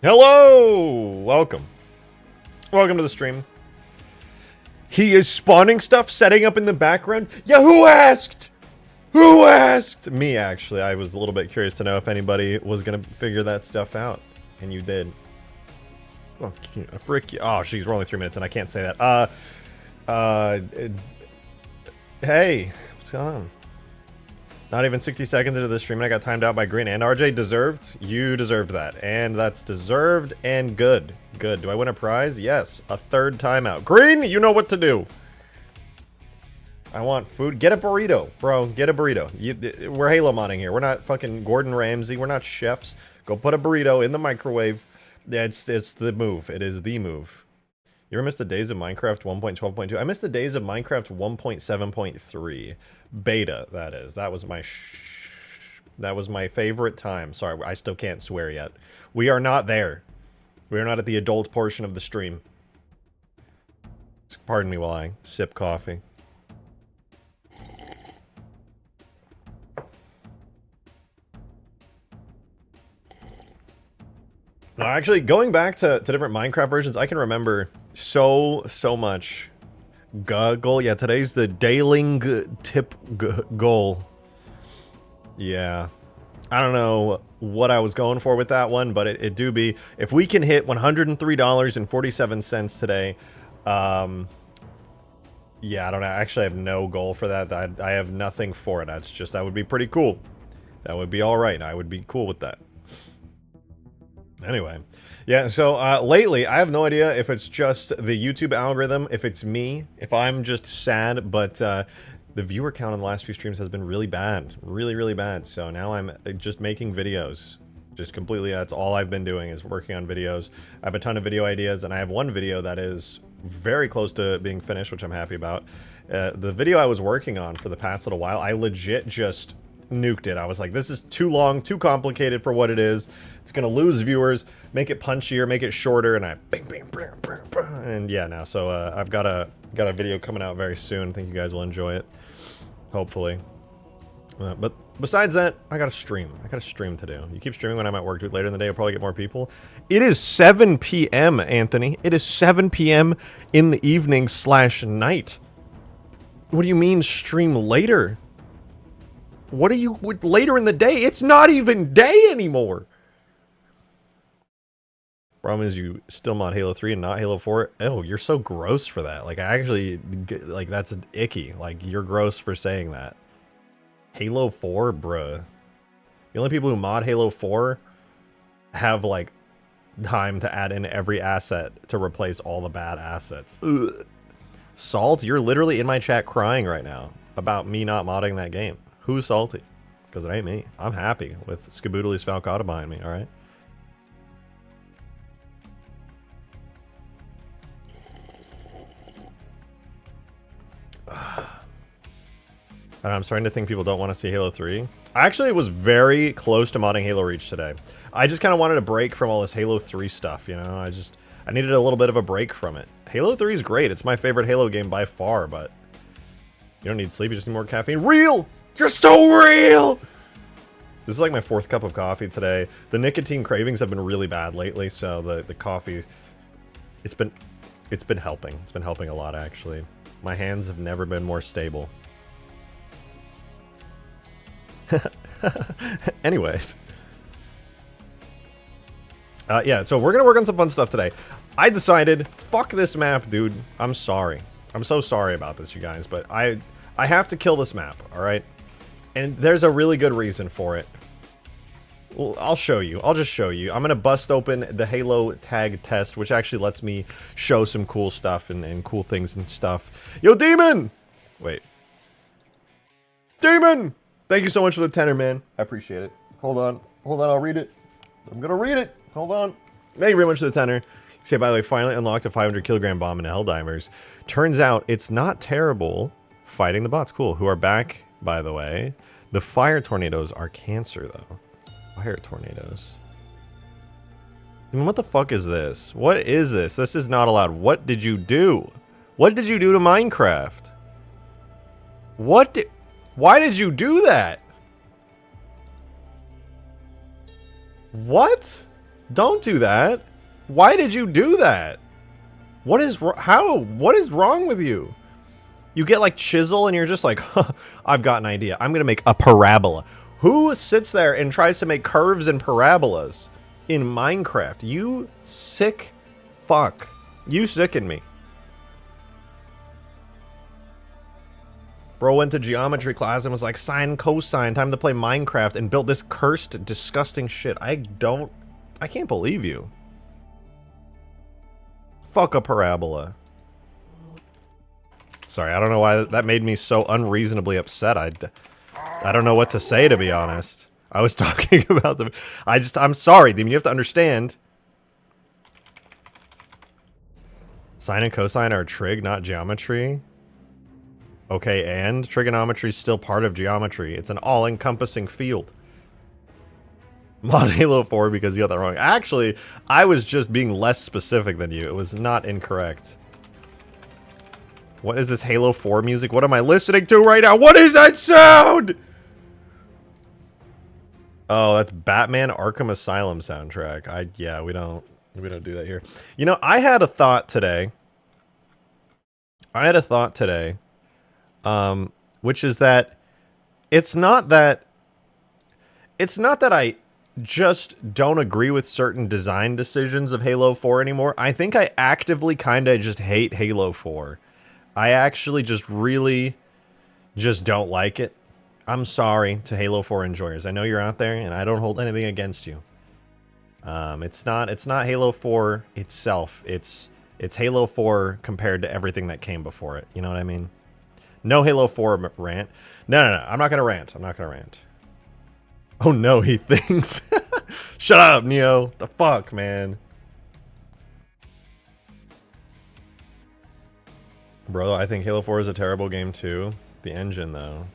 Hello! Welcome. Welcome to the stream. He is spawning stuff, setting up in the background. Yeah, who asked? Who asked? Me, actually. I was a little bit curious to know if anybody was going to figure that stuff out. And you did. Oh, frick you. Oh, she's only 3 minutes and I can't say that. Hey, what's going on? Not even 60 seconds into the stream and I got timed out by Green and RJ. Deserved? You deserved that. And that's deserved and good. Good. Do I win a prize? Yes. A third timeout. Green, you know what to do. I want food. Get a burrito, bro. Get a burrito. We're Halo modding here. We're not fucking Gordon Ramsay. We're not chefs. Go put a burrito in the microwave. It's the move. It is the move. You ever miss the days of Minecraft 1.12.2? I missed the days of Minecraft 1.7.3. Beta, that is. That was my favorite time. Sorry, I still can't swear yet. We are not there. We are not at the adult portion of the stream. Pardon me while I sip coffee. No, actually, going back to different Minecraft versions, I can remember so much. Goal, yeah, today's the Dailing tip goal. Yeah. I don't know what I was going for with that one, but it do be, if we can hit $103.47 today, yeah, I don't know, actually I have no goal for that. I have nothing for it. That's just, that would be pretty cool. That would be alright. I would be cool with that. Anyway, yeah, so lately, I have no idea if it's just the YouTube algorithm, if it's me, if I'm just sad, but the viewer count on the last few streams has been really bad. Really bad. So now I'm just making videos. Just completely, that's all I've been doing is working on videos. I have a ton of video ideas, and I have one video that is very close to being finished, which I'm happy about. The video I was working on for the past little while, I legit just nuked it. I was like, this is too long, too complicated for what it is. It's gonna lose viewers, make it punchier, make it shorter, and I bing, and yeah, now, so I've got a video coming out very soon. I think you guys will enjoy it, hopefully. But besides that, I got a stream. I got a stream to do. You keep streaming when I'm at work, dude. Later in the day, you'll probably get more people. It is 7 p.m., Anthony. It is 7 p.m. in the evening / night. What do you mean stream later? What are you with later in the day? It's not even day anymore. Problem is you still mod Halo 3 and not Halo 4. Oh, you're so gross for that. Like, I actually, like, that's icky. Like, you're gross for saying that. Halo 4? Bruh. The only people who mod Halo 4 have, like, time to add in every asset to replace all the bad assets. Ugh. Salt, you're literally in my chat crying right now about me not modding that game. Who's salty? Because it ain't me. I'm happy with Skaboodley's Falcata behind me, alright? I'm starting to think people don't want to see Halo 3. I actually was very close to modding Halo Reach today. I just kind of wanted a break from all this Halo 3 stuff, you know? I needed a little bit of a break from it. Halo 3 is great. It's my favorite Halo game by far, but you don't need sleep, you just need more caffeine. Real! You're so real! This is like my 4th cup of coffee today. The nicotine cravings have been really bad lately, so the coffee, it's been helping. It's been helping a lot, actually. My hands have never been more stable. Anyways. Yeah, so we're gonna work on some fun stuff today. I decided, fuck this map, dude. I'm sorry. I'm so sorry about this, you guys, but I have to kill this map, alright? And there's a really good reason for it. Well, I'll show you. I'll just show you. I'm gonna bust open the Halo tag test, which actually lets me show some cool stuff and cool things and stuff. Yo, Demon! Wait. Demon! Thank you so much for the tenor, man. I appreciate it. Hold on. Hold on, I'll read it. I'm gonna read it. Hold on. Thank you very much for the tenor. Say, by the way, finally unlocked a 500 kilogram bomb in Helldivers. Turns out it's not terrible fighting the bots. Cool. Who are back, by the way. The fire tornadoes are cancer, though. Fire tornadoes. I mean, what the fuck is this? What is this? This is not allowed. What did you do? What did you do to Minecraft? What did... Why did you do that? What? Don't do that. Why did you do that? What is what is wrong with you? You get like chisel and you're just like, huh, I've got an idea. I'm gonna make a parabola. Who sits there and tries to make curves and parabolas in Minecraft? You sick fuck. You sicken me. Bro went to geometry class and was like, sine, cosine, time to play Minecraft, and built this cursed, disgusting shit. I can't believe you. Fuck a parabola. Sorry, I don't know why that made me so unreasonably upset. I don't know what to say, to be honest. I was talking about the... I'm sorry, Demon, you have to understand. Sine and cosine are trig, not geometry. Okay, and trigonometry is still part of geometry. It's an all-encompassing field. Mod Halo 4 because you got that wrong. Actually, I was just being less specific than you. It was not incorrect. What is this Halo 4 music? What am I listening to right now? What is that sound? Oh, that's Batman Arkham Asylum soundtrack. Yeah, we don't do that here. You know, I had a thought today. Which is that it's not that I just don't agree with certain design decisions of Halo 4 anymore. I think I actively kind of just hate Halo 4. I actually just really just don't like it. I'm sorry to Halo 4 enjoyers. I know you're out there and I don't hold anything against you. It's not Halo 4 itself. It's Halo 4 compared to everything that came before it. You know what I mean? No Halo 4 rant. No. I'm not going to rant. Oh no, he thinks. Shut up, Neo. The fuck, man. Bro, I think Halo 4 is a terrible game too. The engine, though.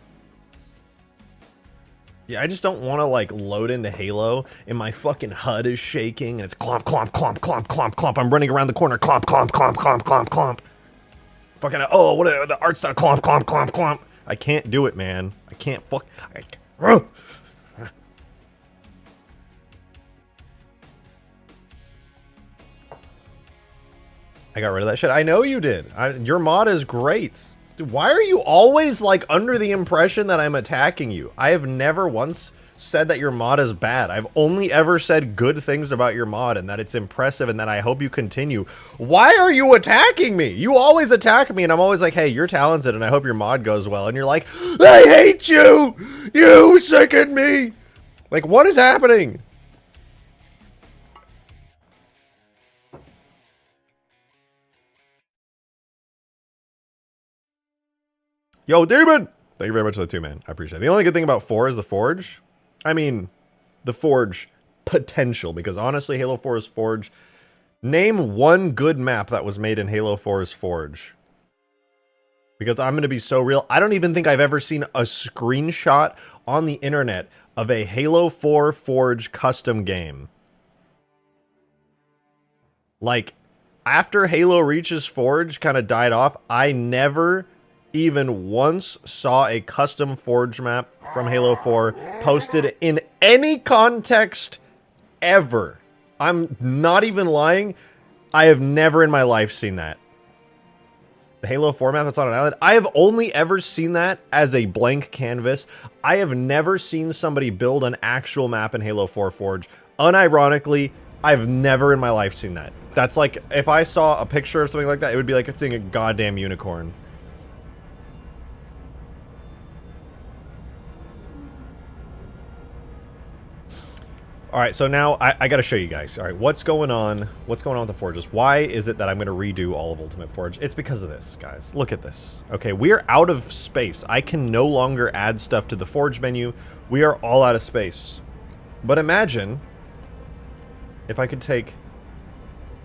Yeah, I just don't want to, like, load into Halo and my fucking HUD is shaking and it's clomp, clomp, clomp, clomp, clomp, clomp. I'm running around the corner, clomp, clomp, clomp, clomp, clomp, clomp. Fucking, oh, what the art style, clomp, clomp, clomp, clomp. I can't do it, man. I can't I got rid of that shit. I know you did. Your mod is great. Dude, why are you always, like, under the impression that I'm attacking you? I have never once said that your mod is bad. I've only ever said good things about your mod and that it's impressive and that I hope you continue. Why are you attacking me? You always attack me and I'm always like, hey, you're talented and I hope your mod goes well. And you're like, I hate you! You sicken me! Like, what is happening? Yo, Demon! Thank you very much for the 2, man. I appreciate it. The only good thing about 4 is the Forge. I mean, the Forge potential, because honestly, Halo 4's Forge... Name one good map that was made in Halo 4's Forge. Because I'm going to be so real, I don't even think I've ever seen a screenshot on the internet of a Halo 4 Forge custom game. Like, after Halo Reach's Forge kind of died off, I never even once saw a custom Forge map from Halo 4 posted in any context ever. I'm not even lying. I have never in my life seen that. The Halo 4 map that's on an island. I have only ever seen that as a blank canvas. I have never seen somebody build an actual map in Halo 4 Forge. Unironically, I've never in my life seen that. That's like, if I saw a picture of something like that, it would be like seeing a goddamn unicorn. Alright, so now I gotta show you guys. Alright, what's going on? What's going on with the Forges? Why is it that I'm gonna redo all of Ultimate Forge? It's because of this, guys. Look at this. Okay, we're out of space. I can no longer add stuff to the Forge menu. We are all out of space. But imagine if I could take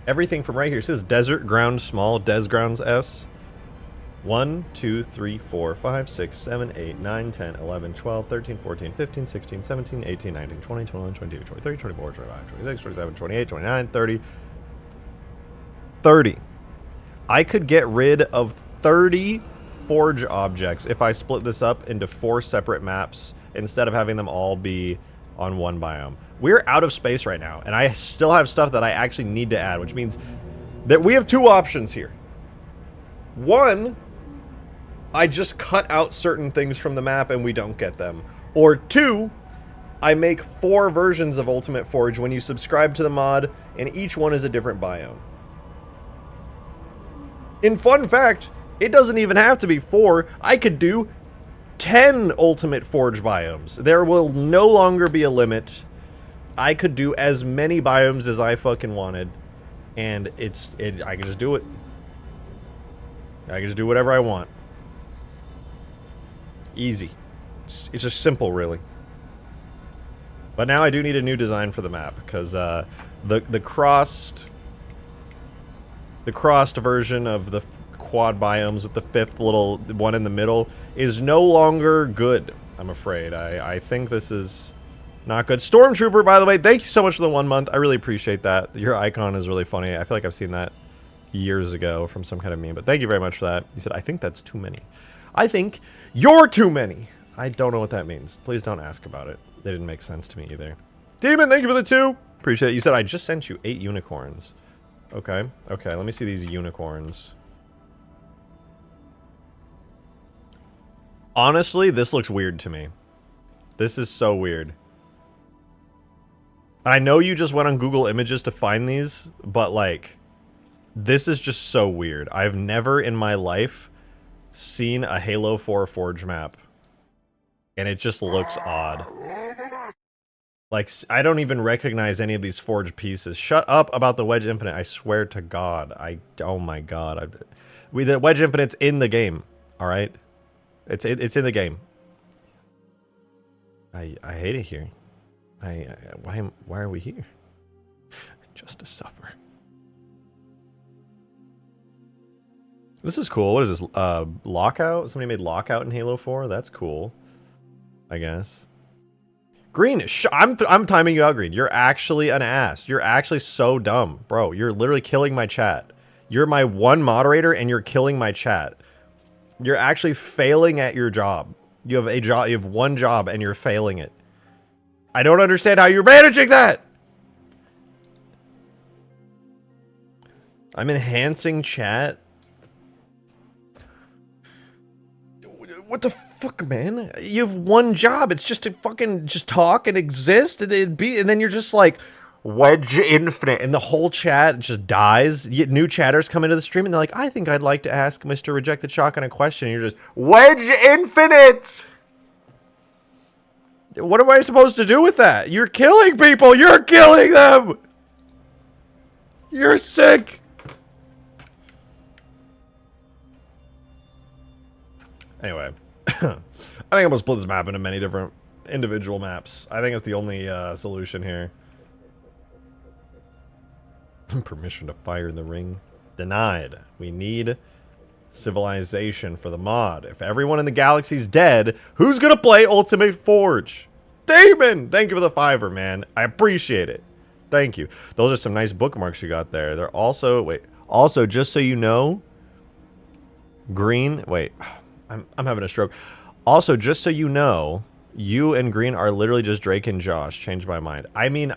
everything from right here. It says Desert Ground Small, Des Grounds S. 1, 2, 3, 4, 5, 6, 7, 8, 9, 10, 11, 12, 13, 14, 15, 16, 17, 18, 19, 20, 21, 22, 23, 24, 25, 26, 27, 28, 29, 30. 30. I could get rid of 30 Forge objects if I split this up into 4 separate maps instead of having them all be on one biome. We're out of space right now, and I still have stuff that I actually need to add, which means that we have two options here. One, I just cut out certain things from the map and we don't get them. Or two, I make 4 versions of Ultimate Forge when you subscribe to the mod, and each one is a different biome. In fun fact, it doesn't even have to be 4. I could do 10 Ultimate Forge biomes. There will no longer be a limit. I could do as many biomes as I fucking wanted, and I can just do it. I can just do whatever I want. Easy. It's just simple, really. But now I do need a new design for the map, because the crossed version of the quad biomes with the 5th little one in the middle is no longer good, I'm afraid. I think this is not good. Stormtrooper, by the way, thank you so much for the 1 month. I really appreciate that. Your icon is really funny. I feel like I've seen that years ago from some kind of meme, but thank you very much for that. He said, I think that's too many. I think you're too many. I don't know what that means. Please don't ask about it. They didn't make sense to me either. Demon, thank you for the 2. Appreciate it. You said I just sent you 8 unicorns. Okay. Okay, let me see these unicorns. Honestly, this looks weird to me. This is so weird. I know you just went on Google Images to find these, but like, this is just so weird. I've never in my life seen a Halo 4 Forge map. And it just looks odd. Like, I don't even recognize any of these Forge pieces. Shut up about the Wedge Infinite. I swear to God. Oh my God. The Wedge Infinite's in the game. Alright? It's in the game. I hate it here. Why are we here? Just to suffer. This is cool. What is this? Lockout? Somebody made Lockout in Halo 4? That's cool. I guess. Green, I'm timing you out, Green. You're actually an ass. You're actually so dumb. Bro, you're literally killing my chat. You're my one moderator and you're killing my chat. You're actually failing at your job. You have a job, you have one job and you're failing it. I don't understand how you're managing that. I'm enhancing chat. What the fuck, man? You have one job. It's just to fucking just talk and exist, and then you're just like Wedge Infinite, and the whole chat just dies. New chatters come into the stream, and they're like, "I think I'd like to ask Mr. Rejected Shotgun a question." And you're just Wedge Infinite. What am I supposed to do with that? You're killing people. You're killing them. You're sick. Anyway, I think I'm gonna split this map into many different individual maps. I think it's the only solution here. Permission to fire in the ring denied. We need civilization for the mod. If everyone in the galaxy's dead, who's gonna play Ultimate Forge? Damon! Thank you for the 5er, man. I appreciate it. Thank you. Those are some nice bookmarks you got there. They're also, wait, also, just so you know, Green, wait, I'm having a stroke. Also, just so you know, you and Green are literally just Drake and Josh. Changed my mind. I mean,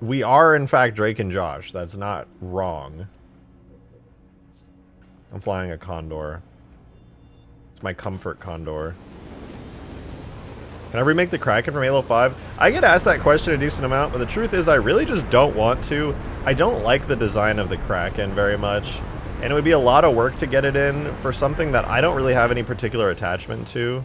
we are in fact Drake and Josh. That's not wrong. I'm flying a Condor. It's my comfort Condor. Can I remake the Kraken from Halo 5? I get asked that question a decent amount, but the truth is I really just don't want to. I don't like the design of the Kraken very much. And it would be a lot of work to get it in for something that I don't really have any particular attachment to.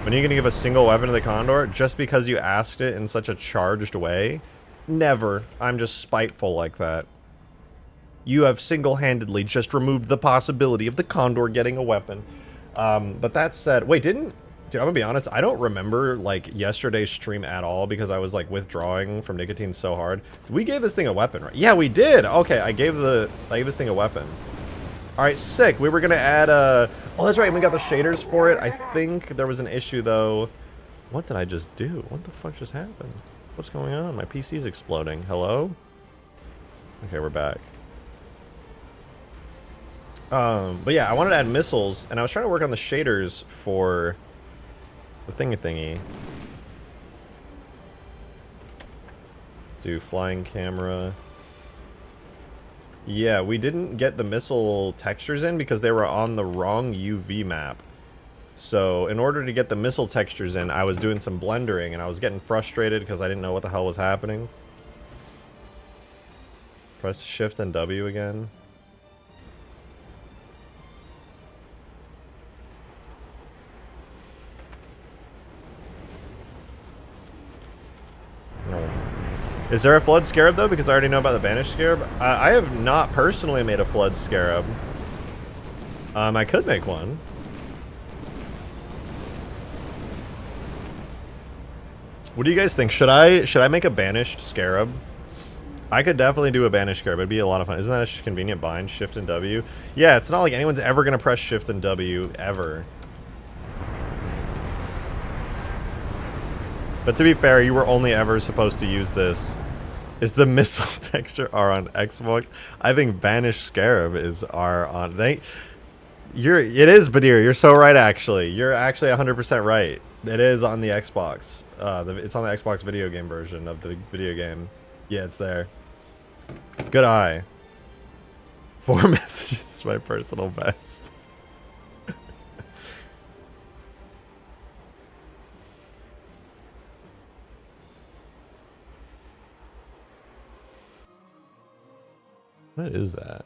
When are you going to give a single weapon to the Condor? Just because you asked it in such a charged way? Never. I'm just spiteful like that. You have single-handedly just removed the possibility of the Condor getting a weapon. But that said... Wait, dude, I'm gonna be honest, I don't remember, like, yesterday's stream at all because I was, like, withdrawing from nicotine so hard. We gave this thing a weapon, right? Yeah, we did! Okay, I gave this thing a weapon. Alright, sick. We were gonna add a... Oh, that's right, we got the shaders for it. I think there was an issue, though. What did I just do? What the fuck just happened? What's going on? My PC's exploding. Hello? Okay, we're back. But yeah, I wanted to add missiles, and I was trying to work on the shaders for The thingy. Let's do flying camera. Yeah, we didn't get the missile textures in because they were on the wrong UV map. So in order to get the missile textures in, I was doing some blendering and I was getting frustrated because I didn't know what the hell was happening. Press Shift and W again. No. Is there a Flood Scarab though? Because I already know about the Banished Scarab. I have not personally made a Flood Scarab. I could make one. What do you guys think? Should I make a Banished Scarab? I could definitely do a Banished Scarab. It'd be a lot of fun. Isn't that a convenient bind? Shift and W? Yeah, it's not like anyone's ever going to press Shift and W, ever. But to be fair, you were only ever supposed to use this. Is the missile texture R on Xbox? I think Banished Scarab is R on... It is, Badir. You're so right, actually. You're actually 100% right. It is on the Xbox. It's on the Xbox video game version of the video game. Yeah, it's there. Good eye. 4 messages, my personal best. What is that?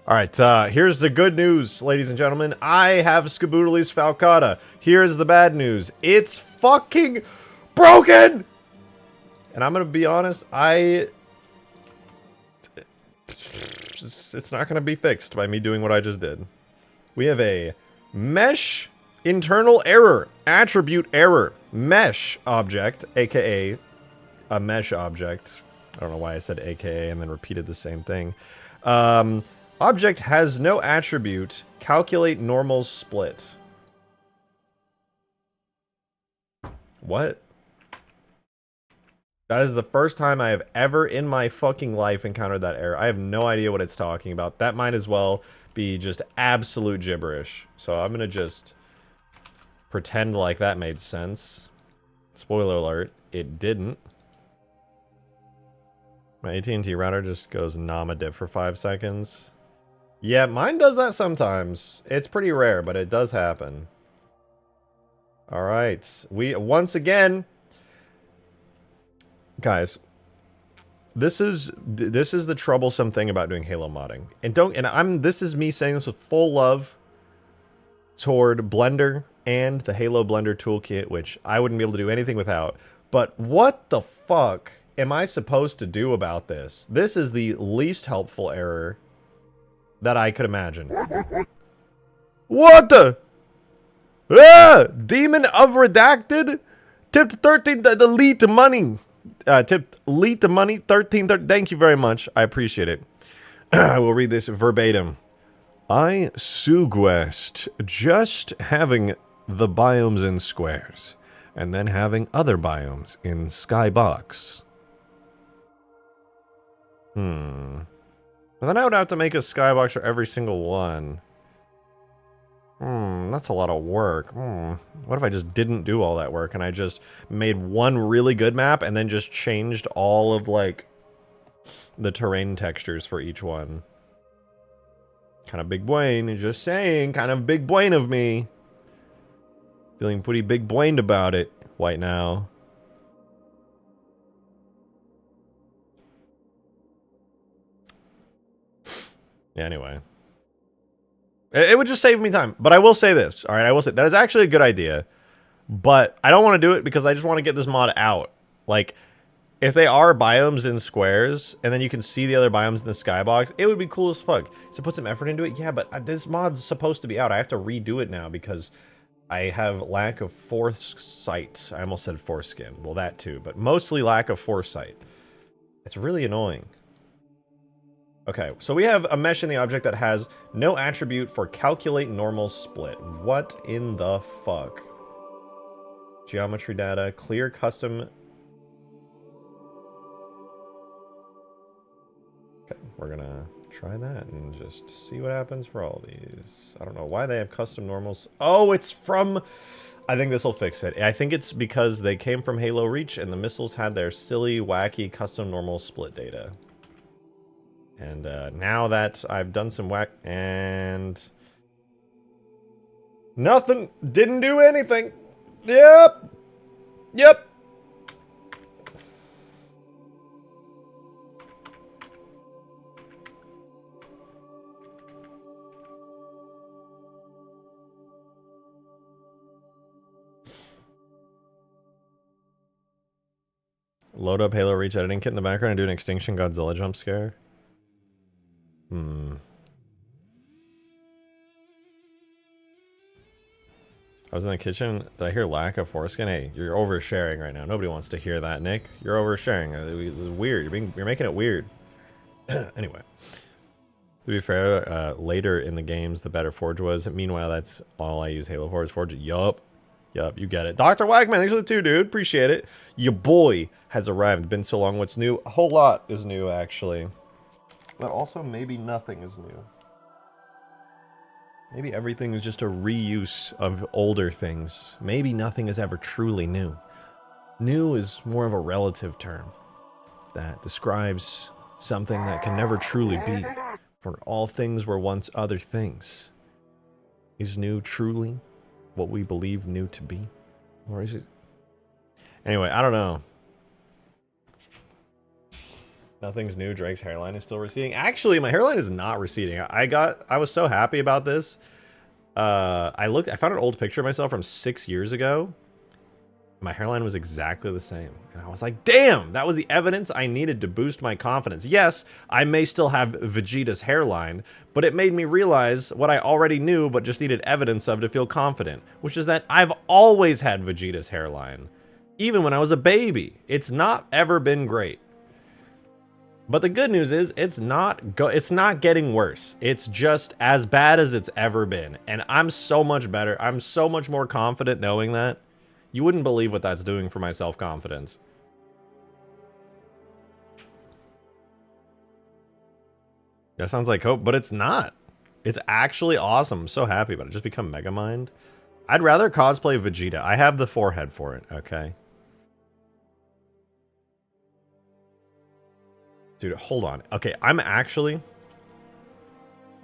Alright, here's the good news, ladies and gentlemen. I have Skaboodley's Falcata. Here's the bad news. It's fucking broken! And I'm gonna be honest, it's not gonna be fixed by me doing what I just did. We have a mesh internal error, attribute error, mesh object, aka a mesh object. I don't know why I said aka and then repeated the same thing. Object has no attribute. Calculate normal split. What? That is the first time I have ever in my fucking life encountered that error. I have no idea what it's talking about. That might as well be just absolute gibberish. So I'm gonna just pretend like that made sense. Spoiler alert, it didn't. My AT&T router just goes nomadip for 5 seconds. Yeah, mine does that sometimes. It's pretty rare, but it does happen. Alright. We, once again... Guys, this is the troublesome thing about doing Halo modding. This is me saying this with full love toward Blender and the Halo Blender toolkit, which I wouldn't be able to do anything without. But what the fuck am I supposed to do about this? This is the least helpful error that I could imagine. What the? Ah! Demon of Redacted? Tipped 13 to delete the money. Tipped delete the money 13. Thank you very much. I appreciate it. I will read this verbatim. I suggest just having the biomes in squares and then having other biomes in skybox. But then I would have to make a skybox for every single one. That's a lot of work. What if I just didn't do all that work and I just made one really good map and then just changed all of, like, the terrain textures for each one? Kind of big brain, just saying. Kind of big brain of me. Feeling pretty big brained about it right now. Yeah, anyway. It would just save me time. But I will say this. Alright, I will say that is actually a good idea. But I don't want to do it because I just want to get this mod out. Like, if they are biomes in squares, and then you can see the other biomes in the skybox, it would be cool as fuck. So put some effort into it. Yeah, but this mod's supposed to be out. I have to redo it now because I have lack of foresight. I almost said foreskin. Well, that too. But mostly lack of foresight. It's really annoying. Okay, so we have a mesh in the object that has no attribute for calculate normal split. What in the fuck? Geometry data, clear custom. Okay, we're gonna try that and just see what happens for all these. I don't know why they have custom normals. Oh, it's from... I think this will fix it. I think it's because they came from Halo Reach and the missiles had their silly, wacky, custom normal split data. And now that I've done some whack and... Nothing. Didn't do anything. Yep. Yep. Load up Halo Reach editing kit in the background and do an Extinction Godzilla jump scare. I was in the kitchen. Did I hear lack of foreskin? Hey, you're oversharing right now. Nobody wants to hear that, Nick. You're oversharing. It's weird. You're making it weird. Anyway. To be fair, later in the games, the better Forge was. Meanwhile, that's all I use Halo 4's Forge. Yup. Yup, you get it. Dr. Wagman, thanks for the 2, dude. Appreciate it. Your boy has arrived. Been so long. What's new? A whole lot is new, actually. But also, maybe nothing is new. Maybe everything is just a reuse of older things. Maybe nothing is ever truly new. New is more of a relative term that describes something that can never truly be. For all things were once other things. Is new truly what we believe new to be? Or is it? Anyway, I don't know. Nothing's new. Drake's hairline is still receding. Actually, my hairline is not receding. I was so happy about this. I found an old picture of myself from 6 years ago. My hairline was exactly the same. And I was like, damn, that was the evidence I needed to boost my confidence. Yes, I may still have Vegeta's hairline, but it made me realize what I already knew but just needed evidence of to feel confident, which is that I've always had Vegeta's hairline. Even when I was a baby. It's not ever been great. But the good news is it's not getting worse. It's just as bad as it's ever been. And I'm so much better. I'm so much more confident knowing that. You wouldn't believe what that's doing for my self-confidence. That sounds like hope, but it's not. It's actually awesome. I'm so happy about it. Just become Megamind. I'd rather cosplay Vegeta. I have the forehead for it, okay? Dude, hold on. Okay, I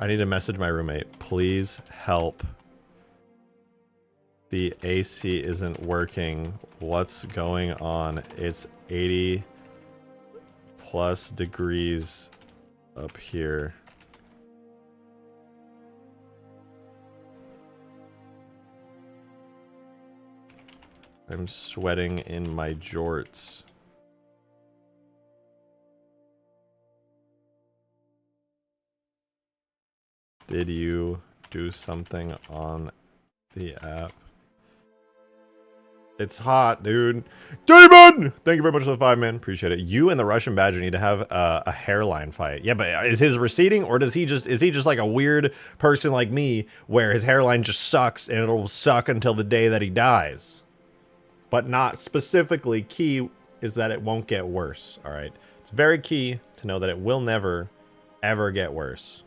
need to message my roommate. Please help. The AC isn't working. What's going on? It's 80 plus degrees up here. I'm sweating in my jorts. Did you do something on the app? It's hot, dude. Demon! Thank you very much for the 5, man. Appreciate it. You and the Russian Badger need to have a hairline fight. Yeah, but is his receding, or is he just like a weird person like me, where his hairline just sucks and it'll suck until the day that he dies? But not specifically. Key is that it won't get worse. All right, it's very key to know that it will never, ever get worse.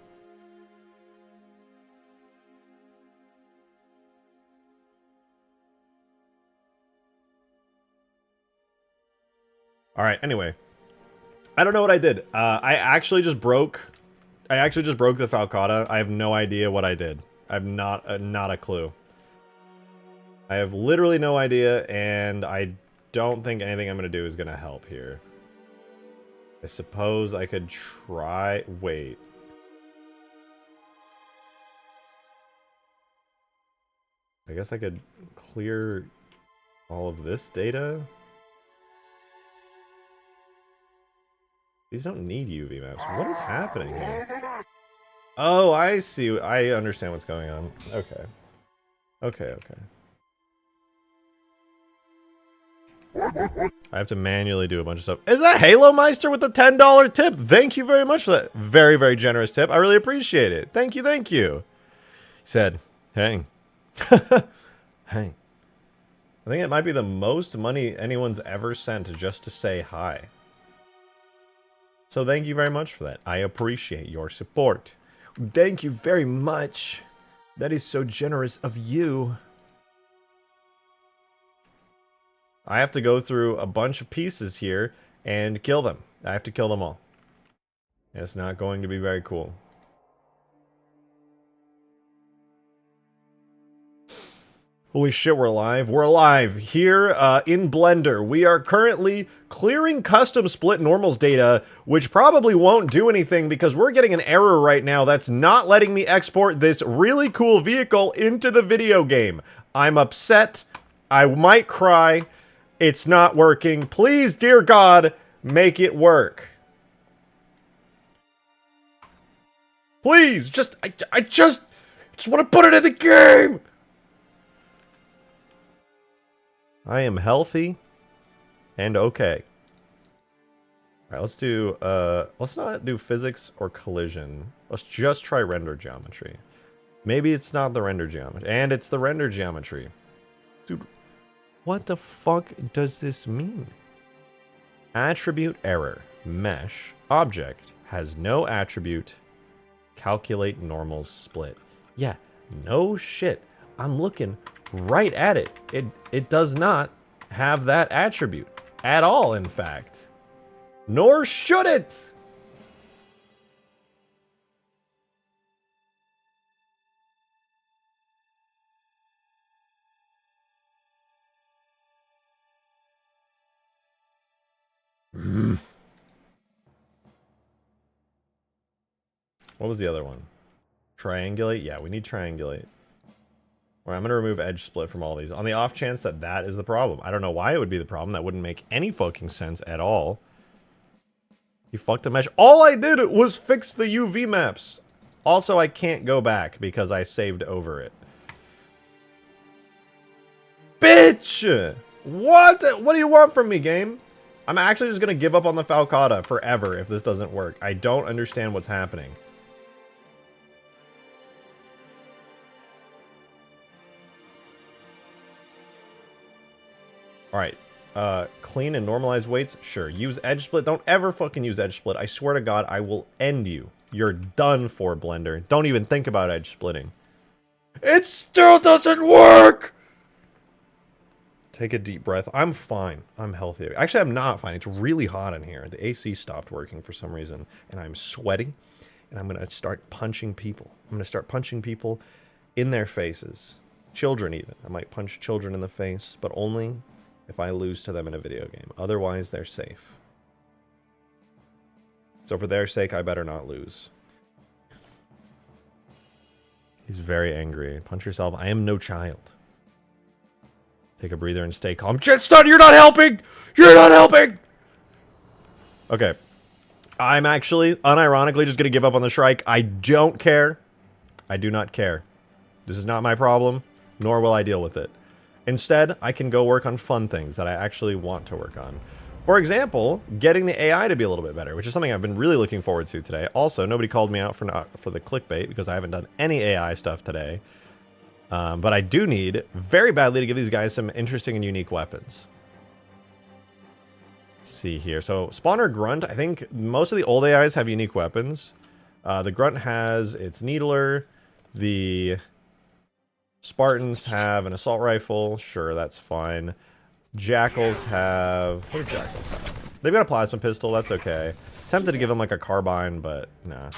All right, anyway. I don't know what I did. I actually just broke the Falcata. I have no idea what I did. I have not a clue. I have literally no idea, and I don't think anything I'm going to do is going to help here. I suppose I could try... Wait. I guess I could clear all of this data. These don't need UV maps. What is happening here? Oh, I see. I understand what's going on. Okay. Okay. I have to manually do a bunch of stuff. Is that Halo Meister with the $10 tip? Thank you very much for that very, very generous tip. I really appreciate it. Thank you. He said, hey. Hey. I think it might be the most money anyone's ever sent just to say hi. So thank you very much for that. I appreciate your support. Thank you very much. That is so generous of you. I have to go through a bunch of pieces here and kill them. I have to kill them all. It's not going to be very cool. Holy shit, we're alive. We're alive. Here in Blender, we are currently clearing custom split normals data, which probably won't do anything because we're getting an error right now that's not letting me export this really cool vehicle into the video game. I'm upset. I might cry. It's not working. Please, dear God, make it work. Please, I just want to put it in the game. I am healthy and okay. Alright, let's not do physics or collision. Let's just try render geometry. Maybe it's not the render geometry. And it's the render geometry. Dude, what the fuck does this mean? Attribute error. Mesh. Object. Has no attribute. Calculate normals split. Yeah, no shit. I'm looking right at it. It does not have that attribute at all, in fact. Nor should it! What was the other one? Triangulate? Yeah, we need triangulate. Or I'm going to remove edge split from all these. On the off chance that that is the problem. I don't know why it would be the problem. That wouldn't make any fucking sense at all. You fucked a mesh. All I did was fix the UV maps. Also, I can't go back because I saved over it. Bitch! What? What do you want from me, game? I'm actually just going to give up on the Falcata forever if this doesn't work. I don't understand what's happening. Alright. Clean and normalize weights? Sure. Use edge split. Don't ever fucking use edge split. I swear to God, I will end you. You're done for, Blender. Don't even think about edge splitting. It still doesn't work! Take a deep breath. I'm fine. I'm healthy. Actually, I'm not fine. It's really hot in here. The AC stopped working for some reason. And I'm sweaty. And I'm going to start punching people. I'm going to start punching people in their faces. Children, even. I might punch children in the face, but only if I lose to them in a video game. Otherwise, they're safe. So for their sake, I better not lose. He's very angry. Punch yourself. I am no child. Take a breather and stay calm. Jetstun, you're not helping! You're not helping! Okay. I'm actually, unironically, just going to give up on the Shrike. I don't care. I do not care. This is not my problem, nor will I deal with it. Instead, I can go work on fun things that I actually want to work on. For example, getting the AI to be a little bit better, which is something I've been really looking forward to today. Also, nobody called me out for the clickbait because I haven't done any AI stuff today. But I do need, very badly, to give these guys some interesting and unique weapons. Let's see here. So, Spawner Grunt, I think most of the old AIs have unique weapons. The Grunt has its Needler. The Spartans have an assault rifle. Sure, that's fine. Jackals have... What do Jackals have? They've got a plasma pistol. That's okay. Tempted to give them like a carbine, but nah.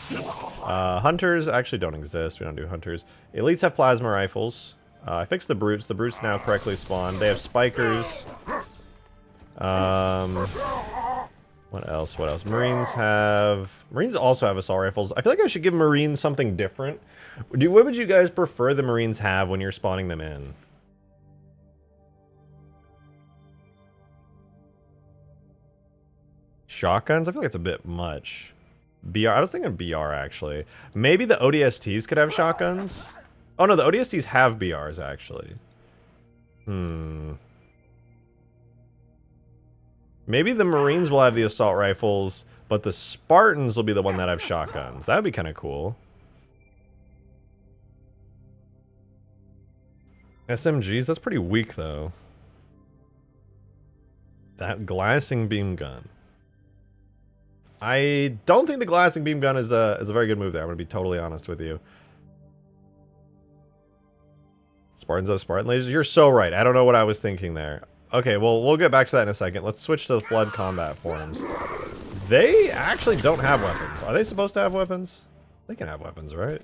Hunters actually don't exist. We don't do hunters. Elites have plasma rifles. I fixed the brutes. The brutes now correctly spawn. They have spikers. What else? What else? Marines have... Marines also have assault rifles. I feel like I should give Marines something different. What would you guys prefer the Marines have when you're spawning them in? Shotguns? I feel like it's a bit much. BR? I was thinking BR, actually. Maybe the ODSTs could have shotguns? Oh, no, the ODSTs have BRs, actually. Maybe the Marines will have the assault rifles, but the Spartans will be the one that have shotguns. That would be kind of cool. SMGs? That's pretty weak, though. That glassing beam gun. I don't think the glassing beam gun is a very good move there. I'm gonna be totally honest with you. Spartans of Spartan lasers. You're so right. I don't know what I was thinking there. Okay, well, we'll get back to that in a second. Let's switch to the Flood combat forms. They actually don't have weapons. Are they supposed to have weapons? They can have weapons, right?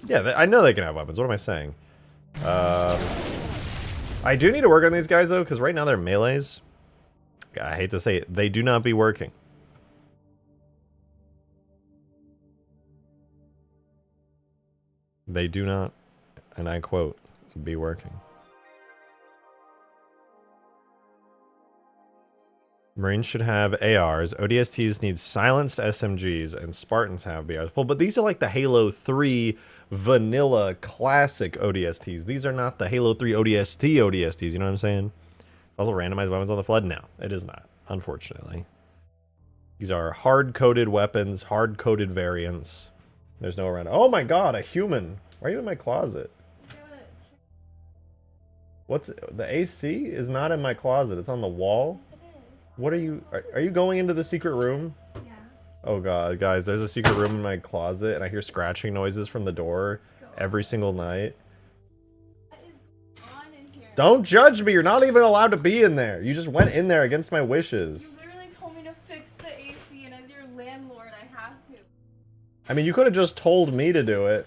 Yeah, I know they can have weapons. What am I saying? I do need to work on these guys, though, because right now they're melees. I hate to say it. They do not be working. They do not, and I quote, be working. Marines should have ARs. ODSTs need silenced SMGs, and Spartans have BRs. Well, but these are like the Halo 3 vanilla classic ODSTs. These are not the Halo 3 ODSTs, you know what I'm saying? Also randomized weapons on the Flood? No, it is not, unfortunately. These are hard-coded weapons, hard-coded variants. There's no around. Oh my god, a human! Why are you in my closet? What's the AC is not in my closet, it's on the wall? What are you going into the secret room? Yeah. Oh god, guys, there's a secret room in my closet and I hear scratching noises from the door every single night. What is on in here? Don't judge me, you're not even allowed to be in there. You just went in there against my wishes. You literally told me to fix the AC, and as your landlord, I have to. I mean, you could have just told me to do it.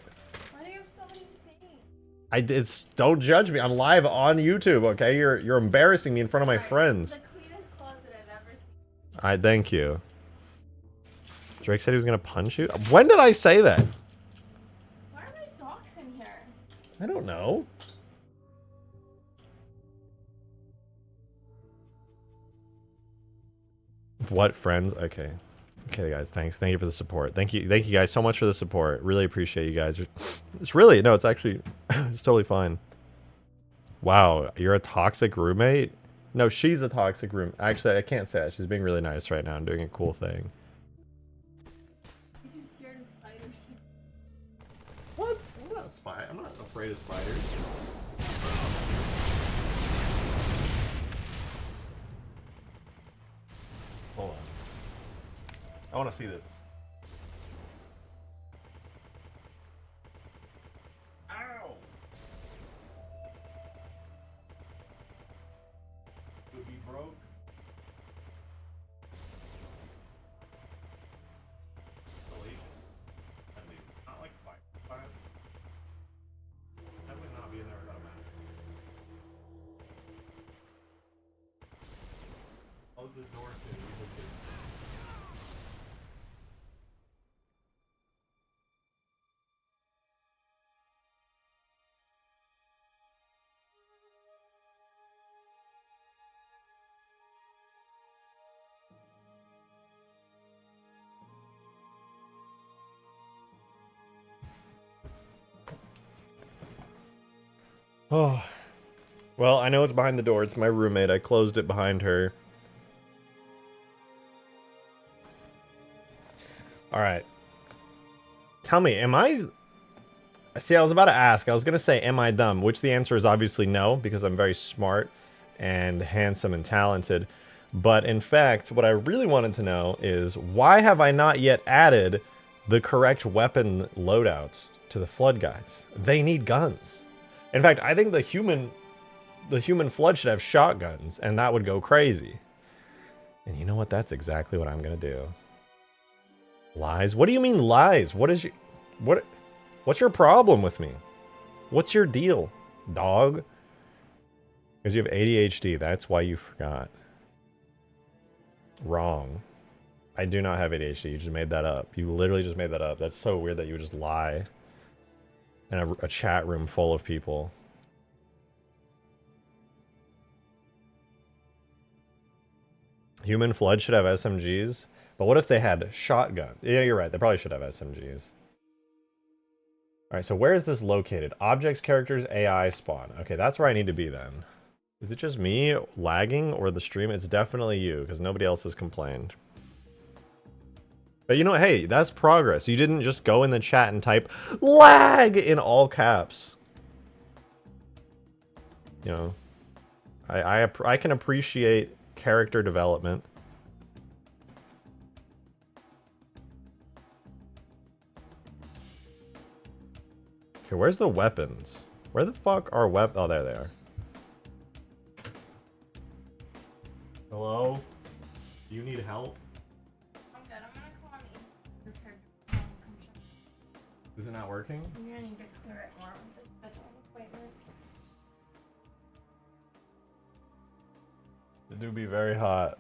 Why do you have so many things? Don't judge me. I'm live on YouTube, okay? You're embarrassing me in front of my friends. This is the cleanest closet I've ever seen. I thank you. Drake said he was gonna punch you. When did I say that? Why are my socks in here? I don't know. What friends? Okay. Okay, guys, thanks. Thank you for the support. Thank you guys so much for the support. Really appreciate you guys. It's really, no, it's actually, it's totally fine. Wow, you're a toxic roommate? No, she's a toxic room. Actually, I can't say that. She's being really nice right now and doing a cool thing. You're too scared of spiders. What? I'm not afraid of spiders. Hold on. I want to see this. Ow! Would be broke. Delete. At least. Not like fight class. Definitely not be in there without a map. Close this door soon. Oh. Well, I know it's behind the door. It's my roommate. I closed it behind her. Alright. Tell me, am I... See, I was about to ask. I was going to say, am I dumb? Which the answer is obviously no, because I'm very smart and handsome and talented. But in fact, what I really wanted to know is, why have I not yet added the correct weapon loadouts to the Flood guys? They need guns. In fact, I think the human Flood should have shotguns, and that would go crazy. And you know what? That's exactly what I'm going to do. Lies? What do you mean lies? What's your problem with me? What's your deal, dog? Because you have ADHD, that's why you forgot. Wrong. I do not have ADHD, you just made that up. You literally just made that up. That's so weird that you would just lie in a chat room full of people. Human Flood should have SMGs. But what if they had shotguns? Yeah, you're right. They probably should have SMGs. Alright, so where is this located? Objects, characters, AI, spawn. Okay, that's where I need to be then. Is it just me lagging or the stream? It's definitely you, because nobody else has complained. But you know what? Hey, that's progress. You didn't just go in the chat and type lag in all caps. You know, I can appreciate character development. Okay, where's the weapons? Where the fuck are weapons? Oh, there they are. Hello? Do you need help? I'm good. I'm gonna call on the repair. Come check. Is it not working? You're gonna need to clear it more once I schedule an appointment. It do be very hot.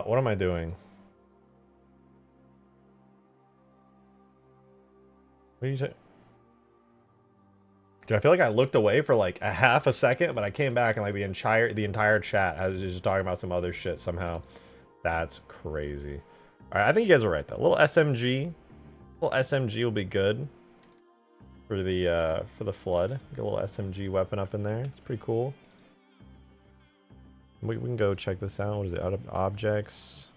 What am I doing? What are you saying? Dude, I feel like I looked away for like a half a second, but I came back and like the entire chat was just talking about some other shit somehow. That's crazy. All right, I think you guys are right though. A little SMG will be good for the flood. Get a little SMG weapon up in there. It's pretty cool. We can go check this out. What is it? Out of objects,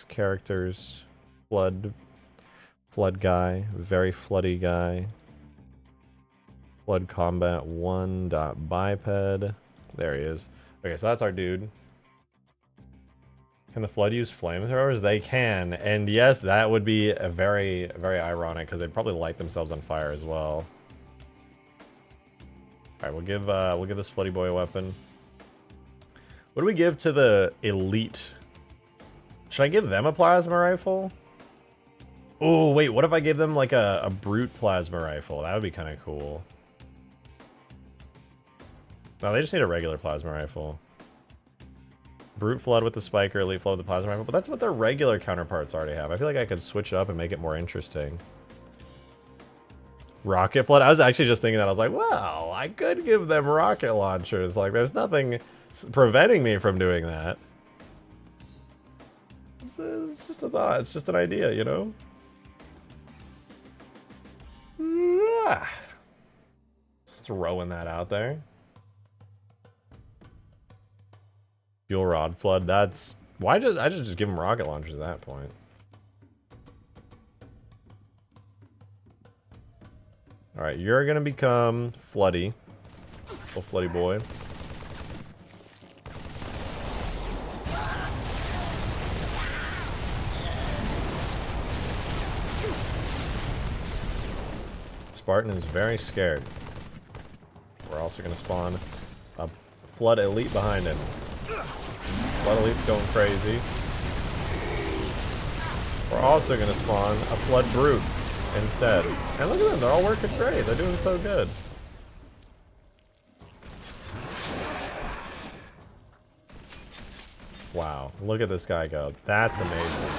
characters, flood guy, very floody guy. Flood combat 1 dot biped. There he is. Okay, so that's our dude. Can the flood use flamethrowers? They can, and yes, that would be a very ironic because they'd probably light themselves on fire as well. All right, we'll give this floody boy a weapon. What do we give to the elite? Should I give them a plasma rifle? Oh wait, what if I give them like a brute plasma rifle? That would be kind of cool. No, they just need a regular plasma rifle. Brute flood with the spiker, elite flood with the plasma rifle, but that's what their regular counterparts already have. I feel like I could switch it up and make it more interesting. Rocket flood? I was actually just thinking that. I was like, well, I could give them rocket launchers. Like, there's nothing preventing me from doing that. It's just a thought. It's just an idea, you know? Just throwing that out there. Fuel rod flood. That's why I just give them rocket launchers at that point. All right, you're gonna become Floody, little Floody boy. Spartan is very scared. We're also gonna spawn a Flood elite behind him. Flood elite's going crazy. We're also gonna spawn a Flood brute instead. And look at them, they're all working great. They're doing so good. Wow, look at this guy go. That's amazing.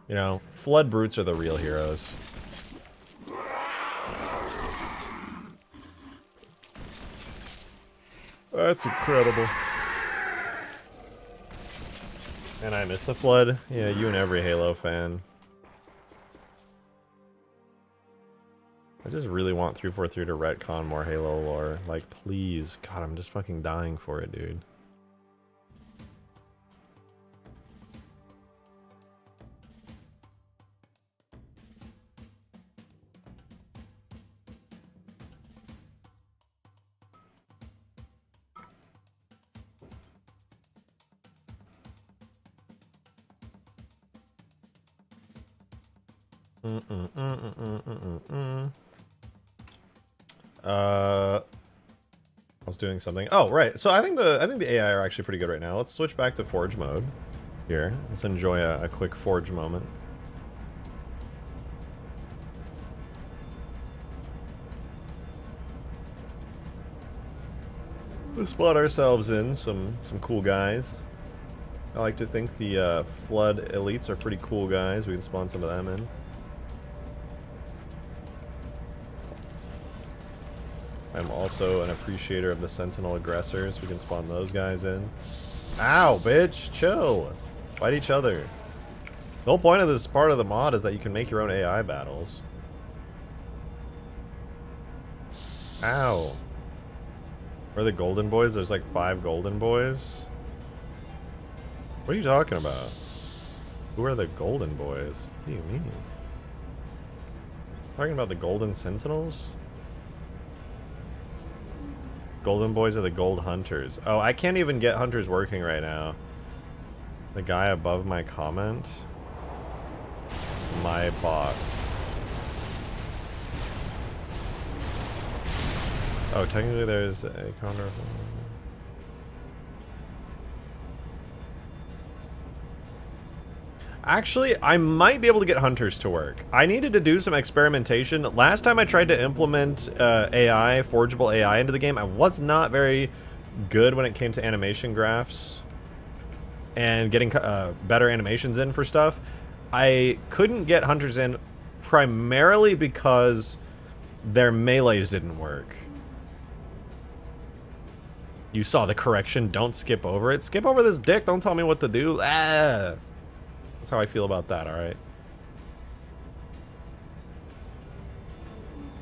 You know, Flood brutes are the real heroes. That's incredible. And I miss the Flood. Yeah, you and every Halo fan. I just really want 343 to retcon more Halo lore. Like, please. God, I'm just fucking dying for it, dude. I was doing something. Oh, right. So I think the AI are actually pretty good right now. Let's switch back to Forge mode. Here, let's enjoy a quick Forge moment. Let's spot ourselves in some cool guys. I like to think the Flood elites are pretty cool guys. We can spawn some of them in. I'm also an appreciator of the Sentinel aggressors. We can spawn those guys in. Ow, bitch! Chill! Fight each other. The whole point of this part of the mod is that you can make your own AI battles. Ow. Where are the golden boys? There's like 5 golden boys. What are you talking about? Who are the golden boys? What do you mean? Talking about the Golden Sentinels? Golden Boys are the Gold Hunters. Oh, I can't even get Hunters working right now. The guy above my comment? My bot. Oh, technically there's a counter. Actually, I might be able to get Hunters to work. I needed to do some experimentation. Last time I tried to implement AI, forgeable AI into the game, I was not very good when it came to animation graphs and getting better animations in for stuff. I couldn't get Hunters in primarily because their melees didn't work. You saw the correction. Don't skip over it. Skip over this dick. Don't tell me what to do. Ah. That's how I feel about that, alright?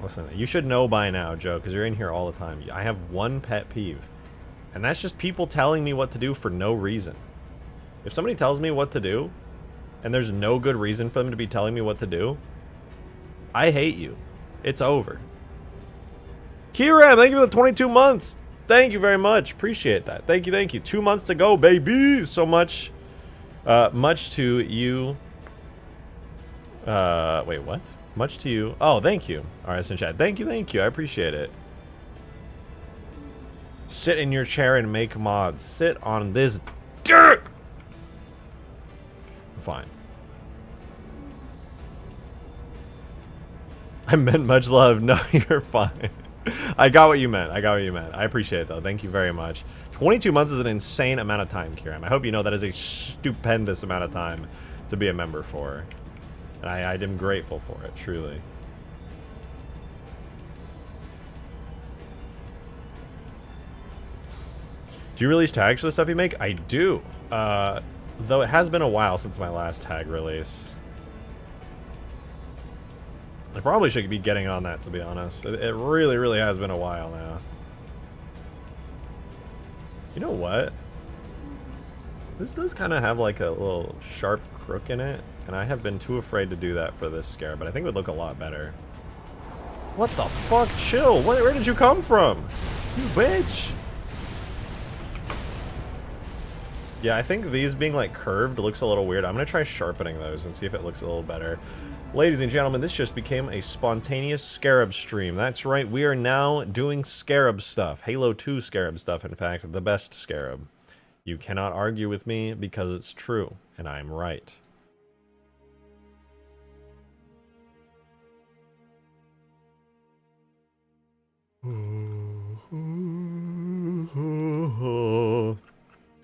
Listen, you should know by now, Joe, because you're in here all the time. I have one pet peeve. And that's just people telling me what to do for no reason. If somebody tells me what to do, and there's no good reason for them to be telling me what to do, I hate you. It's over. Kiram, thank you for the 22 months. Thank you very much. Appreciate that. Thank you, thank you. 2 months to go, baby. So much. Much to you. Wait, what? Much to you. Oh, thank you. Alright, in chat. Thank you, thank you. I appreciate it. Sit in your chair and make mods. Sit on this dick! Fine. I meant much love. No, you're fine. I got what you meant. I got what you meant. I appreciate it, though. Thank you very much. 22 months is an insane amount of time, Kiram. I hope you know that is a stupendous amount of time to be a member for. And I am grateful for it, truly. Do you release tags for the stuff you make? I do. Though it has been a while since my last tag release. I probably should be getting on that, to be honest. It really, really has been a while now. You know what? This does kind of have like a little sharp crook in it, and I have been too afraid to do that for this scare, but I think it would look a lot better. What the fuck? Chill. Where did you come from? You bitch. Yeah, I think these being like curved looks a little weird. I'm gonna try sharpening those and see if it looks a little better. Ladies and gentlemen, this just became a spontaneous Scarab stream. That's right, we are now doing Scarab stuff. Halo 2 Scarab stuff, in fact, the best Scarab. You cannot argue with me because it's true, and I'm right.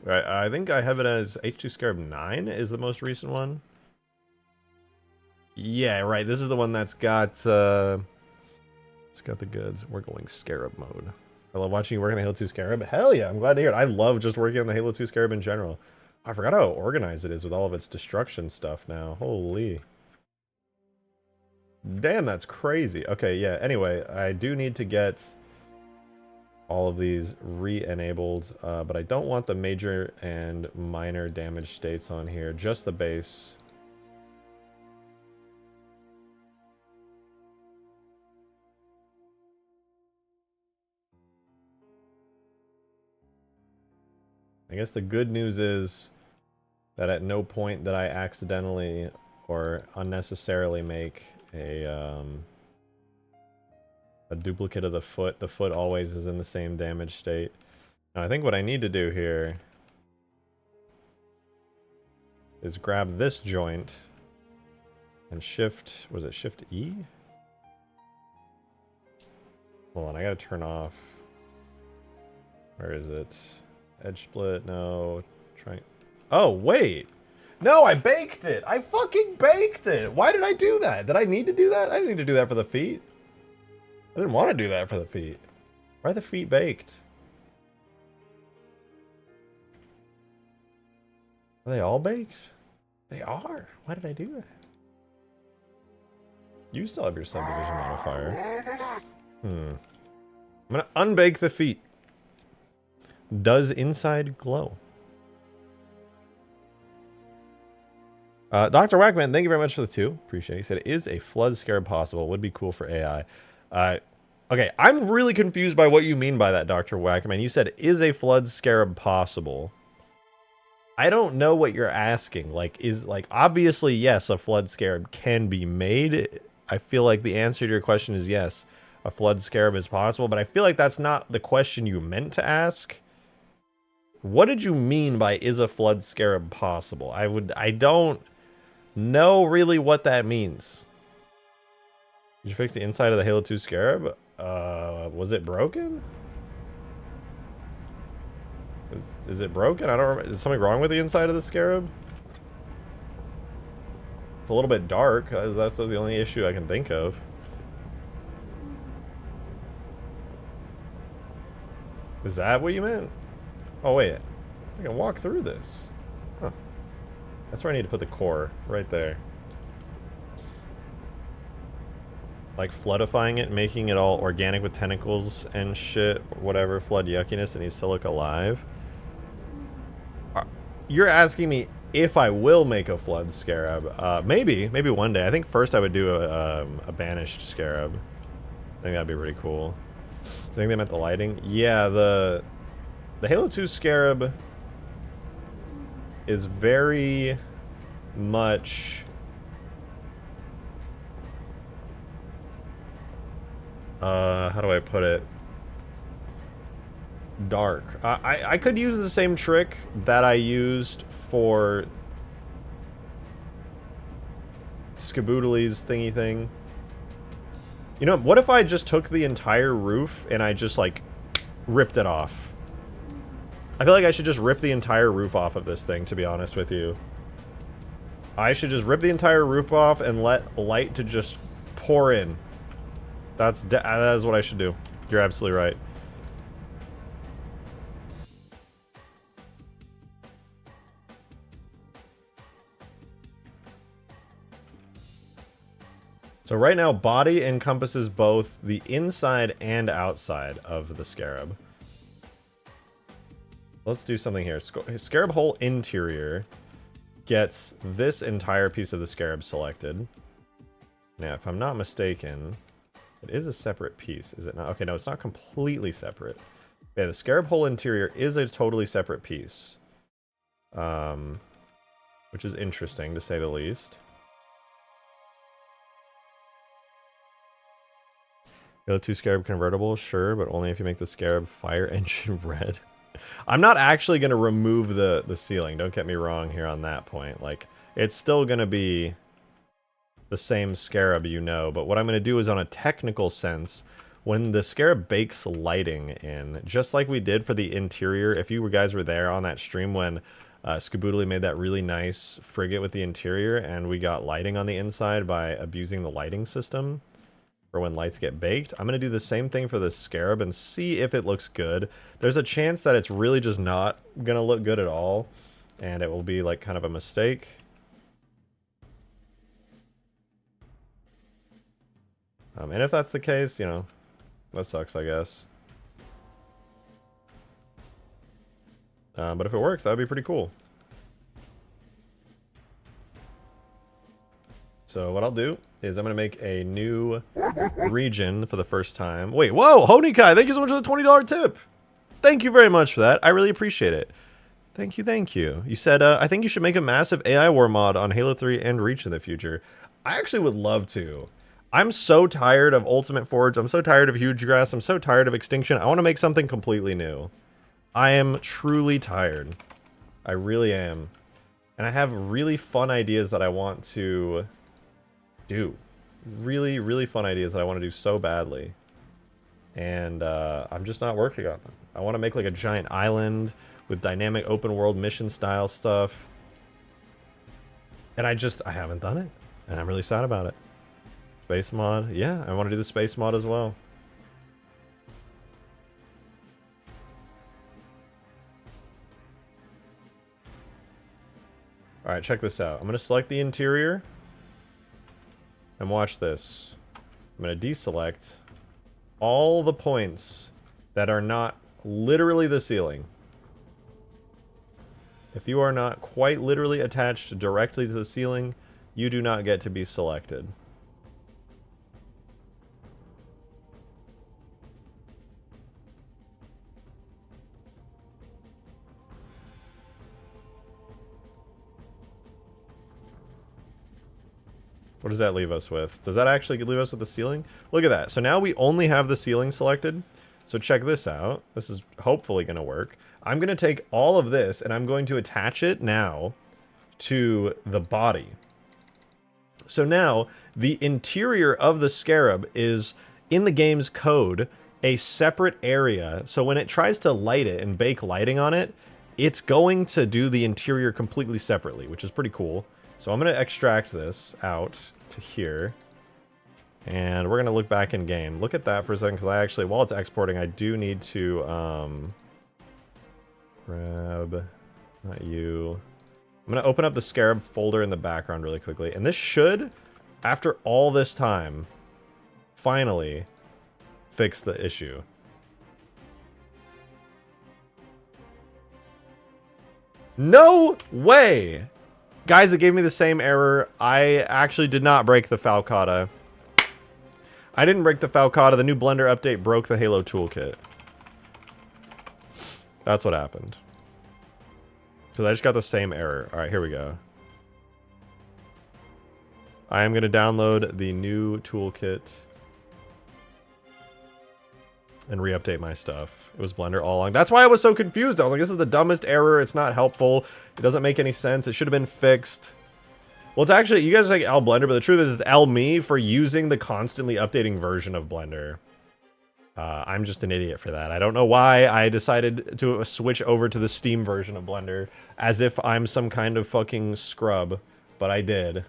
Right, I think I have it as H2 Scarab 9 is the most recent one. Yeah, right. This is the one that's got it's got the goods. We're going Scarab mode. I love watching you work on the Halo 2 Scarab. Hell yeah, I'm glad to hear it. I love just working on the Halo 2 Scarab in general. I forgot how organized it is with all of its destruction stuff now. Holy. Damn, that's crazy. Okay, yeah, anyway, I do need to get all of these re-enabled, but I don't want the major and minor damage states on here, just the base. I guess the good news is that at no point did I accidentally or unnecessarily make a duplicate of the foot. The foot always is in the same damage state. Now I think what I need to do here is grab this joint and shift, was it shift E? Hold on, I gotta turn off. Where is it? Edge split, no. Try. Oh, wait! No, I baked it! I fucking baked it! Why did I do that? Did I need to do that? I didn't need to do that for the feet. I didn't want to do that for the feet. Why are the feet baked? Are they all baked? They are. Why did I do that? You still have your subdivision modifier. I'm gonna unbake the feet. Does inside glow? Dr. Wackman, thank you very much for the 2. Appreciate it. He said, is a flood scarab possible? Would be cool for AI. Okay, I'm really confused by what you mean by that, Dr. Wackman. You said, is a flood scarab possible? I don't know what you're asking. Like, obviously, yes, a flood scarab can be made. I feel like the answer to your question is yes, a flood scarab is possible, but I feel like that's not the question you meant to ask. What did you mean by is a flood scarab possible? I don't know really what that means. Did you fix the inside of the Halo 2 scarab? Was it broken? Is it broken? I don't remember. Is something wrong with the inside of the scarab? It's a little bit dark. That's the only issue I can think of. Is that what you meant? Oh, wait. I can walk through this. Huh. That's where I need to put the core. Right there. Like floodifying it, making it all organic with tentacles and shit. Whatever. Flood yuckiness. It needs to look alive. You're asking me if I will make a flood scarab. Maybe one day. I think first I would do a banished scarab. I think that'd be pretty cool. I think they meant the lighting. Yeah, the Halo 2 scarab is very much how do I put it? Dark. I could use the same trick that I used for Skaboodley's thingy thing. You know, what if I just took the entire roof and I just, like, ripped it off? I feel like I should just rip the entire roof off of this thing, to be honest with you. I should just rip the entire roof off and let light to just pour in. That is what I should do. You're absolutely right. So right now, body encompasses both the inside and outside of the scarab. Let's do something here. Scarab hole interior gets this entire piece of the scarab selected. Now, if I'm not mistaken, it is a separate piece, is it not? Okay, no, it's not completely separate. Yeah, the scarab hole interior is a totally separate piece. Which is interesting, to say the least. Halo 2 scarab convertible, sure, but only if you make the scarab fire engine red. I'm not actually going to remove the ceiling, don't get me wrong here on that point. Like, it's still going to be the same scarab, you know, but what I'm going to do is, on a technical sense, when the scarab bakes lighting in, just like we did for the interior, if you guys were there on that stream when Skaboodley made that really nice frigate with the interior, and we got lighting on the inside by abusing the lighting system for when lights get baked, I'm going to do the same thing for this scarab and see if it looks good. There's a chance that it's really just not going to look good at all, and it will be like kind of a mistake. And if that's the case, you know, that sucks, I guess. But if it works, that would be pretty cool. So what I'll do is I'm going to make a new region for the first time. Wait, whoa, Honikai, thank you so much for the $20 tip. Thank you very much for that. I really appreciate it. Thank you, thank you. You said, I think you should make a massive AI war mod on Halo 3 and Reach in the future. I actually would love to. I'm so tired of Ultimate Forge. I'm so tired of Huge Grass. I'm so tired of Extinction. I want to make something completely new. I am truly tired. I really am. And I have really fun ideas that I want to do. Really, really fun ideas that I want to do so badly. And I'm just not working on them. I want to make like a giant island with dynamic open world mission style stuff. And I haven't done it. And I'm really sad about it. Space mod. Yeah, I want to do the space mod as well. Alright, check this out. I'm going to select the interior. And watch this. I'm going to deselect all the points that are not literally the ceiling. If you are not quite literally attached directly to the ceiling, you do not get to be selected. What does that leave us with? Does that actually leave us with the ceiling? Look at that. So now we only have the ceiling selected. So check this out. This is hopefully going to work. I'm going to take all of this and I'm going to attach it now to the body. So now the interior of the scarab is in the game's code a separate area. So when it tries to light it and bake lighting on it, it's going to do the interior completely separately, which is pretty cool. So I'm going to extract this out to here. And we're going to look back in game. Look at that for a second, because I actually, while it's exporting, I do need to grab, not you. I'm going to open up the scarab folder in the background really quickly. And this should, after all this time, finally fix the issue. No way! Guys, it gave me the same error. I actually did not break the Falcata. I didn't break the Falcata. The new Blender update broke the Halo toolkit. That's what happened. Because I just got the same error. Alright, here we go. I am going to download the new toolkit and re-update my stuff. It was Blender all along. That's why I was so confused. I was like, this is the dumbest error. It's not helpful. It doesn't make any sense. It should have been fixed. Well, it's actually, you guys are like L Blender, but the truth is it's L me for using the constantly updating version of Blender. I'm just an idiot for that. I don't know why I decided to switch over to the Steam version of Blender as if I'm some kind of fucking scrub, but I did.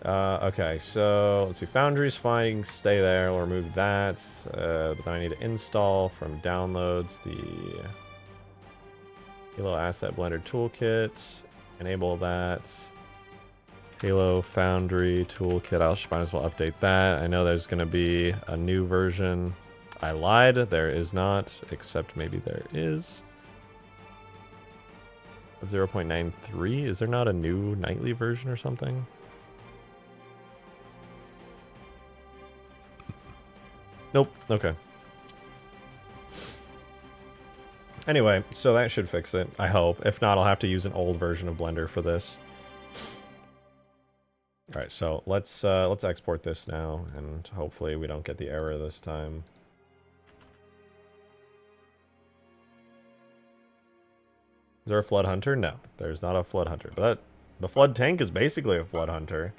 Okay, so let's see. Foundry's fine. Stay there. We'll remove that. But then I need to install from downloads the Halo Asset Blender Toolkit. Enable that. Halo Foundry Toolkit. I might as well update that. I know there's going to be a new version. I lied. There is not, except maybe there is. 0.93? Is there not a new nightly version or something? Nope. Okay. Anyway, so that should fix it, I hope. If not, I'll have to use an old version of Blender for this. Alright, so let's export this now, and hopefully we don't get the error this time. Is there a Flood Hunter? No, there's not a Flood Hunter. But the Flood Tank is basically a Flood Hunter.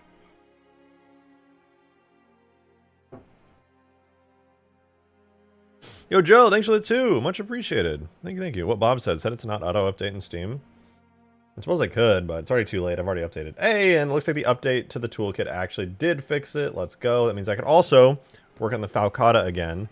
Yo, Joe, thanks for the 2. Much appreciated. Thank you. What Bob said it's not auto-update in Steam. I suppose I could, but it's already too late. I've already updated. Hey, and it looks like the update to the toolkit actually did fix it. Let's go. That means I can also work on the Falcata again.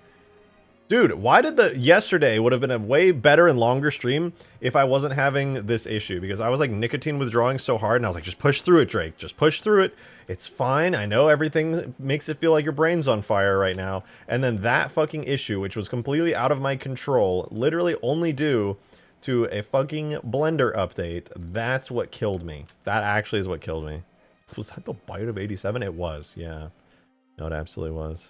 Dude, why did the yesterday would have been a way better and longer stream if I wasn't having this issue? Because I was like nicotine withdrawing so hard, and I was like, just push through it, Drake. Just push through it. It's fine. I know everything makes it feel like your brain's on fire right now. And then that fucking issue, which was completely out of my control, literally only due to a fucking Blender update, that's what killed me. That actually is what killed me. Was that the bite of 87? It was, yeah. No, it absolutely was.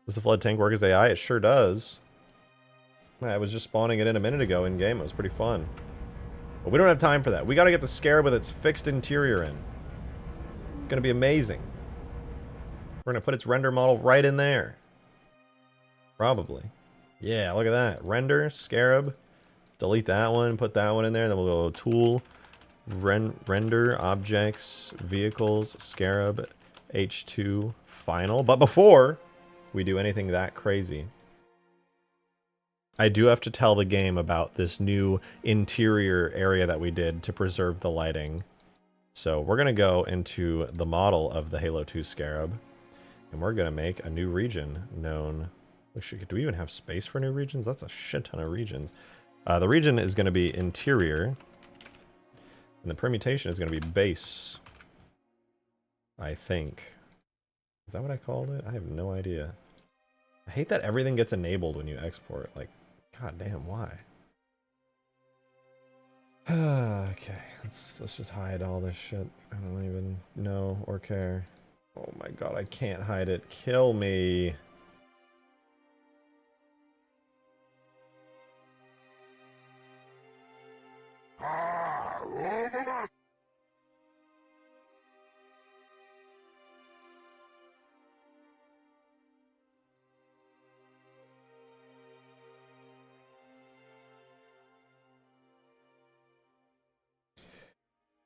Does the Flood Tank work as AI? It sure does. I was just spawning it in a minute ago in game. It was pretty fun. But we don't have time for that. We gotta get the Scarab with its fixed interior in. It's gonna be amazing. We're gonna put its render model right in there. Probably. Yeah, look at that. Render, Scarab. Delete that one, put that one in there. Then we'll go Tool, Render, Objects, Vehicles, Scarab, H2, Final. But before we do anything that crazy, I do have to tell the game about this new interior area that we did to preserve the lighting. So we're going to go into the model of the Halo 2 Scarab, and we're going to make a new region known... Do we even have space for new regions? That's a shit ton of regions. The region is going to be interior, and the permutation is going to be base, I think. Is that what I called it? I have no idea. I hate that everything gets enabled when you export. Like, god damn, why? Okay, let's just hide all this shit. I don't even know or care. Oh my god, I can't hide it. Kill me.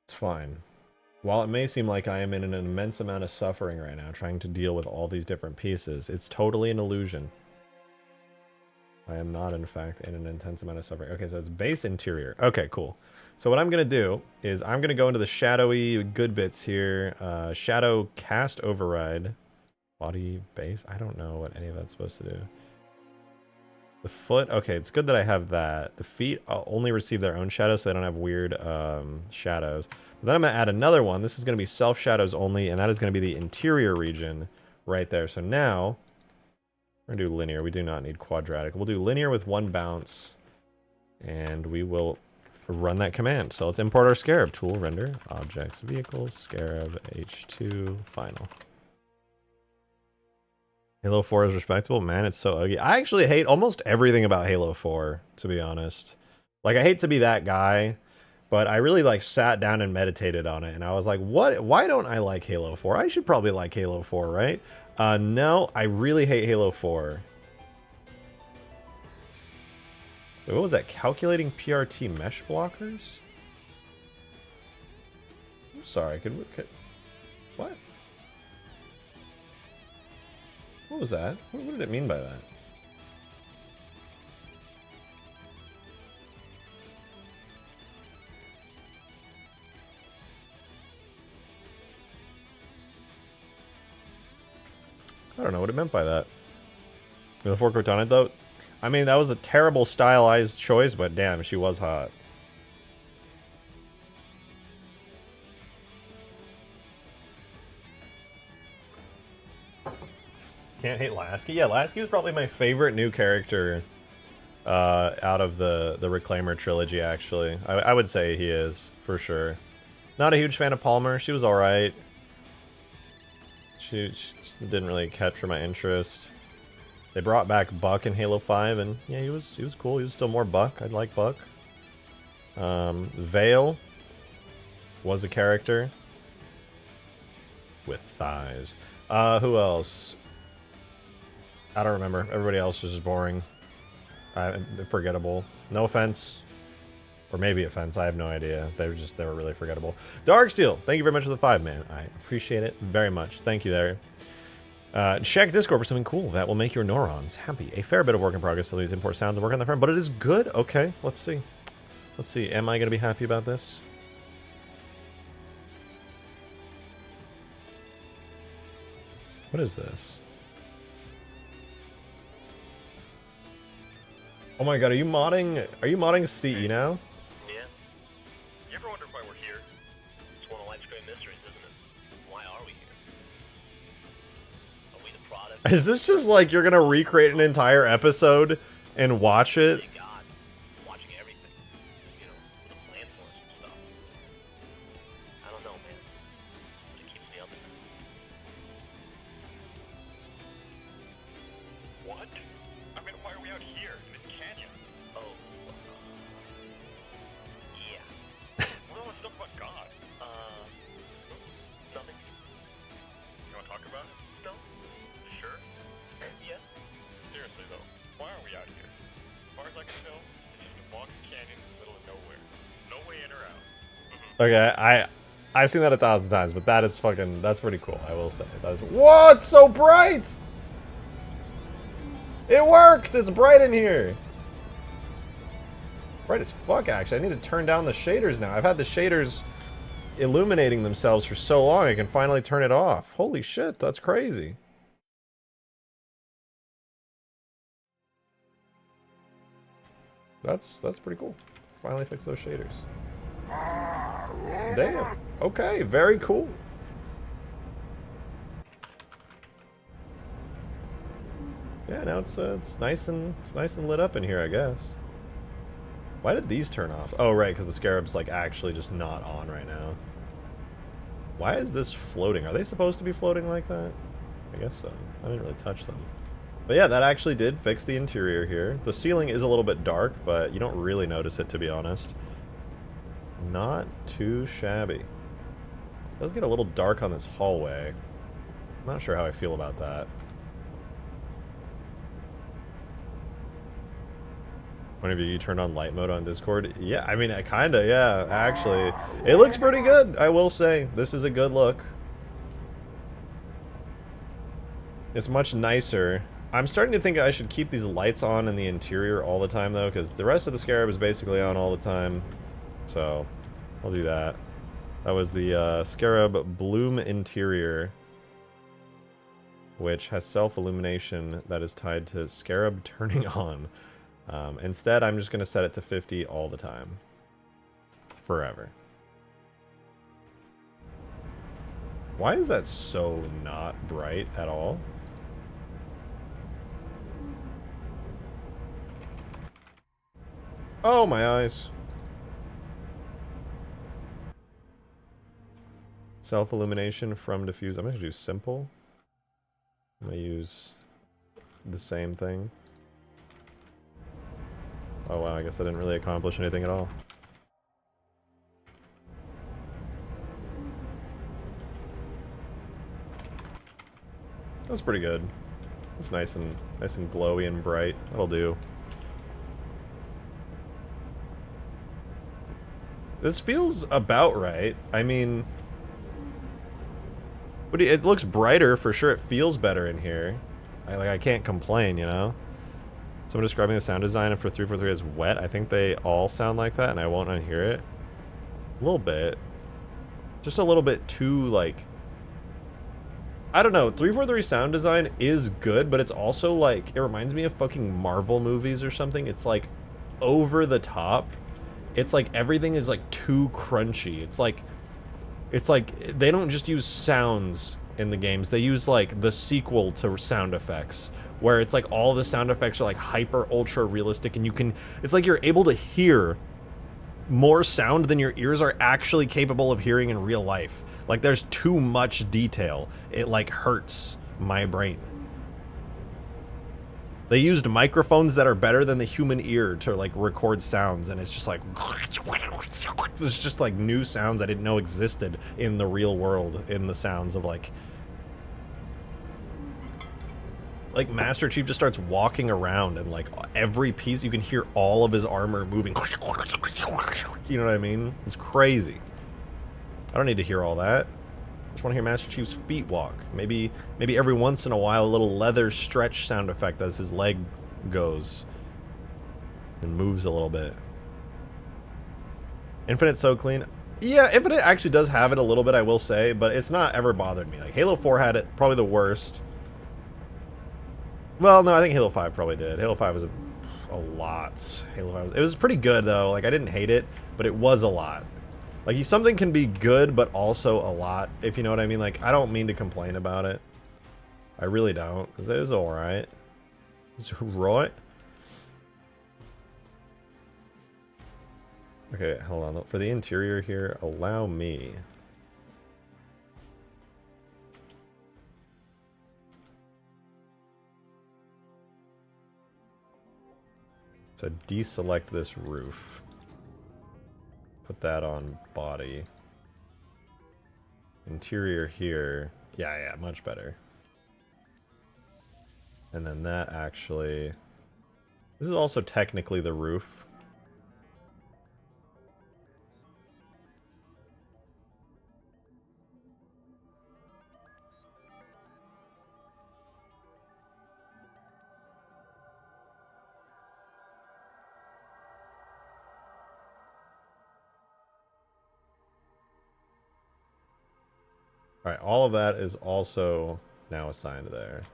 It's fine. While it may seem like I am in an immense amount of suffering right now, trying to deal with all these different pieces, it's totally an illusion. I am not, in fact, in an intense amount of suffering. Okay, so it's base interior. Okay, cool. So what I'm going to do is I'm going to go into the shadowy good bits here. Shadow cast override. Body base? I don't know what any of that's supposed to do. The foot? Okay, it's good that I have that. The feet only receive their own shadows, so they don't have weird shadows. But then I'm going to add another one. This is going to be self-shadows only, and that is going to be the interior region right there. So now, we're going to do linear. We do not need quadratic. We'll do linear with one bounce, and we will run that command. So let's import our scarab. Tool, render, objects, vehicles, scarab, h2, final. Halo 4 is respectable. Man, it's so ugly. I actually hate almost everything about Halo 4, to be honest. Like, I hate to be that guy, but I really, like, sat down and meditated on it, and I was like, what? Why don't I like Halo 4? I should probably like Halo 4, right? No, I really hate Halo 4. Wait, what was that? Calculating PRT mesh blockers? I'm sorry, could what? What was that? What did it mean by that? I don't know what it meant by that. The 4 Cortana, though, I mean, that was a terrible stylized choice, but damn, she was hot. Can't hate Lasky. Yeah, Lasky was probably my favorite new character out of the Reclaimer trilogy, actually. I would say he is, for sure. Not a huge fan of Palmer. She was alright. She didn't really capture my interest. They brought back Buck in Halo 5, and yeah, he was cool. He was still more Buck. I'd like Buck. Vale was a character with thighs. Who else? I don't remember. Everybody else was just boring. Forgettable. No offense. Or maybe offense. I have no idea. They were really forgettable. Darksteel, thank you very much for the 5, man. I appreciate it very much. Thank you there. Check Discord for something cool that will make your neurons happy. A fair bit of work in progress to these import sounds and work on the front, but it is good. Okay, let's see. Let's see. Am I going to be happy about this? What is this? Oh my god, are you modding CE now? Yeah. You ever wonder why we're here? It's one of life's great mysteries, isn't it? Why are we here? Are we the product? Is this just like you're gonna recreate an entire episode and watch it? God, watching everything. You know, with a plan for us and stuff. I don't know, man. It keeps me up at night. What? I mean, why are we out here in this canyon? Oh, yeah. What all this stuff about God? Nothing. You want to talk about it? No. Sure? Yeah. Seriously, though, why are we out here? As far as I can tell, it's just a box canyon in the middle of nowhere. No way in or out. Okay, I've seen that 1,000 times, but that's pretty cool, I will say. That is, whoa, it's so bright! It worked! It's bright in here! Bright as fuck, actually. I need to turn down the shaders now. I've had the shaders illuminating themselves for so long, I can finally turn it off. Holy shit, that's crazy. That's pretty cool. Finally fix those shaders. Damn. Okay, very cool. Yeah, now it's nice and lit up in here, I guess. Why did these turn off? Oh, right, because the Scarab's like actually just not on right now. Why is this floating? Are they supposed to be floating like that? I guess so. I didn't really touch them. But yeah, that actually did fix the interior here. The ceiling is a little bit dark, but you don't really notice it, to be honest. Not too shabby. It does get a little dark on this hallway. I'm not sure how I feel about that. One of you turned on light mode on Discord? Yeah, I mean, kinda, yeah, actually. It looks pretty good, I will say. This is a good look. It's much nicer. I'm starting to think I should keep these lights on in the interior all the time, though, because the rest of the Scarab is basically on all the time. So, I'll do that. That was the Scarab Bloom Interior, which has self-illumination that is tied to Scarab turning on. Instead, I'm just going to set it to 50 all the time. Forever. Why is that so not bright at all? Oh, my eyes. Self-illumination from diffuse. I'm going to do simple. I'm going to use the same thing. Oh wow, I guess that didn't really accomplish anything at all. That's pretty good. It's nice and glowy and bright. That'll do. This feels about right. I mean, but it looks brighter for sure. It feels better in here. I can't complain, you know. Someone describing the sound design for 343 as wet. I think they all sound like that, and I won't unhear it. A little bit. Just a little bit too, like... I don't know. 343 sound design is good, but it's also, like... It reminds me of fucking Marvel movies or something. It's, like, over the top. It's, like, everything is, like, too crunchy. It's, like... They don't just use sounds in the games. They use, like, the sequel to sound effects. Where it's like all the sound effects are like hyper ultra realistic, and you can, it's like you're able to hear more sound than your ears are actually capable of hearing in real life. Like there's too much detail. It like hurts my brain. They used microphones that are better than the human ear to like record sounds, and it's just like it's just like new sounds I didn't know existed in the real world, in the sounds of like Master Chief just starts walking around, and like every piece you can hear all of his armor moving. You know what I mean? It's crazy. I don't need to hear all that. I just want to hear Master Chief's feet walk. Maybe every once in a while a little leather stretch sound effect as his leg goes and moves a little bit. Infinite's so clean. Yeah, Infinite actually does have it a little bit, I will say, but it's not ever bothered me. Like Halo 4 had it, probably the worst. Well, no, I think Halo 5 probably did. Halo 5 was a lot. Halo 5 it was pretty good, though. Like, I didn't hate it, but it was a lot. Like, something can be good, but also a lot, if you know what I mean. Like, I don't mean to complain about it. I really don't, because it was alright. It's right. Okay, hold on. For the interior here, allow me... So deselect this roof. Put that on body. Interior here. Yeah, much better. And then that actually... This is also technically the roof. Alright, all of that is also now assigned there.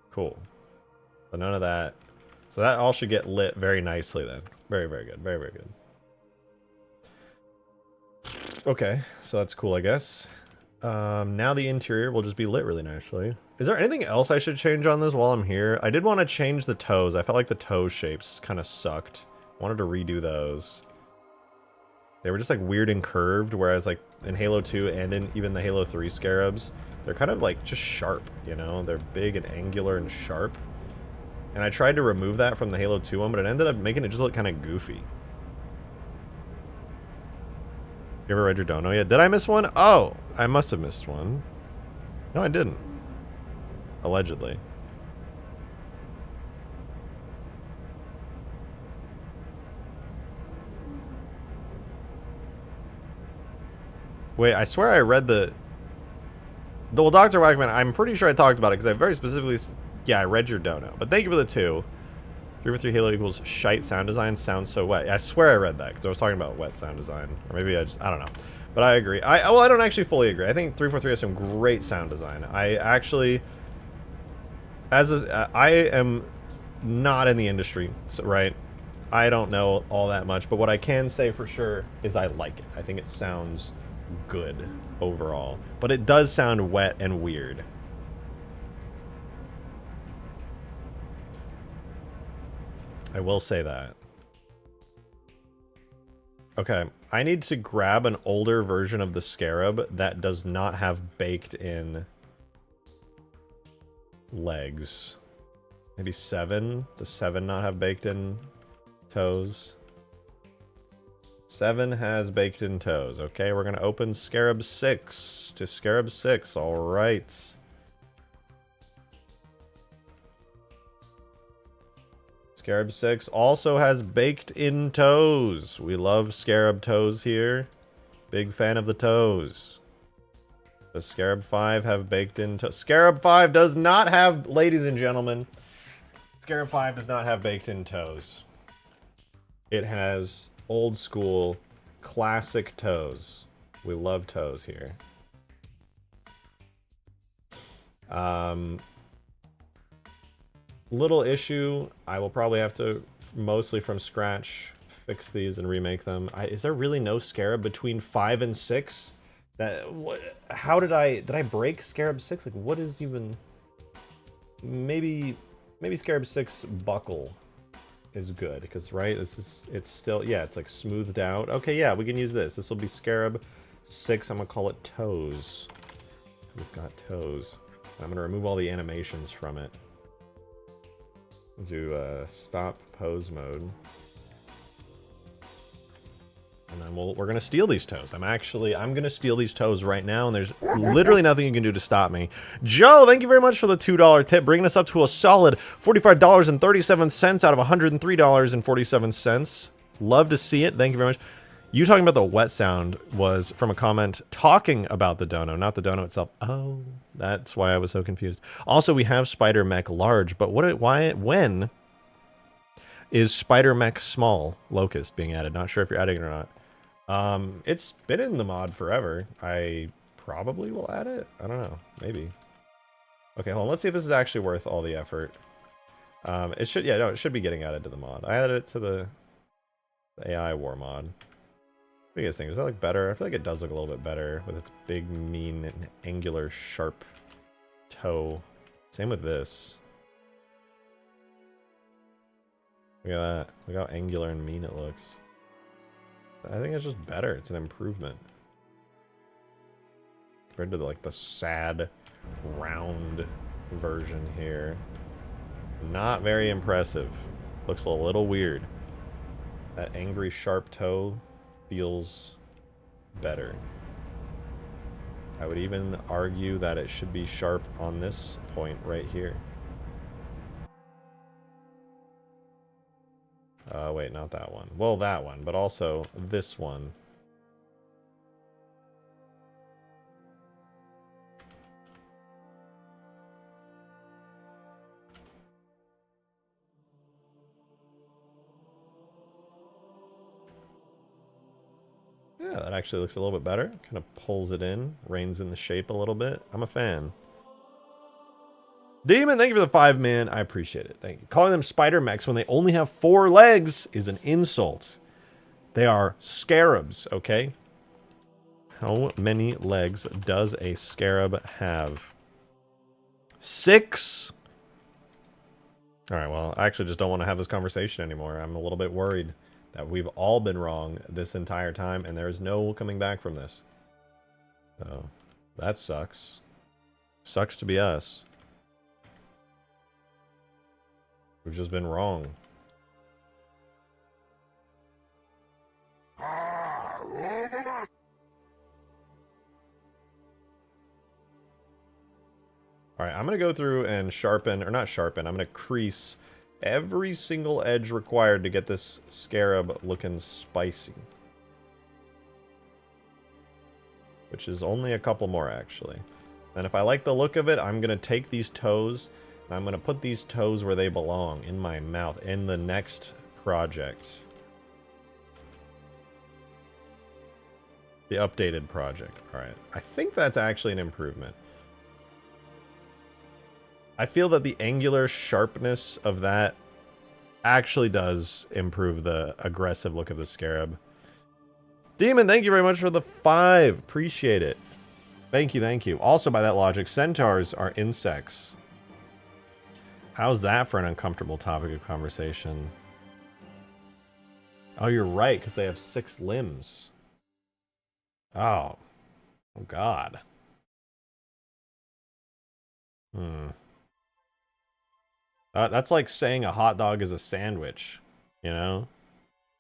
Cool. So none of that. So that all should get lit very nicely then. Very, very good. Very, very good. Okay, so that's cool, I guess. Now the interior will just be lit really nicely. Is there anything else I should change on this while I'm here? I did want to change the toes. I felt like the toe shapes kind of sucked. I wanted to redo those. They were just like weird and curved, whereas like in Halo 2 and in even the Halo 3 scarabs, they're kind of like just sharp, you know? They're big and angular and sharp. And I tried to remove that from the Halo 2 one, but it ended up making it just look kind of goofy. You ever read your dono yet? Did I miss one? Oh, I must have missed one. No, I didn't. Allegedly. Wait, I swear I read the... Well, Dr. Wagman, I'm pretty sure I talked about it because I very specifically... Yeah, I read your dono. But thank you for the 2. 3 for 3 Halo equals shite sound design sounds so wet. I swear I read that because I was talking about wet sound design. Or maybe I don't know. But I agree. Well, I don't actually fully agree. I think 343 has some great sound design. I actually... I am not in the industry, right? I don't know all that much. But what I can say for sure is I like it. I think it sounds good overall. But it does sound wet and weird. I will say that. Okay, I need to grab an older version of the Scarab that does not have baked in legs. Maybe 7? Does 7 not have baked in toes? 7 has baked in toes. Okay, we're gonna open Scarab 6 to Scarab 6. All right. Scarab 6 also has baked-in toes. We love Scarab toes here. Big fan of the toes. Does Scarab 5 have baked-in toes? Scarab 5 does not have, ladies and gentlemen, Scarab 5 does not have baked-in toes. It has old-school, classic toes. We love toes here. Little issue. I will probably have to, mostly from scratch, fix these and remake them. Is there really no Scarab between 5 and 6? How did I break Scarab 6? Like, what is even... Maybe Scarab 6 buckle is good, because, right, it's still, yeah, it's like smoothed out. Okay, yeah, we can use this. This will be Scarab 6. I'm gonna call it toes. It's got toes. I'm gonna remove all the animations from it. Do stop pose mode, and then we're gonna steal these toes. I'm gonna steal these toes right now, and there's literally nothing you can do to stop me. Joe, thank you very much for the $2 tip, bringing us up to a solid $45.37 out of $103.47. Love to see it. Thank you very much. You talking about the wet sound was from a comment talking about the dono, not the dono itself. Oh, that's why I was so confused. Also, we have Spider Mech large, but when is Spider Mech small Locust being added? Not sure if you're adding it or not. It's been in the mod forever. I probably will add it. I don't know. Maybe. Okay, hold on. Let's see if this is actually worth all the effort. It should. Yeah, no, it should be getting added to the mod. I added it to the AI war mod. What do you guys think? Does that look better? I feel like it does look a little bit better with its big, mean, and angular, sharp toe. Same with this. Look at that. Look how angular and mean it looks. I think it's just better. It's an improvement. Compared to the sad, round version here. Not very impressive. Looks a little weird. That angry, sharp toe feels better. I would even argue that it should be sharp on this point right here. Wait, not that one. Well, that one, but also this one. Yeah, that actually looks a little bit better. Kind of pulls it in, reins in the shape a little bit. I'm a fan. Demon, thank you for the 5 man. I appreciate it. Thank you. Calling them spider mechs when they only have 4 legs is an insult. They are scarabs, okay? How many legs does a scarab have? 6! Alright, well, I actually just don't want to have this conversation anymore. I'm a little bit worried that we've all been wrong this entire time, and there is no coming back from this. So, that sucks. Sucks to be us. We've just been wrong. Alright, I'm going to go through and sharpen, or not sharpen, I'm going to crease every single edge required to get this scarab looking spicy. Which is only a couple more, actually. And if I like the look of it, I'm going to take these toes, and I'm going to put these toes where they belong, in my mouth, in the next project. The updated project. Alright, I think that's actually an improvement. I feel that the angular sharpness of that actually does improve the aggressive look of the scarab. Demon, thank you very much for the 5. Appreciate it. Thank you, thank you. Also, by that logic, centaurs are insects. How's that for an uncomfortable topic of conversation? Oh, you're right, because they have 6 limbs. Oh. Oh, God. That's like saying a hot dog is a sandwich, you know?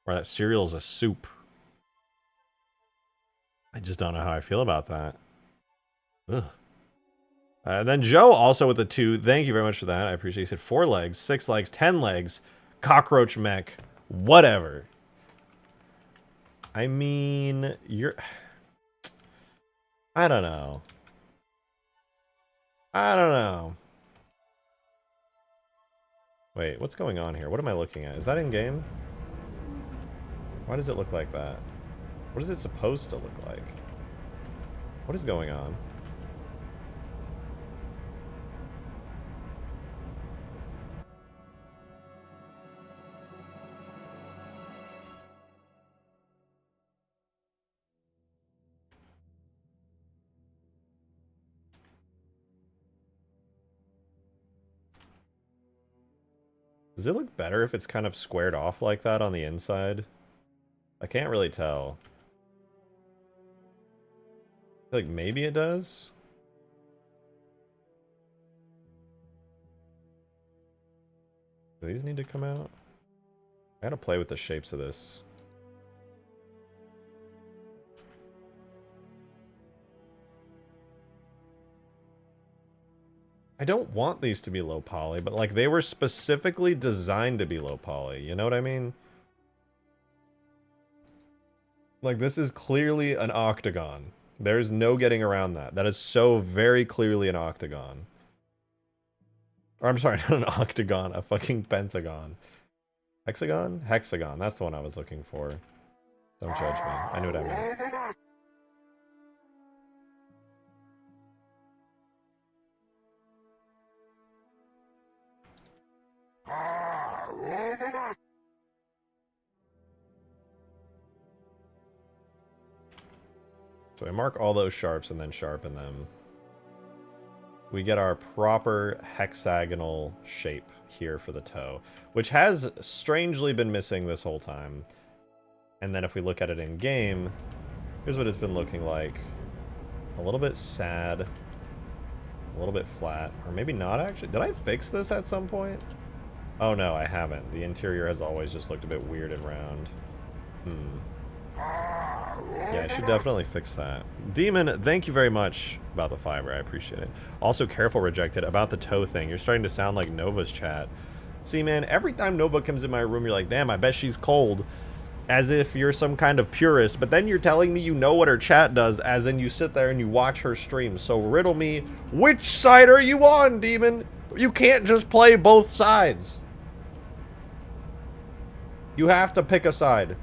Or that cereal is a soup. I just don't know how I feel about that. Ugh. Then Joe also with the 2. Thank you very much for that. I appreciate it. He said 4 legs, 6 legs, 10 legs, cockroach mech, whatever. I mean, you're... I don't know. I don't know. Wait, what's going on here? What am I looking at? Is that in-game? Why does it look like that? What is it supposed to look like? What is going on? Does it look better if it's kind of squared off like that on the inside? I can't really tell. I feel like maybe it does? Do these need to come out? I gotta play with the shapes of this. I don't want these to be low poly, but like they were specifically designed to be low poly, you know what I mean? Like this is clearly an octagon. There's no getting around that. That is so very clearly an octagon. Or I'm sorry, not an octagon, a fucking pentagon. Hexagon? Hexagon, that's the one I was looking for. Don't judge me. I knew what I meant. So I mark all those sharps and then sharpen them. We get our proper hexagonal shape here for the toe, which has strangely been missing this whole time. And then if we look at it in game, here's what it's been looking like. A little bit sad, a little bit flat, or maybe not actually. Did I fix this at some point? Oh no, I haven't. The interior has always just looked a bit weird and round. Yeah, I should definitely fix that. Demon, thank you very much about the fiber. I appreciate it. Also, careful, Rejected, about the toe thing. You're starting to sound like Nova's chat. See, man, every time Nova comes in my room, you're like, damn, I bet she's cold. As if you're some kind of purist. But then you're telling me you know what her chat does, as in you sit there and you watch her stream. So riddle me, which side are you on, Demon? You can't just play both sides. You have to pick a side.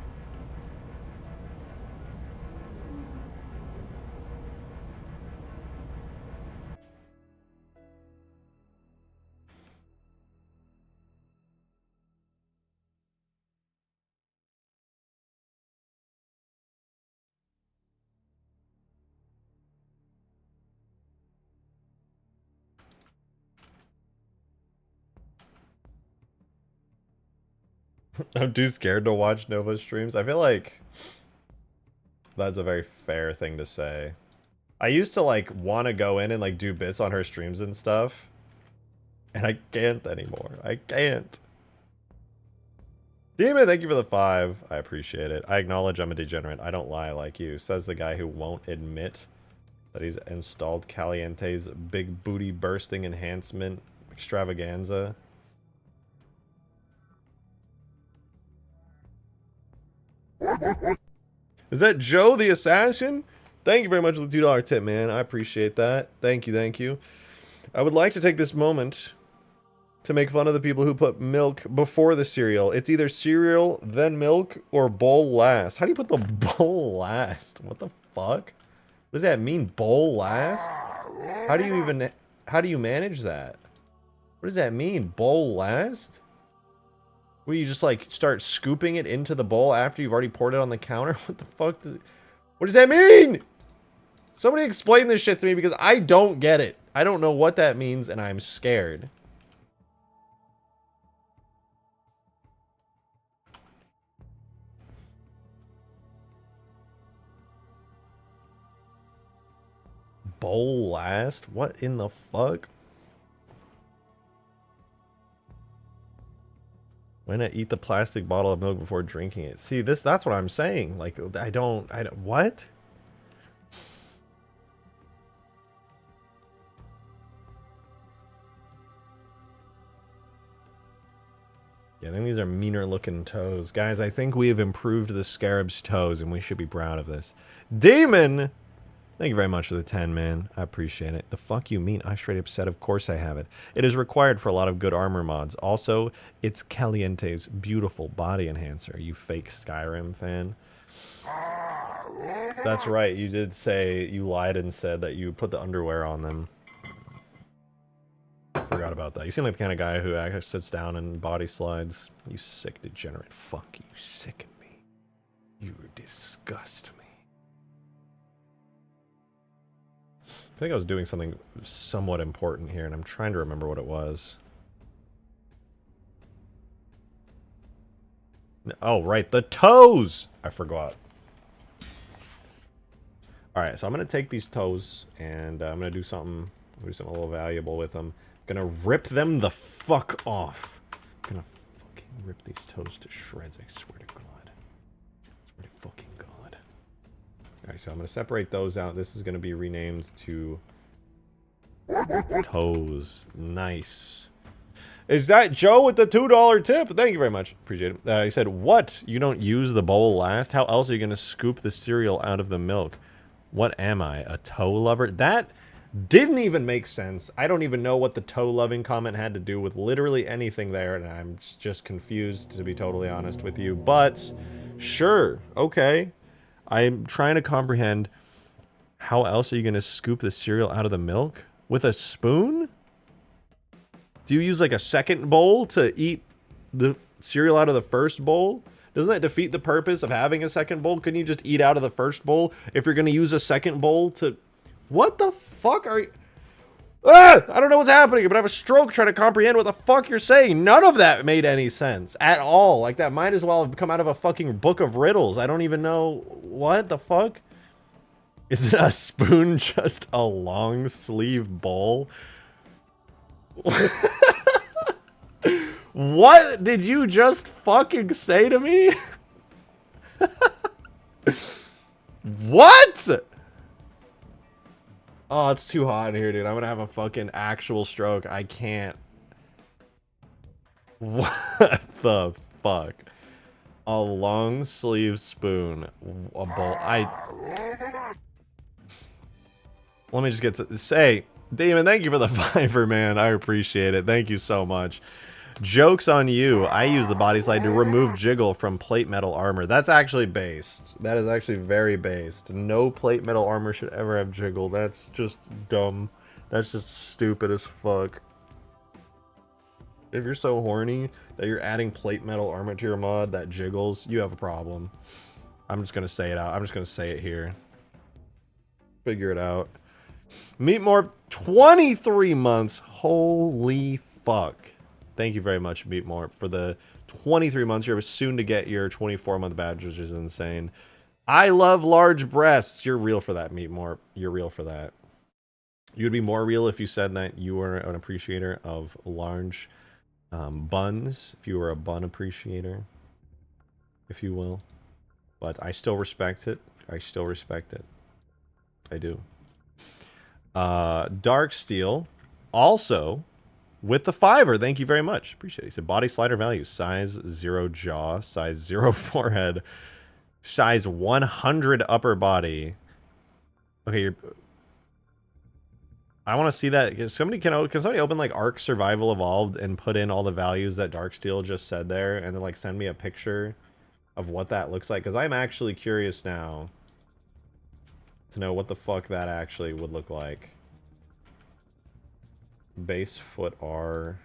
I'm too scared to watch Nova streams. I feel like that's a very fair thing to say. I used to like want to go in and like do bits on her streams and stuff. And I can't anymore. I can't. Demon, thank you for the 5. I appreciate it. I acknowledge I'm a degenerate. I don't lie like you. Says the guy who won't admit that he's installed Caliente's big booty bursting enhancement extravaganza. Is that Joe the Assassin? Thank you very much for the $2 tip, man. I appreciate that. Thank you, thank you. I would like to take this moment to make fun of the people who put milk before the cereal. It's either cereal, then milk, or bowl last. How do you put the bowl last? What the fuck? What does that mean, bowl last? How do you manage that? What does that mean, bowl last? Where you just like start scooping it into the bowl after you've already poured it on the counter? What the fuck? What does that mean? Somebody explain this shit to me because I don't get it. I don't know what that means and I'm scared. Bowl last? What in the fuck? Why not eat the plastic bottle of milk before drinking it? See, that's what I'm saying. Like, I don't, what? Yeah, I think these are meaner looking toes. Guys, I think we have improved the scarab's toes and we should be proud of this. Demon! Thank you very much for the 10, man. I appreciate it. The fuck you mean? I straight up said, of course I have it. It is required for a lot of good armor mods. Also, it's Caliente's beautiful body enhancer. You fake Skyrim fan. That's right. You did say, you lied and said that you put the underwear on them. Forgot about that. You seem like the kind of guy who actually sits down and body slides. You sick degenerate. Fuck, you sicken me. You disgust me. I think I was doing something somewhat important here, and I'm trying to remember what it was. Oh, right, the toes! I forgot. Alright, so I'm going to take these toes, and I'm going to do something a little valuable with them. I'm going to rip them the fuck off. I'm going to fucking rip these toes to shreds, I swear to God. I swear to fucking God. Alright, so I'm going to separate those out. This is going to be renamed to toes. Nice. Is that Joe with the $2 tip? Thank you very much. Appreciate it. He said, what? You don't use the bowl last? How else are you going to scoop the cereal out of the milk? What am I? A toe lover? That didn't even make sense. I don't even know what the toe loving comment had to do with literally anything there, and I'm just confused, to be totally honest with you. But, sure. Okay. I'm trying to comprehend, how else are you going to scoop the cereal out of the milk? With a spoon? Do you use like a second bowl to eat the cereal out of the first bowl? Doesn't that defeat the purpose of having a second bowl? Couldn't you just eat out of the first bowl if you're going to use a second bowl to... What the fuck are you... Ah! I don't know what's happening, but I have a stroke trying to comprehend what the fuck you're saying. None of that made any sense at all. Like, that might as well have come out of a fucking book of riddles. I don't even know... What the fuck? Is a spoon just a long sleeve bowl? What did you just fucking say to me? What? Oh, it's too hot in here, dude. I'm gonna have a fucking actual stroke. I can't. What the fuck? A long sleeve spoon. A bowl. Let me just get to say, Damon, thank you for the $5, man. I appreciate it. Thank you so much. Joke's on you. I use the body slide to remove jiggle from plate metal armor. That's actually based. That is actually very based. No plate metal armor should ever have jiggle. That's just dumb. That's just stupid as fuck. If you're so horny that you're adding plate metal armor to your mod that jiggles, you have a problem. I'm just gonna say it out. I'm just gonna say it here. Figure it out. Meet more 23 months. Holy fuck. Thank you very much, Beatmore, for the 23 months. You're soon to get your 24-month badge, which is insane. I love large breasts. You're real for that, Meatmore. You're real for that. You would be more real if you said that you were an appreciator of large buns, if you were a bun appreciator, if you will. But I still respect it. I still respect it. I do. Dark Steel, also with the $5. Thank you very much. Appreciate it. He said body slider value, size 0 jaw, size 0 forehead, size 100 upper body. Okay, I want to see that. Can somebody open like Ark Survival Evolved and put in all the values that Darksteel just said there, and then like send me a picture of what that looks like? Because I'm actually curious now to know what the fuck that actually would look like. Base foot R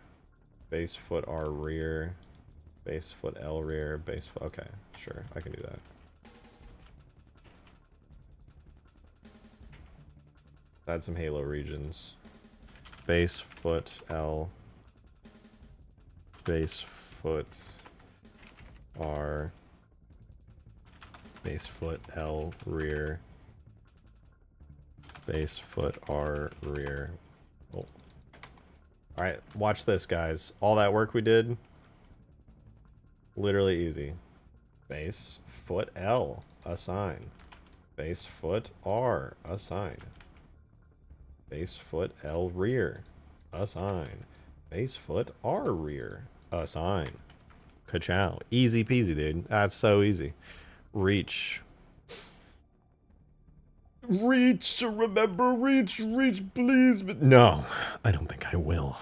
rear, base foot L rear, base foot. Okay, sure, I can do that. Add some Halo regions. Base foot L. Base foot R. Base foot L rear. Base foot R rear. Oh. Alright, watch this, guys. All that work we did. Literally easy. Base foot L. Assign. Base foot R. Assign. Base foot L rear. Assign. Base foot R rear. Assign. Ka-chow. Easy peasy, dude. That's so easy. Reach. Reach. Remember, reach, please. But no, I don't think I will.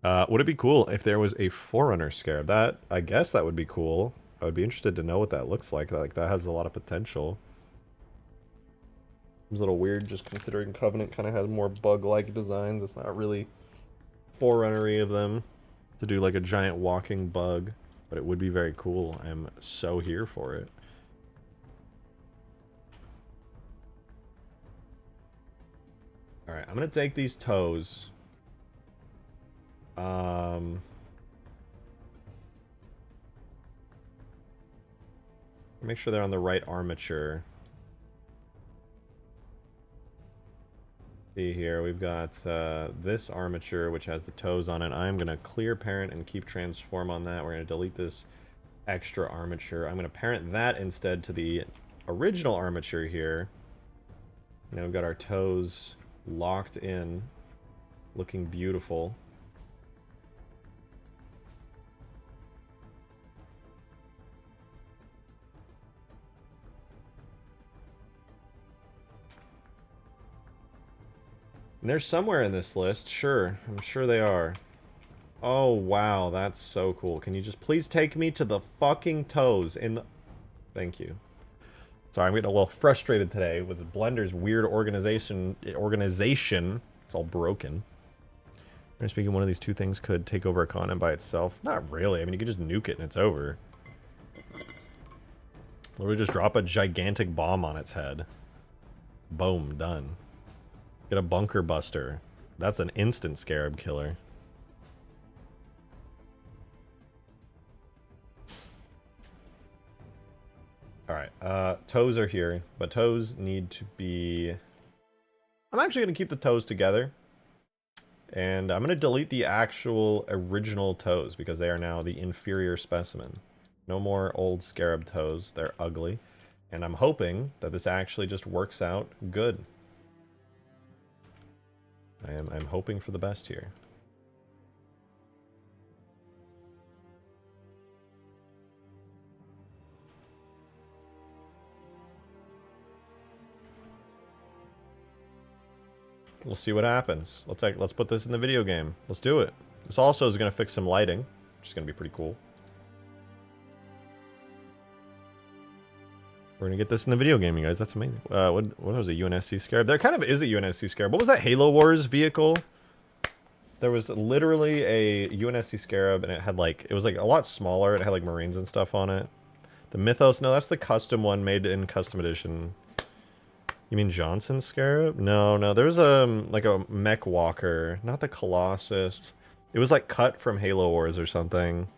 Would it be cool if there was a Forerunner Scarab? That, I guess that would be cool. I would be interested to know what that looks like. Like, that has a lot of potential. It's a little weird just considering Covenant kind of has more bug-like designs. It's not really Forerunner-y of them to do like a giant walking bug, but it would be very cool. I am so here for it. Alright, I'm gonna take these toes. Make sure they're on the right armature. See here, we've got this armature, which has the toes on it. I'm going to clear parent and keep transform on that. We're going to delete this extra armature. I'm going to parent that instead to the original armature here. Now we've got our toes locked in, looking beautiful. And they're somewhere in this list, sure. I'm sure they are. Oh, wow, that's so cool. Can you just please take me to the fucking toes in the... Thank you. Sorry, I'm getting a little frustrated today with Blender's weird organization. It's all broken. I'm speaking, one of these two things could take over a continent by itself. Not really. I mean, you could just nuke it and it's over. Literally just drop a gigantic bomb on its head. Boom, done. Get a bunker buster. That's an instant scarab killer. Alright, toes are here, but toes need to be... I'm actually going to keep the toes together. And I'm going to delete the actual original toes, because they are now the inferior specimen. No more old scarab toes, they're ugly. And I'm hoping that this actually just works out good. I'm hoping for the best here. We'll see what happens. Let's put this in the video game. Let's do it. This also is going to fix some lighting, which is going to be pretty cool. We're going to get this in the video game, you guys. That's amazing. What was it? UNSC Scarab? There kind of is a UNSC Scarab. What was that Halo Wars vehicle? There was literally a UNSC Scarab, and it had like... It was like a lot smaller. It had like Marines and stuff on it. The Mythos? No, that's the custom one made in custom edition. You mean Johnson Scarab? No, there was like a Mech Walker. Not the Colossus. It was like cut from Halo Wars or something.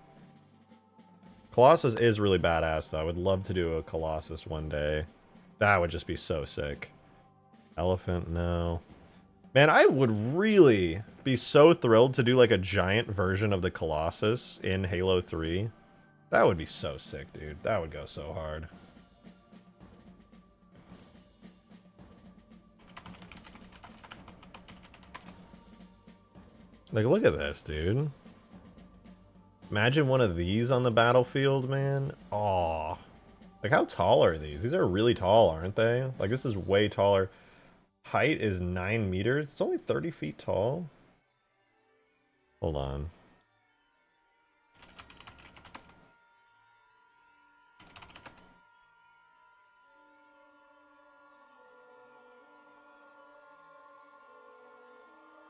Colossus is really badass though. I would love to do a Colossus one day. That would just be so sick. Elephant, no. Man, I would really be so thrilled to do like a giant version of the Colossus in Halo 3. That would be so sick, dude. That would go so hard. Like, look at this, dude. Imagine one of these on the battlefield, man. Aw. Like, how tall are these? These are really tall, aren't they? Like, this is way taller. Height is 9 meters. It's only 30 feet tall. Hold on.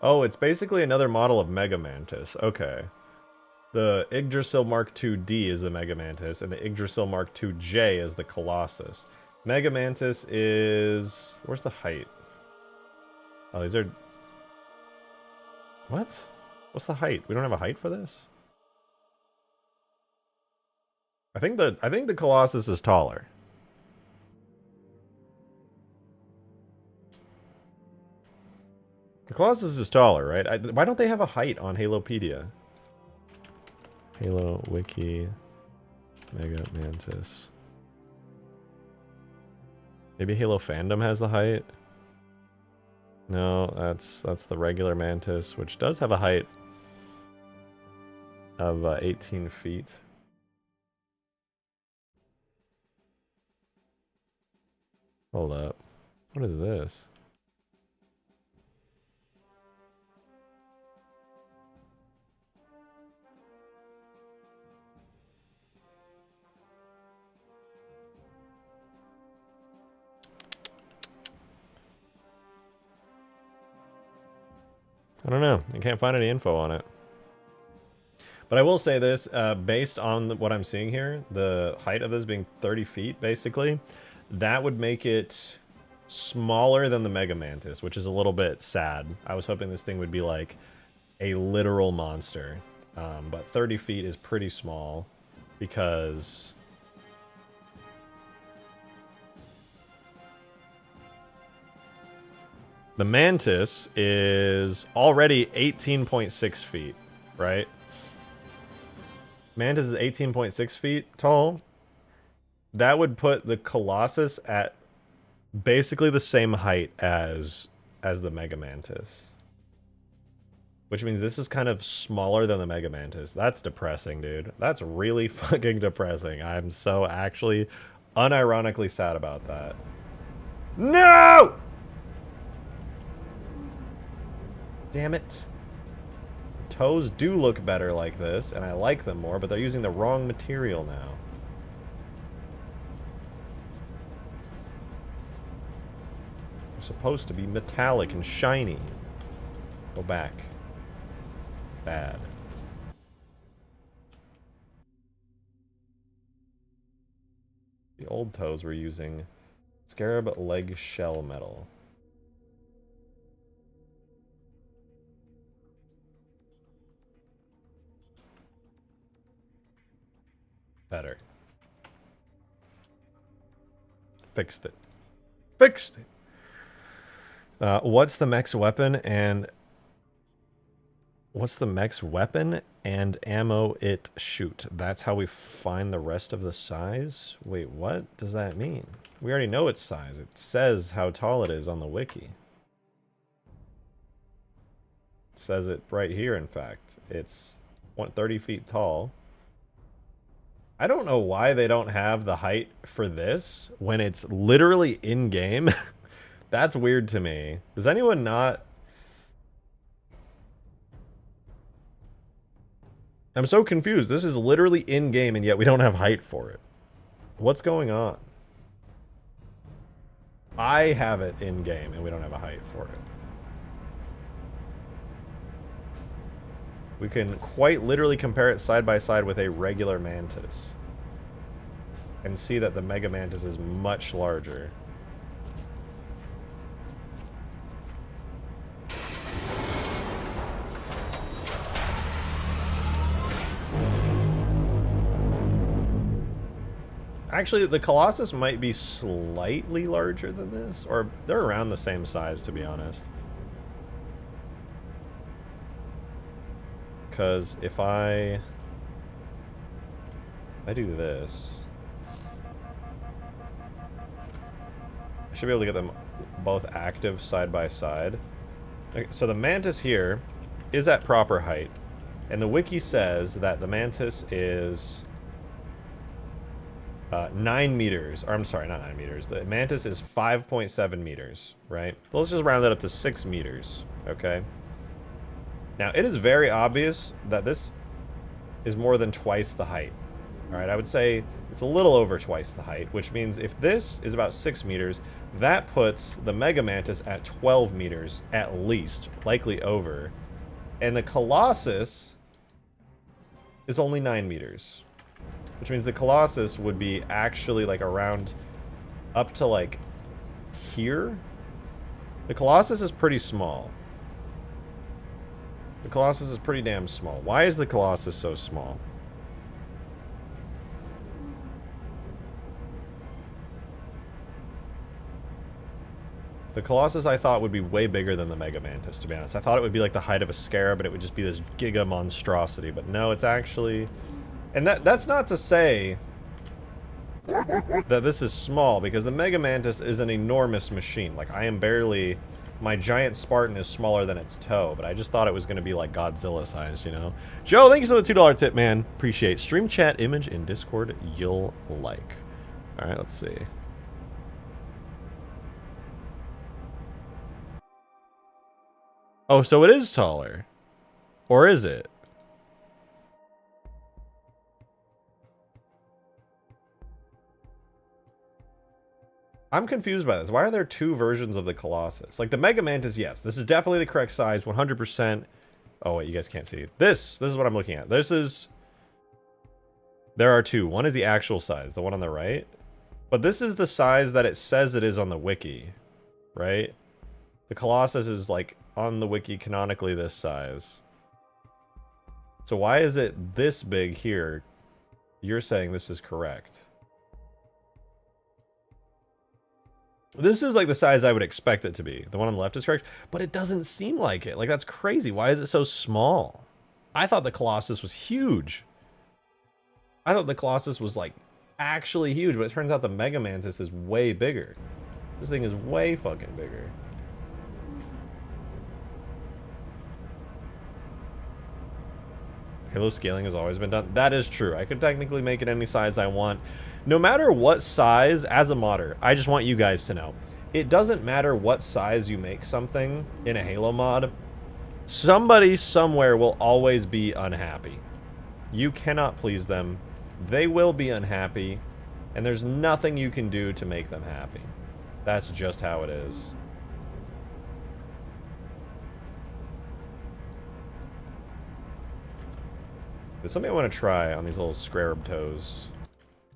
Oh, it's basically another model of Mega Mantis. Okay. The Yggdrasil Mark II-D is the Mega Mantis, and the Yggdrasil Mark II-J is the Colossus. Mega Mantis is... Where's the height? Oh, these are... What? What's the height? We don't have a height for this? I think the Colossus is taller. The Colossus is taller, right? Why don't they have a height on Halopedia? Halo Wiki Mega Mantis. Maybe Halo Fandom has the height? No, that's the regular Mantis, which does have a height of 18 feet. Hold up. What is this? I don't know. I can't find any info on it. But I will say this, based on what I'm seeing here, the height of this being 30 feet, basically, that would make it smaller than the Mega Mantis, which is a little bit sad. I was hoping this thing would be like a literal monster. But 30 feet is pretty small because... the Mantis is already 18.6 feet, right? Mantis is 18.6 feet tall. That would put the Colossus at basically the same height as the Mega Mantis. Which means this is kind of smaller than the Mega Mantis. That's depressing, dude. That's really fucking depressing. I'm so actually unironically sad about that. No! Damn it. Toes do look better like this, and I like them more, but they're using the wrong material now. They're supposed to be metallic and shiny. Go back. Bad. The old toes were using scarab leg shell metal. Better. Fixed it. Fixed it! What's the mech's weapon and... What's the mech's weapon and ammo it shoot? That's how we find the rest of the size? Wait, what does that mean? We already know its size. It says how tall it is on the wiki. It says it right here, in fact. It's 30 feet tall. I don't know why they don't have the height for this when it's literally in-game. That's weird to me. Does anyone not... I'm so confused. This is literally in-game and yet we don't have height for it. What's going on? I have it in-game and we don't have a height for it. We can quite literally compare it side by side with a regular Mantis. And see that the Mega Mantis is much larger. Actually, the Colossus might be slightly larger than this, or they're around the same size, to be honest. Because if I do this, I should be able to get them both active side by side. Okay, so the Mantis here is at proper height, and the wiki says that the Mantis is 9 meters. Or I'm sorry, not 9 meters. The Mantis is 5.7 meters, right? So let's just round that up to 6 meters, okay? Now, it is very obvious that this is more than twice the height. All right, I would say it's a little over twice the height, which means if this is about 6 meters, that puts the Mega Mantis at 12 meters at least, likely over. And the Colossus is only 9 meters, which means the Colossus would be actually like around up to like here. The Colossus is pretty small. The Colossus is pretty damn small. Why is the Colossus so small? The Colossus I thought would be way bigger than the Mega Mantis, to be honest. I thought it would be like the height of a scarab, but it would just be this giga monstrosity. But no, it's actually... And that's not to say that this is small, because the Mega Mantis is an enormous machine. Like, I am barely... My giant Spartan is smaller than its toe, but I just thought it was going to be like Godzilla size, you know? Joe, thank you for the $2 tip, man. Appreciate. Stream chat image in Discord you'll like. Alright, let's see. Oh, so it is taller. Or is it? I'm confused by this. Why are there two versions of the Colossus? Like, the Mega Mantis, yes. This is definitely the correct size, 100%. Oh, wait, you guys can't see. This is what I'm looking at. This is... There are two. One is the actual size, the one on the right. But this is the size that it says it is on the wiki, right? The Colossus is, like, on the wiki canonically this size. So why is it this big here? You're saying this is correct. This is like the size I would expect it to be. The one on the left is correct, but it doesn't seem like it. Like, that's crazy. Why is it so small? I thought the Colossus was huge. I thought the Colossus was, like, actually huge, but it turns out the Mega Mantis is way bigger. This thing is way fucking bigger. Halo scaling has always been done. That is true. I could technically make it any size I want. No matter what size, as a modder, I just want you guys to know. It doesn't matter what size you make something in a Halo mod. Somebody somewhere will always be unhappy. You cannot please them. They will be unhappy. And there's nothing you can do to make them happy. That's just how it is. There's something I want to try on these little scrab toes.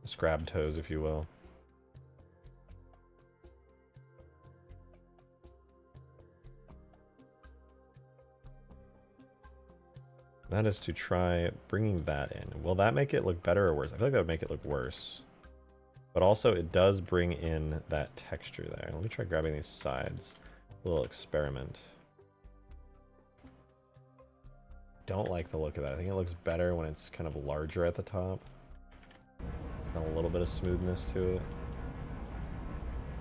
Scrab toes, if you will. That is to try bringing that in. Will that make it look better or worse? I feel like that would make it look worse. But also, it does bring in that texture there. Let me try grabbing these sides. A little experiment. Don't like the look of that. I think it looks better when it's kind of larger at the top. And a little bit of smoothness to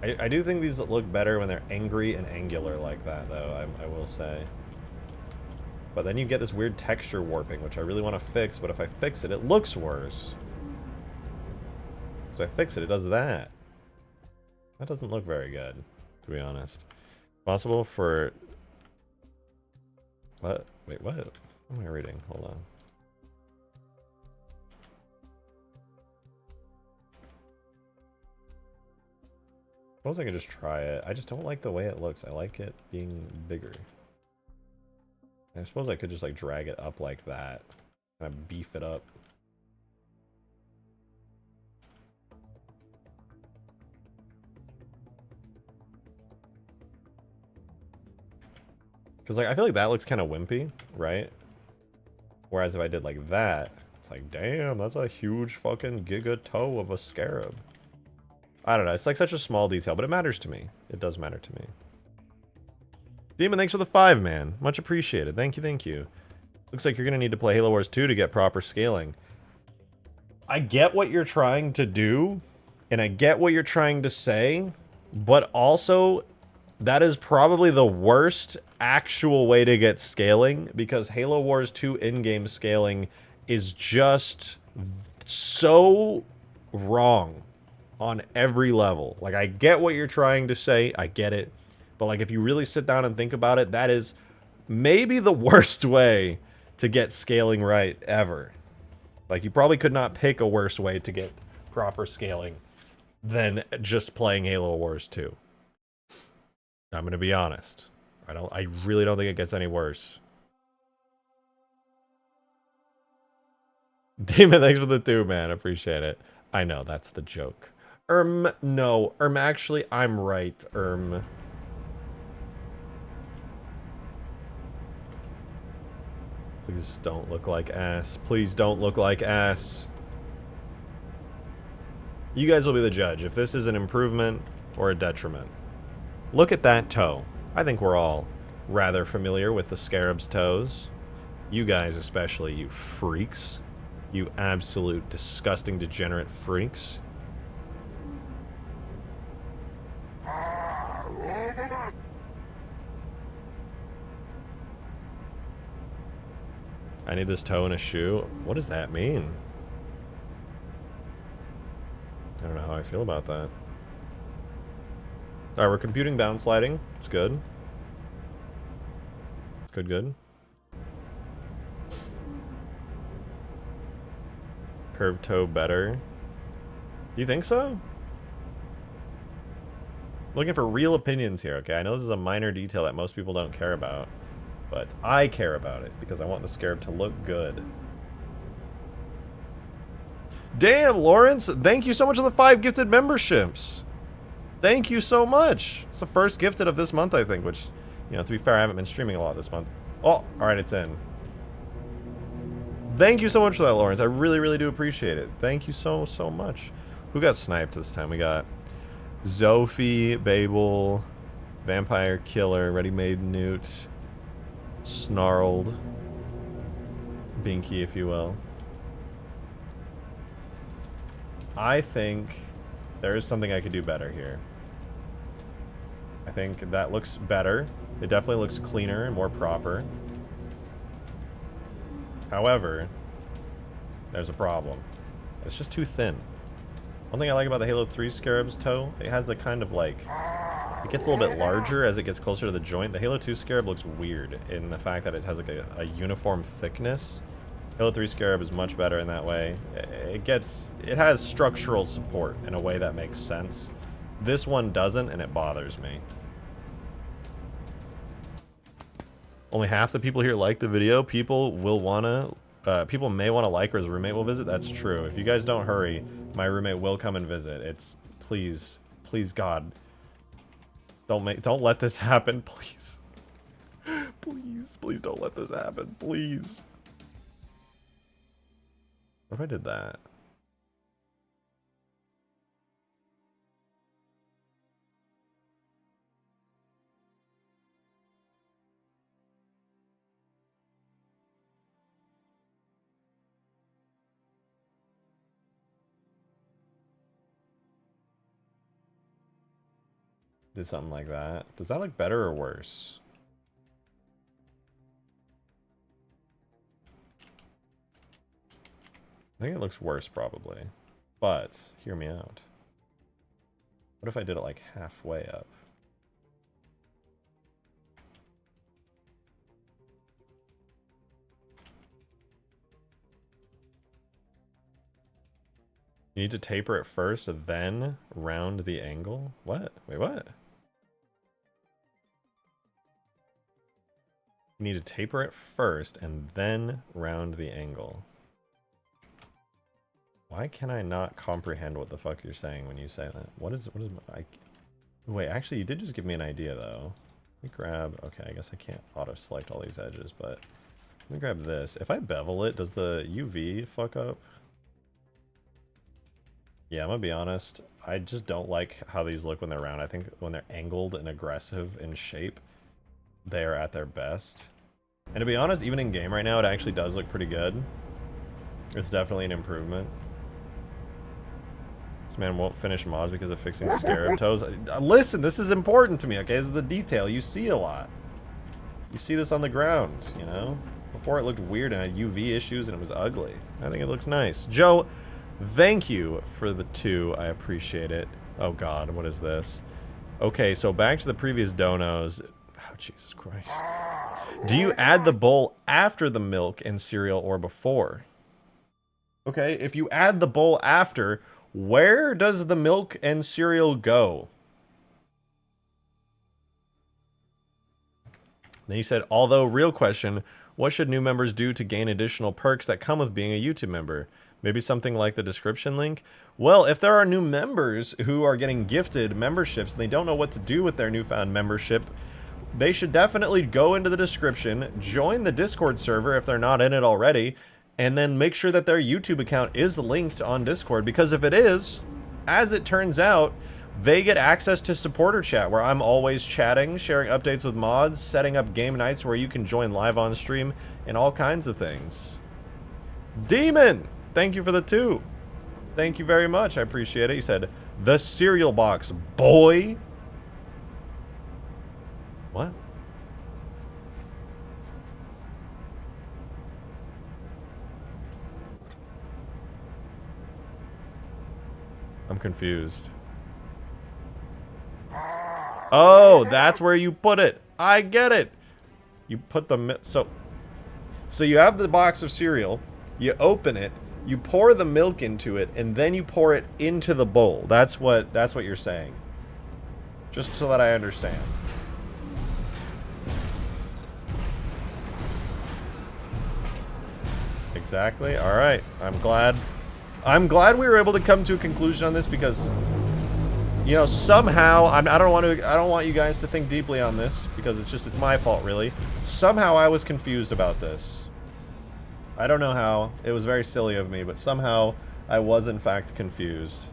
it. I do think these look better when they're angry and angular like that, though, I will say. But then you get this weird texture warping, which I really want to fix, but if I fix it, it looks worse. So I fix it, it does that. That doesn't look very good, to be honest. Possible for... What? Wait, what? What am I reading? Hold on. Suppose I could just try it. I just don't like the way it looks. I like it being bigger. I suppose I could just like drag it up like that. Kind of beef it up. Because like I feel like that looks kind of wimpy, right? Whereas if I did like that, it's like, damn, that's a huge fucking giga toe of a scarab. I don't know. It's like such a small detail, but it matters to me. It does matter to me. Demon, thanks for the 5, man. Much appreciated. Thank you, thank you. Looks like you're going to need to play Halo Wars 2 to get proper scaling. I get what you're trying to do, and I get what you're trying to say, but also, that is probably the worst actual way to get scaling, because Halo Wars 2 in-game scaling is just so wrong on every level. Like, I get what you're trying to say, I get it, but like, if you really sit down and think about it, that is maybe the worst way to get scaling right ever. Like, you probably could not pick a worse way to get proper scaling than just playing Halo Wars 2. I'm gonna be honest. I really don't think it gets any worse. Demon, thanks for the 2, man. Appreciate it. I know, that's the joke. No. Actually, I'm right, Please don't look like ass. Please don't look like ass. You guys will be the judge if this is an improvement or a detriment. Look at that toe. I think we're all rather familiar with the scarab's toes. You guys especially, you freaks. You absolute disgusting degenerate freaks. I need this toe in a shoe. What does that mean? I don't know how I feel about that. Alright, we're computing down sliding. It's good. It's good. Curved toe better. Do you think so? Looking for real opinions here, okay? I know this is a minor detail that most people don't care about, but I care about it because I want the scarab to look good. Damn, Lawrence! Thank you so much for the 5 gifted memberships! Thank you so much! It's the first gifted of this month, I think, which, you know, to be fair, I haven't been streaming a lot this month. Oh, alright, it's in. Thank you so much for that, Lawrence. I really, really do appreciate it. Thank you so, so much. Who got sniped this time? We got Zophie, Babel, Vampire Killer, Ready-Made Newt, Snarled, Binky, if you will. I think there is something I could do better here. I think that looks better. It definitely looks cleaner and more proper. However, there's a problem. It's just too thin. One thing I like about the Halo 3 Scarab's toe, it has the kind of like... It gets a little bit larger as it gets closer to the joint. The Halo 2 Scarab looks weird in the fact that it has like a uniform thickness. Halo 3 Scarab is much better in that way. It has structural support in a way that makes sense. This one doesn't, and it bothers me. Only half the people here like the video. People may want to like, or his roommate will visit. That's true. If you guys don't hurry, my roommate will come and visit. It's please God, don't let this happen, please. Please don't let this happen, please. What if I did that? Did something like that. Does that look better or worse? I think it looks worse, probably. But, hear me out. What if I did it like halfway up? You need to taper it first, then round the angle? What? Wait, what? You need to taper it first, and then round the angle. Why can I not comprehend what the fuck you're saying when you say that? What is wait, actually, you did just give me an idea, though. Let me grab... Okay, I guess I can't auto-select all these edges, but... Let me grab this. If I bevel it, does the UV fuck up? Yeah, I'm gonna be honest. I just don't like how these look when they're round. I think when they're angled and aggressive in shape, they are at their best. And to be honest, even in game right now, it actually does look pretty good. It's definitely an improvement. This man won't finish mods because of fixing scarab toes. Listen, this is important to me, okay? This is the detail. You see a lot. You see this on the ground, you know? Before it looked weird and had UV issues and it was ugly. I think it looks nice. Joe, thank you for the 2. I appreciate it. Oh god, what is this? Okay, so back to the previous donos. Oh, Jesus Christ. Do you add the bowl after the milk and cereal or before? Okay, if you add the bowl after, where does the milk and cereal go? Then you said, although, real question, what should new members do to gain additional perks that come with being a YouTube member? Maybe something like the description link? Well, if there are new members who are getting gifted memberships and they don't know what to do with their newfound membership, they should definitely go into the description, join the Discord server if they're not in it already, and then make sure that their YouTube account is linked on Discord, because if it is, as it turns out, they get access to supporter chat, where I'm always chatting, sharing updates with mods, setting up game nights where you can join live on stream, and all kinds of things. Demon! Thank you for the 2. Thank you very much. I appreciate it. You said, the cereal box, boy! What? I'm confused. Oh, that's where you put it. I get it. You put the so you have the box of cereal, you open it, you pour the milk into it, and then you pour it into the bowl. That's what you're saying. Just so that I understand. Exactly. All right. I'm glad we were able to come to a conclusion on this, because, you know, somehow I don't want you guys to think deeply on this, because it's my fault, really. Somehow I was confused about this. I don't know how. It was very silly of me, but somehow I was in fact confused.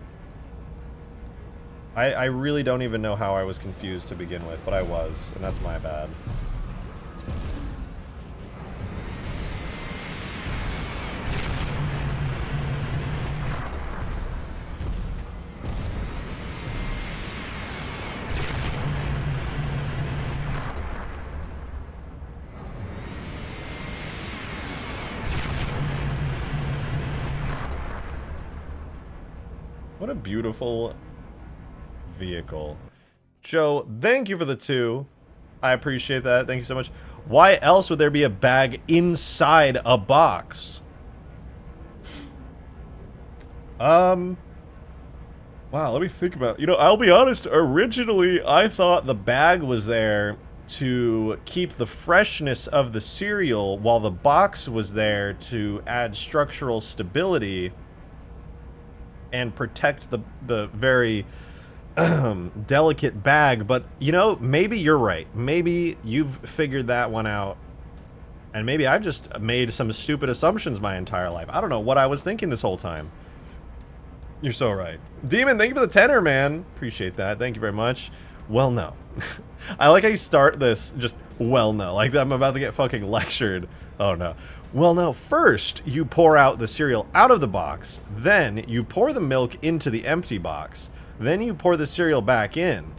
I really don't even know how I was confused to begin with, but I was, and that's my bad. What a beautiful vehicle. Joe, thank you for the 2. I appreciate that. Thank you so much. Why else would there be a bag inside a box? Wow, let me think about it. You know, I'll be honest, originally I thought the bag was there to keep the freshness of the cereal, while the box was there to add structural stability and protect the very delicate bag. But, you know, maybe you're right. Maybe you've figured that one out, and maybe I've just made some stupid assumptions my entire life. I don't know what I was thinking this whole time. You're so right. Demon, thank you for the 10er, man. Appreciate that. Thank you very much. Well, no. I like how you start this just, well, no. Like I'm about to get fucking lectured. Oh, no. Well, no. First, you pour out the cereal out of the box. Then, you pour the milk into the empty box. Then you pour the cereal back in.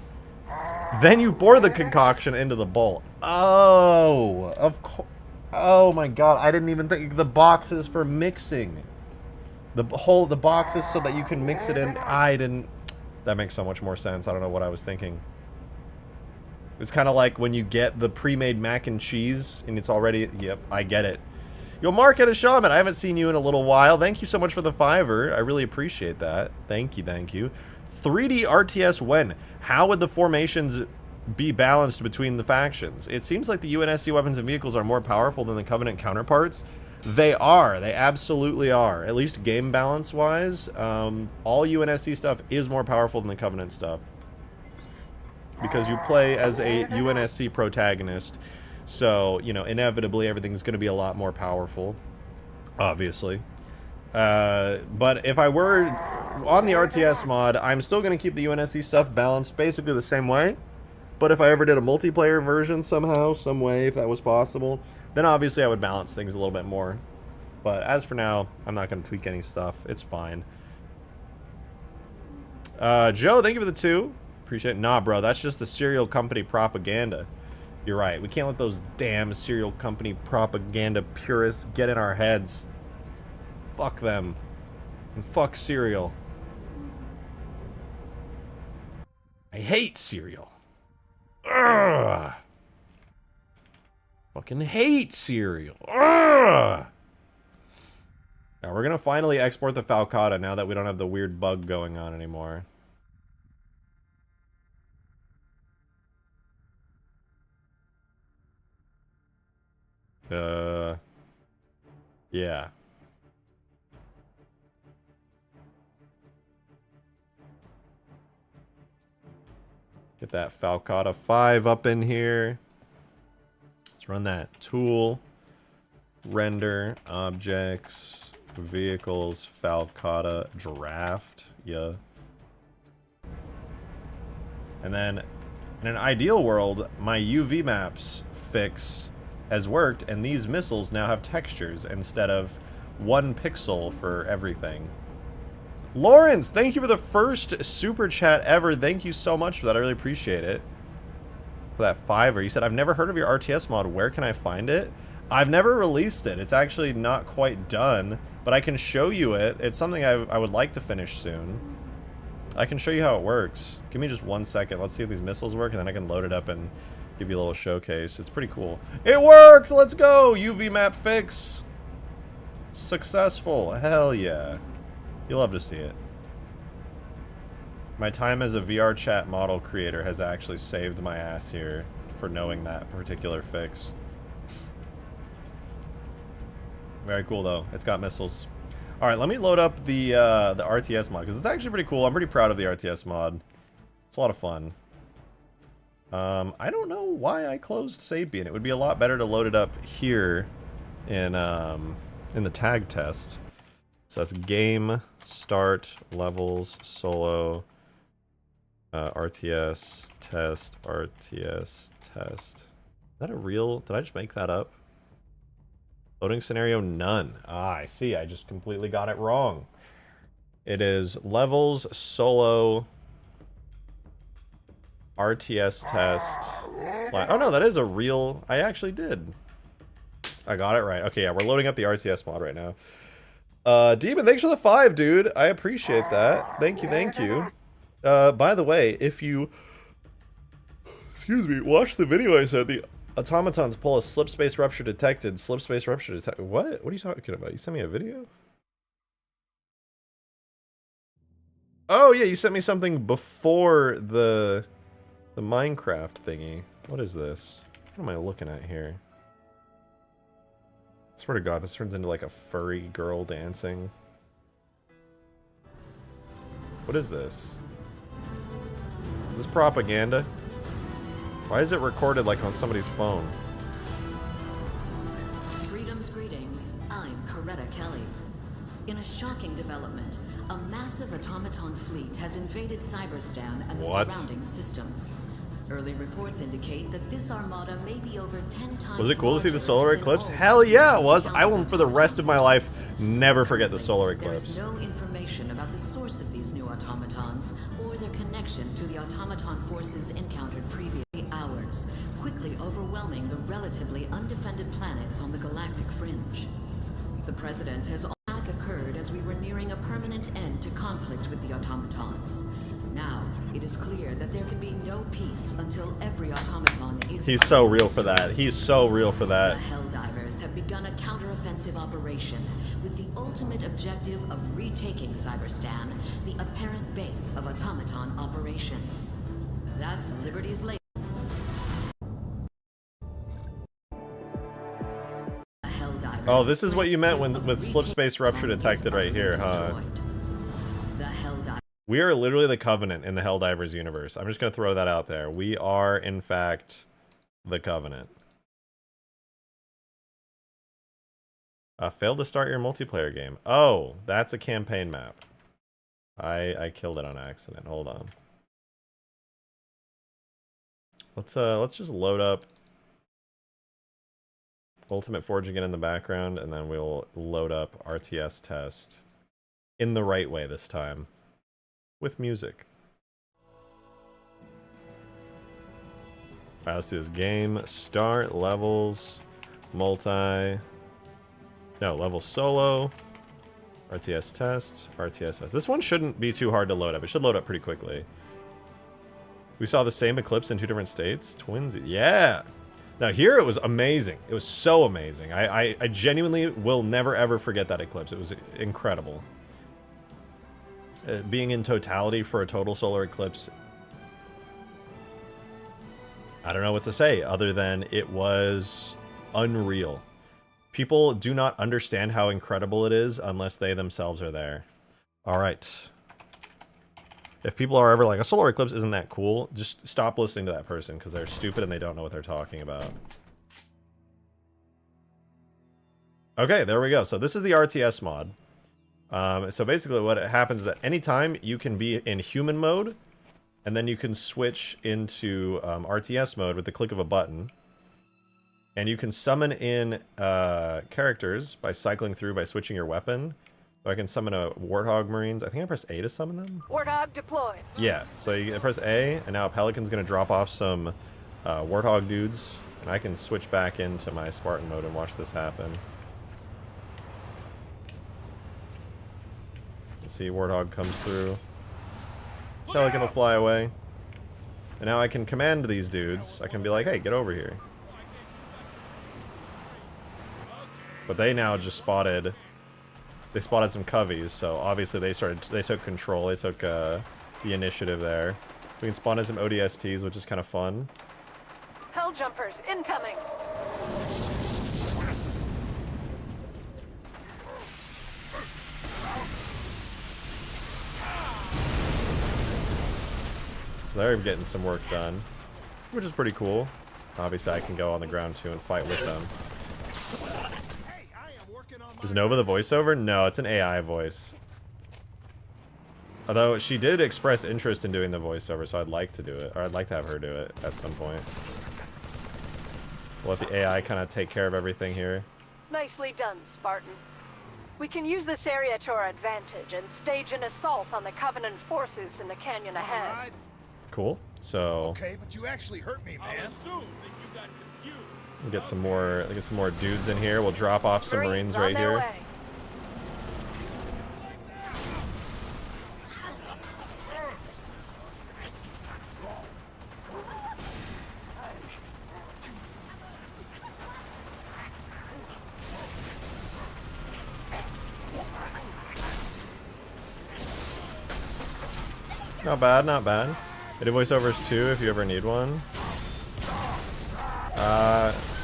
Then you pour the concoction into the bowl. Oh, of course. Oh, my God. I didn't even think the box is for mixing. The box is so that you can mix it in. I didn't. That makes so much more sense. I don't know what I was thinking. It's kind of like when you get the pre-made mac and cheese and it's already... Yep, I get it. Yo, Mark at a Shaman, I haven't seen you in a little while. Thank you so much for the $5. I really appreciate that. Thank you, thank you. 3D RTS when? How would the formations be balanced between the factions? It seems like the UNSC weapons and vehicles are more powerful than the Covenant counterparts. They are. They absolutely are. At least game balance-wise, all UNSC stuff is more powerful than the Covenant stuff. Because you play as a UNSC protagonist. So, you know, inevitably everything's going to be a lot more powerful, obviously. But if I were on the RTS mod, I'm still going to keep the UNSC stuff balanced basically the same way. But if I ever did a multiplayer version somehow, some way, if that was possible, then obviously I would balance things a little bit more. But as for now, I'm not going to tweak any stuff. It's fine. Joe, thank you for the 2. Appreciate it. Nah, bro, that's just the cereal company propaganda. You're right. We can't let those damn cereal company propaganda purists get in our heads. Fuck them. And fuck cereal. I hate cereal. Ugh. Fucking hate cereal. Ugh. Now we're gonna finally export the Falcata now that we don't have the weird bug going on anymore. Yeah. Get that Falcata 5 up in here. Let's run that tool. Render, objects, vehicles, Falcata, draft. Yeah. And then, in an ideal world, my UV maps fix has worked, and these missiles now have textures instead of 1 pixel for everything. Lawrence, thank you for the first super chat ever. Thank you so much for that. I really appreciate it. For that $5. You said, I've never heard of your RTS mod. Where can I find it? I've never released it. It's actually not quite done, but I can show you it. It's something I would like to finish soon. I can show you how it works. Give me just 1 second. Let's see if these missiles work, and then I can load it up and give you a little showcase. It's pretty cool. It worked! Let's go! UV map fix. Successful. Hell yeah. You'll love to see it. My time as a VR chat model creator has actually saved my ass here for knowing that particular fix. Very cool though. It's got missiles. All right, let me load up the RTS mod because it's actually pretty cool. I'm pretty proud of the RTS mod. It's a lot of fun. I don't know why I closed Sapien. It would be a lot better to load it up here in the tag test. So that's game, start, levels, solo, RTS, test, RTS, test. Is that a real... Did I just make that up? Loading scenario, none. Ah, I see. I just completely got it wrong. It is levels, solo, RTS test. Oh no, that is a real... I actually did. I got it right. Okay, yeah, we're loading up the RTS mod right now. Demon, thanks for the 5, dude. I appreciate that. Thank you, thank you. By the way, if you... Excuse me, watch the video I said. The automatons pull a slip space rupture detected. Slip space rupture detected. What? What are you talking about? You sent me a video? Oh, yeah, you sent me something before the Minecraft thingy. What is this? What am I looking at here? I swear to God, this turns into like a furry girl dancing. What is this? Is this propaganda? Why is it recorded like on somebody's phone? Freedom's greetings. I'm Coretta Kelly. In a shocking development, a massive automaton fleet has invaded Cyberstan and the surrounding systems. Early reports indicate that this armada may be over 10 times. Was it cool to see the solar eclipse? Hell yeah, it was. I will, for the rest of my life, never forget the solar eclipse. There is no information about the source of these new automatons or their connection to the automaton forces encountered previously hours, quickly overwhelming the relatively undefended planets on the galactic fringe. The president has attack occurred as we were nearing a permanent end to conflict with the automatons. Now, it is clear that there can be no peace until every automaton is... He's so real for that. He's so real for that. The Helldivers have begun a counteroffensive operation with the ultimate objective of retaking Cyberstan, the apparent base of automaton operations. That's Liberty's latest. Oh, this is what you meant when with slip space rupture detected right here, huh? We are literally the Covenant in the Helldivers universe. I'm just going to throw that out there. We are, in fact, the Covenant. Failed to start your multiplayer game. Oh, that's a campaign map. I killed it on accident. Hold on. Let's just load up Ultimate Forge again in the background, and then we'll load up RTS test in the right way this time with music. Alright, let's do this. Game start, levels, multi. No, level solo, RTS test, RTS test. This one shouldn't be too hard to load up. It should load up pretty quickly. We saw the same eclipse in 2 different states. Twinsies. Yeah! Now here it was amazing. It was so amazing. I genuinely will never ever forget that eclipse. It was incredible. Being in totality for a total solar eclipse, I don't know what to say other than it was unreal. People do not understand how incredible it is unless they themselves are there. Alright. If people are ever like, a solar eclipse isn't that cool, just stop listening to that person because they're stupid and they don't know what they're talking about. Okay, there we go. So this is the RTS mod. So basically what happens is that anytime you can be in human mode, and then you can switch into RTS mode with the click of a button. And you can summon in characters by cycling through by switching your weapon. So I can summon a Warthog Marines. I think I press A to summon them. Warthog deployed. Yeah, so you can press A, and now Pelican's going to drop off some Warthog dudes. And I can switch back into my Spartan mode and watch this happen. Let's see, Warthog comes through. Pelican will fly away. And now I can command these dudes. I can be like, hey, get over here. But they now just spotted... They spotted some coveys, so obviously they took control. They took the initiative there. We can spawn in some ODSTs, which is kind of fun. Hell jumpers incoming. So they're getting some work done, which is pretty cool. Obviously I can go on the ground too and fight with them. Is Nova the voiceover? No, it's an AI voice. Although she did express interest in doing the voiceover, so I'd like to do it. Or I'd like to have her do it at some point. We'll let the AI kind of take care of everything here. Nicely done, Spartan. We can use this area to our advantage and stage an assault on the Covenant forces in the canyon ahead. Cool. So Okay, but you actually hurt me, man. we'll get some more dudes in here. We'll drop off some Marines right here. Way. Not bad, not bad. I do voiceovers too if you ever need one.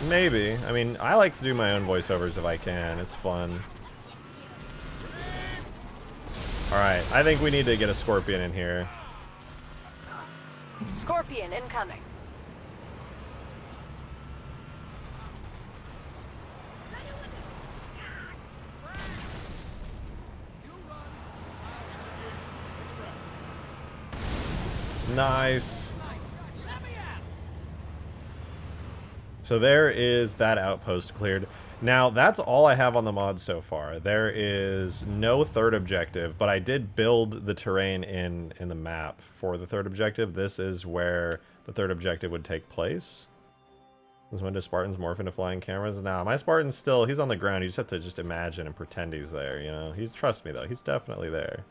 Maybe. I mean, I like to do my own voiceovers if I can. It's fun. Alright, I think we need to get a Scorpion in here. Scorpion incoming. Nice. So there is that outpost cleared. Now, that's all I have on the mod so far. There is no third objective, but I did build the terrain in the map for the third objective. This is where the third objective would take place. Is when do Spartans morph into flying cameras? Nah, my Spartan's still, he's on the ground. You just have to just imagine and pretend he's there, you know? Trust me though, he's definitely there.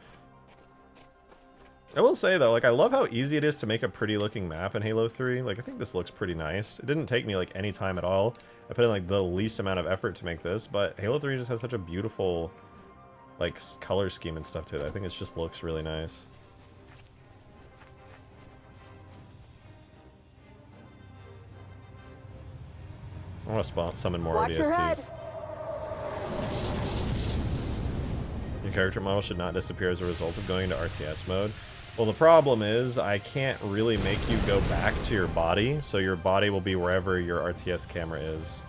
I will say though, like, I love how easy it is to make a pretty looking map in Halo 3. Like, I think this looks pretty nice. It didn't take me like any time at all. I put in like the least amount of effort to make this, but Halo 3 just has such a beautiful like color scheme and stuff to it. I think it just looks really nice. I want to summon more Watch your head. ODSTs. Your character model should not disappear as a result of going into RTS mode. Well, the problem is I can't really make you go back to your body, so your body will be wherever your RTS camera is.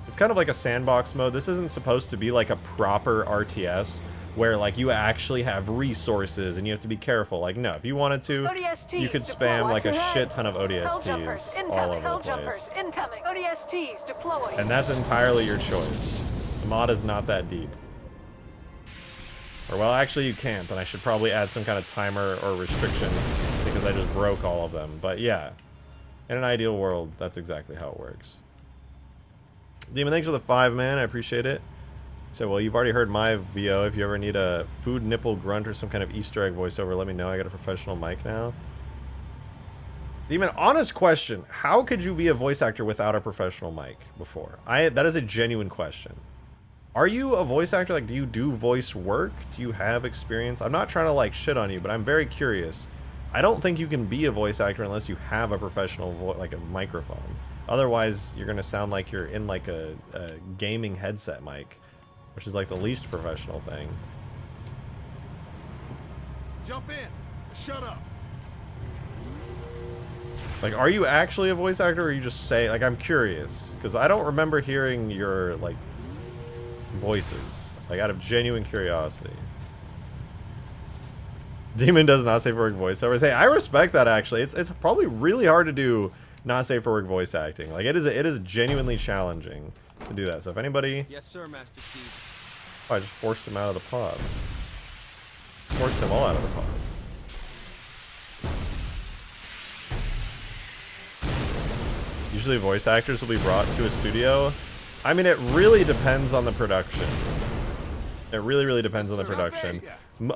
It's kind of like a sandbox mode. This isn't supposed to be like a proper RTS where like you actually have resources and you have to be careful. Like no, if you wanted to, ODSTs you could deploy. spam like a Ahead. shit ton of Hell jumpers ODSTs all incoming. over Hell the jumpers place. incoming. ODSTs deploy. And that's entirely your choice. The mod is not that deep. Or well, actually you can't, and I should probably add some kind of timer or restriction because I just broke all of them. But yeah, in an ideal world, that's exactly how it works. Demon, thanks for the 5, man. I appreciate it. So, well, you've already heard my VO. If you ever need a food nipple grunt or some kind of Easter egg voiceover, let me know. I got a professional mic now. Demon, honest question. How could you be a voice actor without a professional mic before? That is a genuine question. Are you a voice actor? Like, do you do voice work? Do you have experience? I'm not trying to, like, shit on you, but I'm very curious. I don't think you can be a voice actor unless you have a professional, like, a microphone. Otherwise, you're going to sound like you're in, like, a gaming headset mic, which is, like, the least professional thing. Jump in. Shut up. Like, are you actually a voice actor, or you just say, like, I'm curious, because I don't remember hearing your, like, voices, like, out of genuine curiosity. Demon does not safe for work voiceovers. Hey, I respect that, actually. It's probably really hard to do not safe for work voice acting. Like, it is genuinely challenging to do that. So if anybody... Yes, sir, Master Chief. Oh, I just forced him out of the pod. Forced them all out of the pods. Usually voice actors will be brought to a studio. I mean, it really depends on the production. It really, really depends on the production.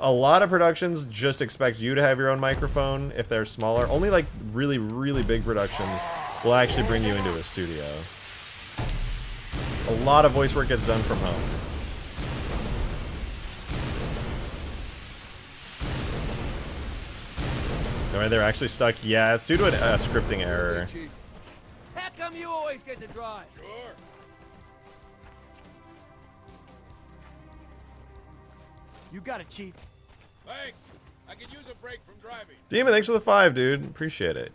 A lot of productions just expect you to have your own microphone if they're smaller. Only like really, really big productions will actually bring you into a studio. A lot of voice work gets done from home. No, they're actually stuck. Yeah, it's due to a scripting error. Chief. How come you always get to drive? Sure. You got it, Chief. Thanks. I could use a break from driving. Demon, thanks for the 5, dude. Appreciate it.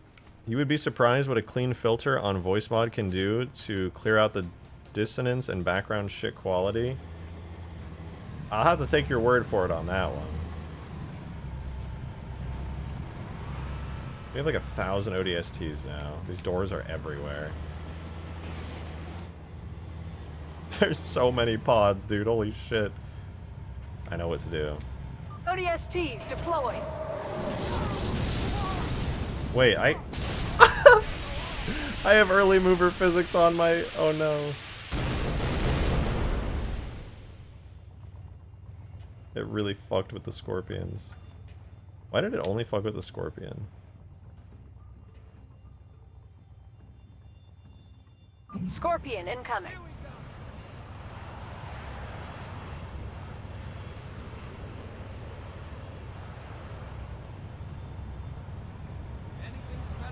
You would be surprised what a clean filter on voice mod can do to clear out the dissonance and background shit quality. I'll have to take your word for it on that one. We have like 1,000 ODSTs now. These doors are everywhere. There's so many pods, dude. Holy shit. I know what to do. ODSTs deploy. Wait, I have early mover physics on my... Oh no. It really fucked with the scorpions. Why did it only fuck with the scorpion? Scorpion incoming.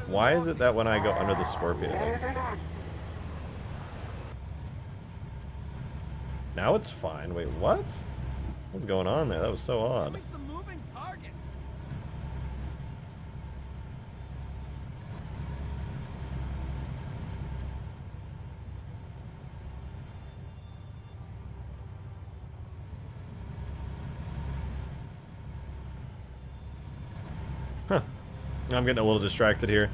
Why is it that when I go under the scorpion? Now it's fine. Wait, what? What's going on there? That was so odd. Some moving targets. Huh. I'm getting a little distracted here.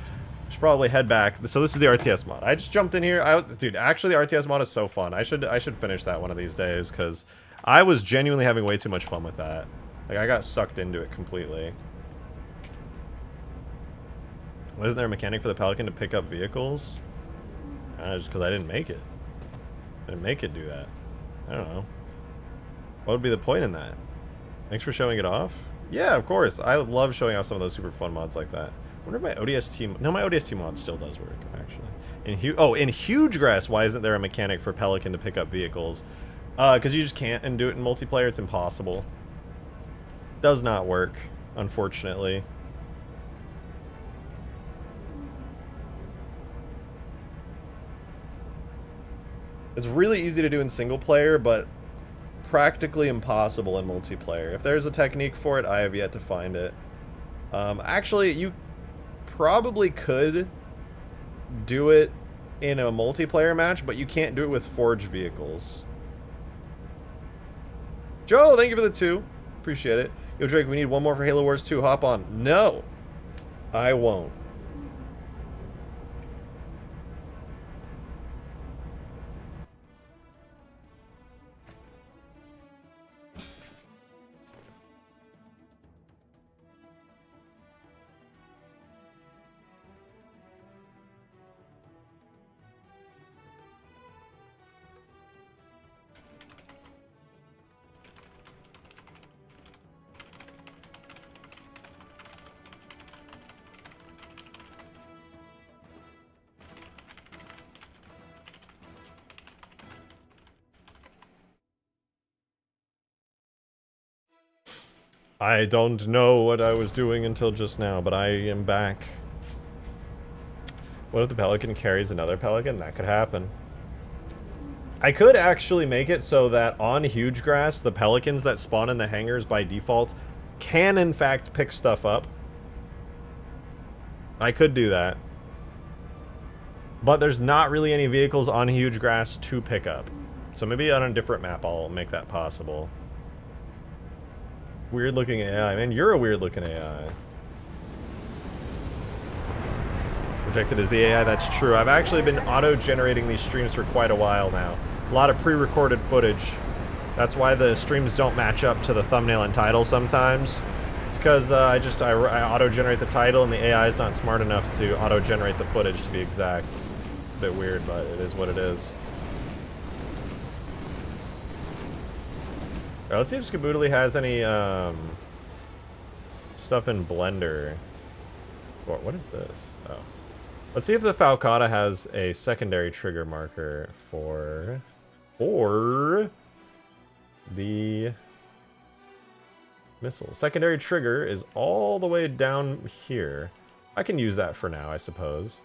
Should probably head back. So this is the RTS mod. I just jumped in here. Dude, actually the RTS mod is so fun. I should finish that one of these days because I was genuinely having way too much fun with that. Like I got sucked into it completely. Well, isn't there a mechanic for the Pelican to pick up vehicles? Just because I didn't make it. I didn't make it do that. I don't know. What would be the point in that? Thanks for showing it off. Yeah, of course. I love showing off some of those super fun mods like that. I wonder if my ODST... No, my ODST mod still does work, actually. In Huge Grass, why isn't there a mechanic for Pelican to pick up vehicles? Because you just can't and do it in multiplayer. It's impossible. Does not work, unfortunately. It's really easy to do in single player, but practically impossible in multiplayer. If there's a technique for it, I have yet to find it. Actually, you probably could do it in a multiplayer match, but you can't do it with forged vehicles. Joe, thank you for the 2. Appreciate it. Yo, Drake, we need one more for Halo Wars 2. Hop on. No, I won't. I don't know what I was doing until just now, but I am back. What if the Pelican carries another Pelican? That could happen. I could actually make it so that on huge grass, the Pelicans that spawn in the hangars by default can in fact pick stuff up. I could do that. But there's not really any vehicles on huge grass to pick up. So maybe on a different map I'll make that possible. Weird looking AI. Man, you're a weird looking AI. Rejected as the AI, that's true. I've actually been auto-generating these streams for quite a while now. A lot of pre-recorded footage. That's why the streams don't match up to the thumbnail and title sometimes. It's because I auto-generate the title and the AI is not smart enough to auto-generate the footage, to be exact. It's a bit weird, but it is what it is. Alright, let's see if Skaboodly has any stuff in Blender. What is this? Oh. Let's see if the Falcata has a secondary trigger marker for the missile. Secondary trigger is all the way down here. I can use that for now, I suppose.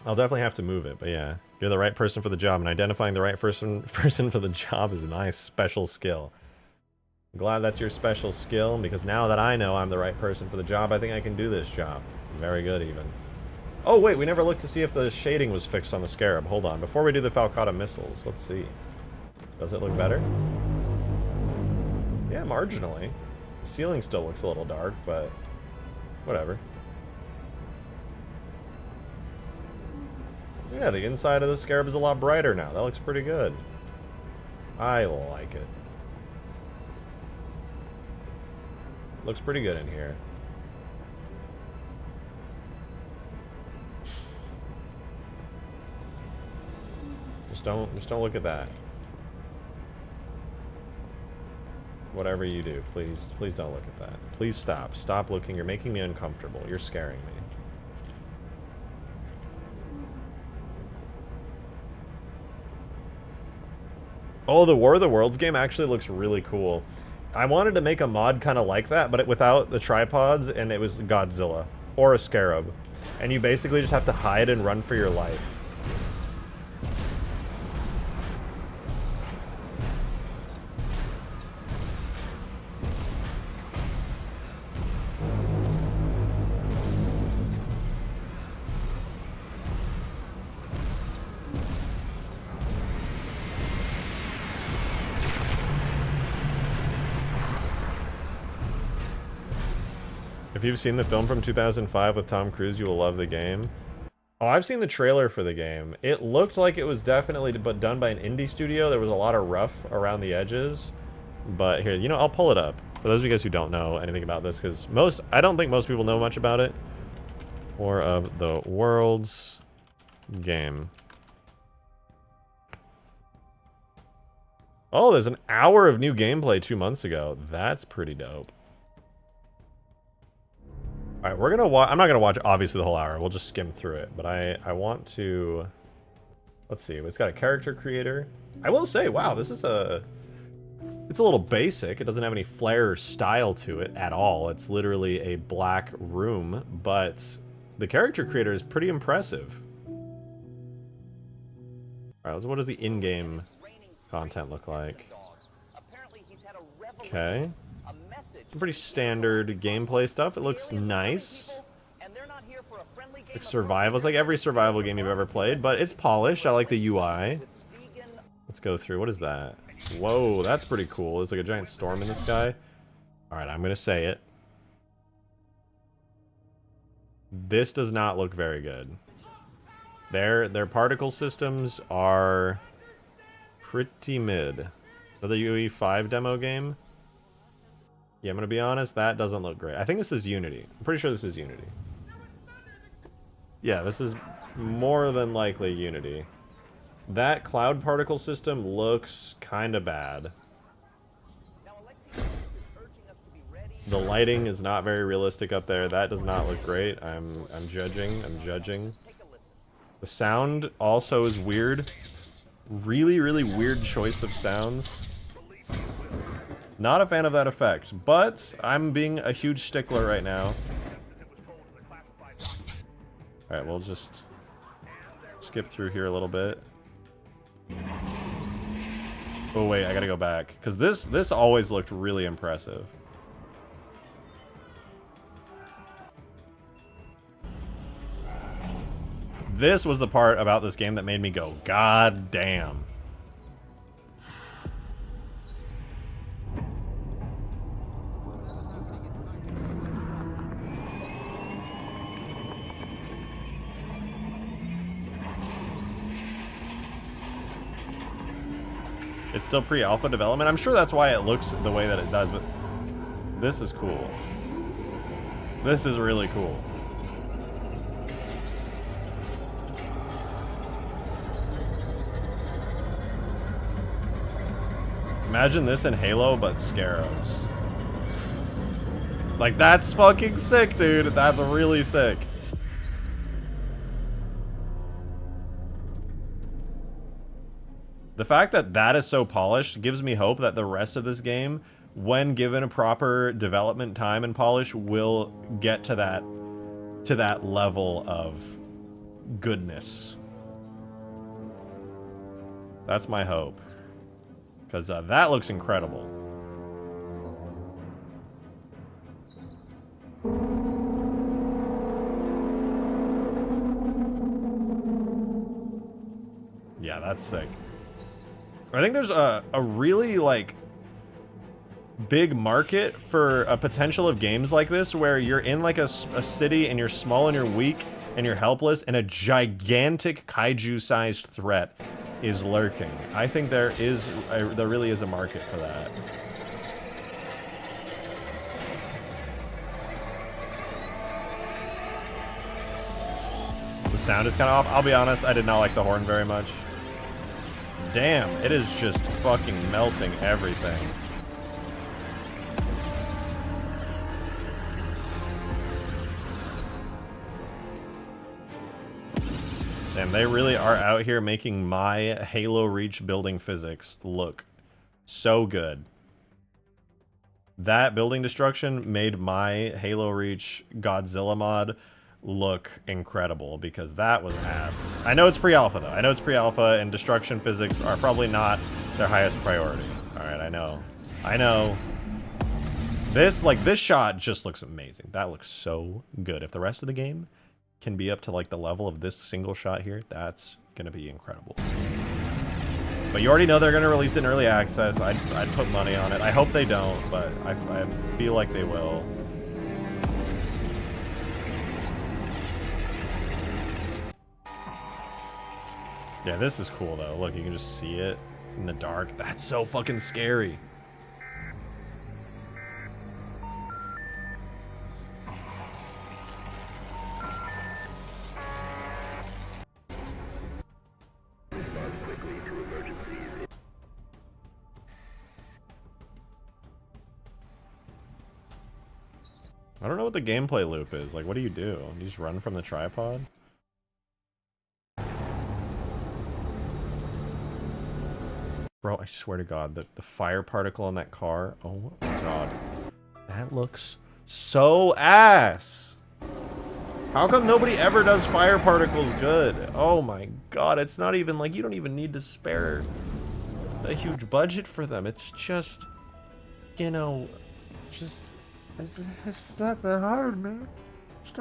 I'll definitely have to move it, but yeah. You're the right person for the job, and identifying the right person for the job is my special skill. I'm glad that's your special skill, because now that I know I'm the right person for the job, I think I can do this job. Very good, even. Oh, wait, we never looked to see if the shading was fixed on the Scarab. Hold on, before we do the Falcata missiles, let's see. Does it look better? Yeah, marginally. The ceiling still looks a little dark, but whatever. Yeah, the inside of the Scarab is a lot brighter now. That looks pretty good. I like it. Looks pretty good in here. Just don't look at that. Whatever you do, please don't look at that. Please stop. Stop looking. You're making me uncomfortable. You're scaring me. Oh, the War of the Worlds game actually looks really cool. I wanted to make a mod kind of like that, but without the tripods, and it was Godzilla. Or a Scarab. And you basically just have to hide and run for your life. If you've seen the film from 2005 with Tom Cruise, you will love the game. Oh, I've seen the trailer for the game. It looked like it was definitely done by an indie studio. There was a lot of rough around the edges. But here, you know, I'll pull it up. For those of you guys who don't know anything about this, because I don't think most people know much about it. War of the Worlds game. Oh, there's an hour of new gameplay 2 months ago. That's pretty dope. Alright, we're gonna watch. I'm not gonna watch obviously the whole hour. We'll just skim through it. But I want to. Let's see. It's got a character creator. I will say, wow, this is it's a little basic. It doesn't have any flair or style to it at all. It's literally a black room, but the character creator is pretty impressive. Alright, so what does the in-game content look like? Okay. Some pretty standard gameplay stuff. It looks nice. Like survival. It's like every survival game you've ever played, but it's polished. I like the UI. Let's go through. What is that? Whoa, that's pretty cool. There's like a giant storm in the sky. Alright, I'm gonna say it. This does not look very good. Their particle systems are pretty mid. Is that the UE5 demo game? Yeah, I'm gonna be honest, that doesn't look great. I think this is Unity. I'm pretty sure this is Unity. Yeah, this is more than likely Unity. That cloud particle system looks kinda bad. The lighting is not very realistic up there. That does not look great. I'm judging. The sound also is weird. Really, really weird choice of sounds. Not a fan of that effect, but I'm being a huge stickler right now. Alright, we'll just skip through here a little bit. Oh wait, I gotta go back. Because this always looked really impressive. This was the part about this game that made me go, God damn. It's still pre-alpha development. I'm sure that's why it looks the way that it does, but this is cool. This is really cool. Imagine this in Halo, but Scarabs. Like, that's fucking sick, dude. That's really sick. The fact that that is so polished gives me hope that the rest of this game, when given a proper development time and polish, will get to that level of goodness. That's my hope. Because that looks incredible. Yeah, that's sick. I think there's a really, like, big market for a potential of games like this where you're in, like, a city and you're small and you're weak and you're helpless and a gigantic kaiju-sized threat is lurking. I think there really is a market for that. The sound is kind of off. I'll be honest, I did not like the horn very much. Damn, it is just fucking melting everything. Damn, they really are out here making my Halo Reach building physics look so good. That building destruction made my Halo Reach Godzilla mod look incredible, because that was ass. I know it's pre-alpha though. I know it's pre-alpha and destruction physics are probably not their highest priority. Alright, I know. I know. This shot just looks amazing. That looks so good. If the rest of the game can be up to like the level of this single shot here, that's gonna be incredible. But you already know they're gonna release it in early access. I'd put money on it. I hope they don't, but I feel like they will. Yeah, this is cool though. Look, you can just see it in the dark. That's so fucking scary. I don't know what the gameplay loop is. Like, what do? You just run from the tripod? Bro, I swear to God, the fire particle on that car, oh my God. That looks so ass. How come nobody ever does fire particles good? Oh my God, it's not even like, you don't even need to spare a huge budget for them. It's just, you know, it's not that hard, man. It's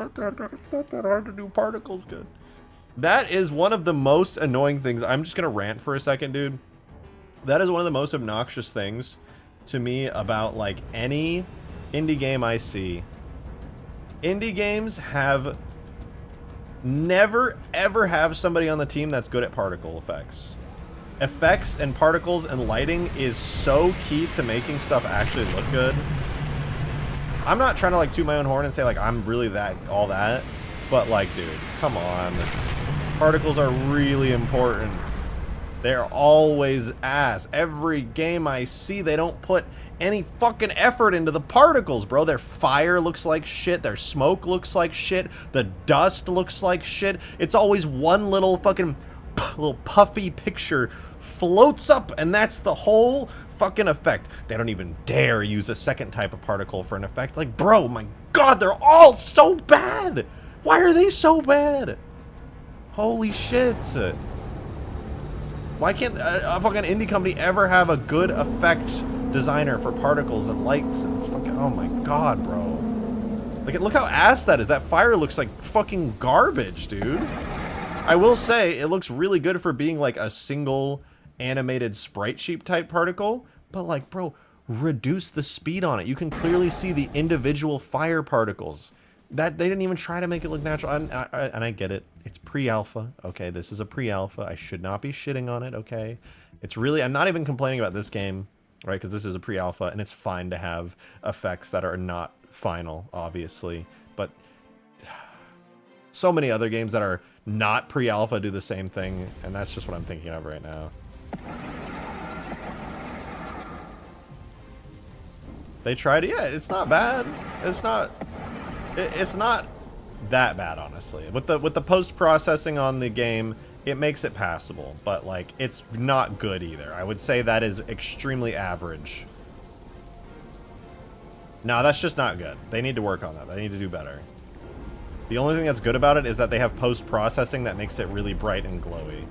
not that hard to do particles good. That is one of the most annoying things. I'm just gonna rant for a second, dude. That is one of the most obnoxious things to me about like any indie game I see. Indie games have never ever have somebody on the team that's good at particle effects. Effects and particles and lighting is so key to making stuff actually look good. I'm not trying to like toot my own horn and say like I'm really all that, but like, dude, come on. Particles are really important. They're always ass. Every game I see, they don't put any fucking effort into the particles, bro. Their fire looks like shit. Their smoke looks like shit. The dust looks like shit. It's always one little fucking little puffy picture floats up, and that's the whole fucking effect. They don't even dare use a second type of particle for an effect. Like, bro, my god, they're all so bad. Why are they so bad? Holy shit. Why can't a fucking indie company ever have a good effect designer for particles and lights and fucking, oh my god, bro. Like, look how ass that is. That fire looks like fucking garbage, dude. I will say, it looks really good for being like a single animated sprite sheet type particle, but like, bro, reduce the speed on it. You can clearly see the individual fire particles. That they didn't even try to make it look natural, and I get it. It's pre-alpha, okay? This is a pre-alpha. I should not be shitting on it, okay? It's really, I'm not even complaining about this game, right? Because this is a pre-alpha, and it's fine to have effects that are not final, obviously. But so many other games that are not pre-alpha do the same thing, and that's just what I'm thinking of right now. They tried it. Yeah, it's not bad. It's not that bad, honestly. With the post-processing on the game, it makes it passable, but like, it's not good either. I would say that is extremely average. No, that's just not good. They need to work on that. They need to do better. The only thing that's good about it is that they have post-processing that makes it really bright and glowy.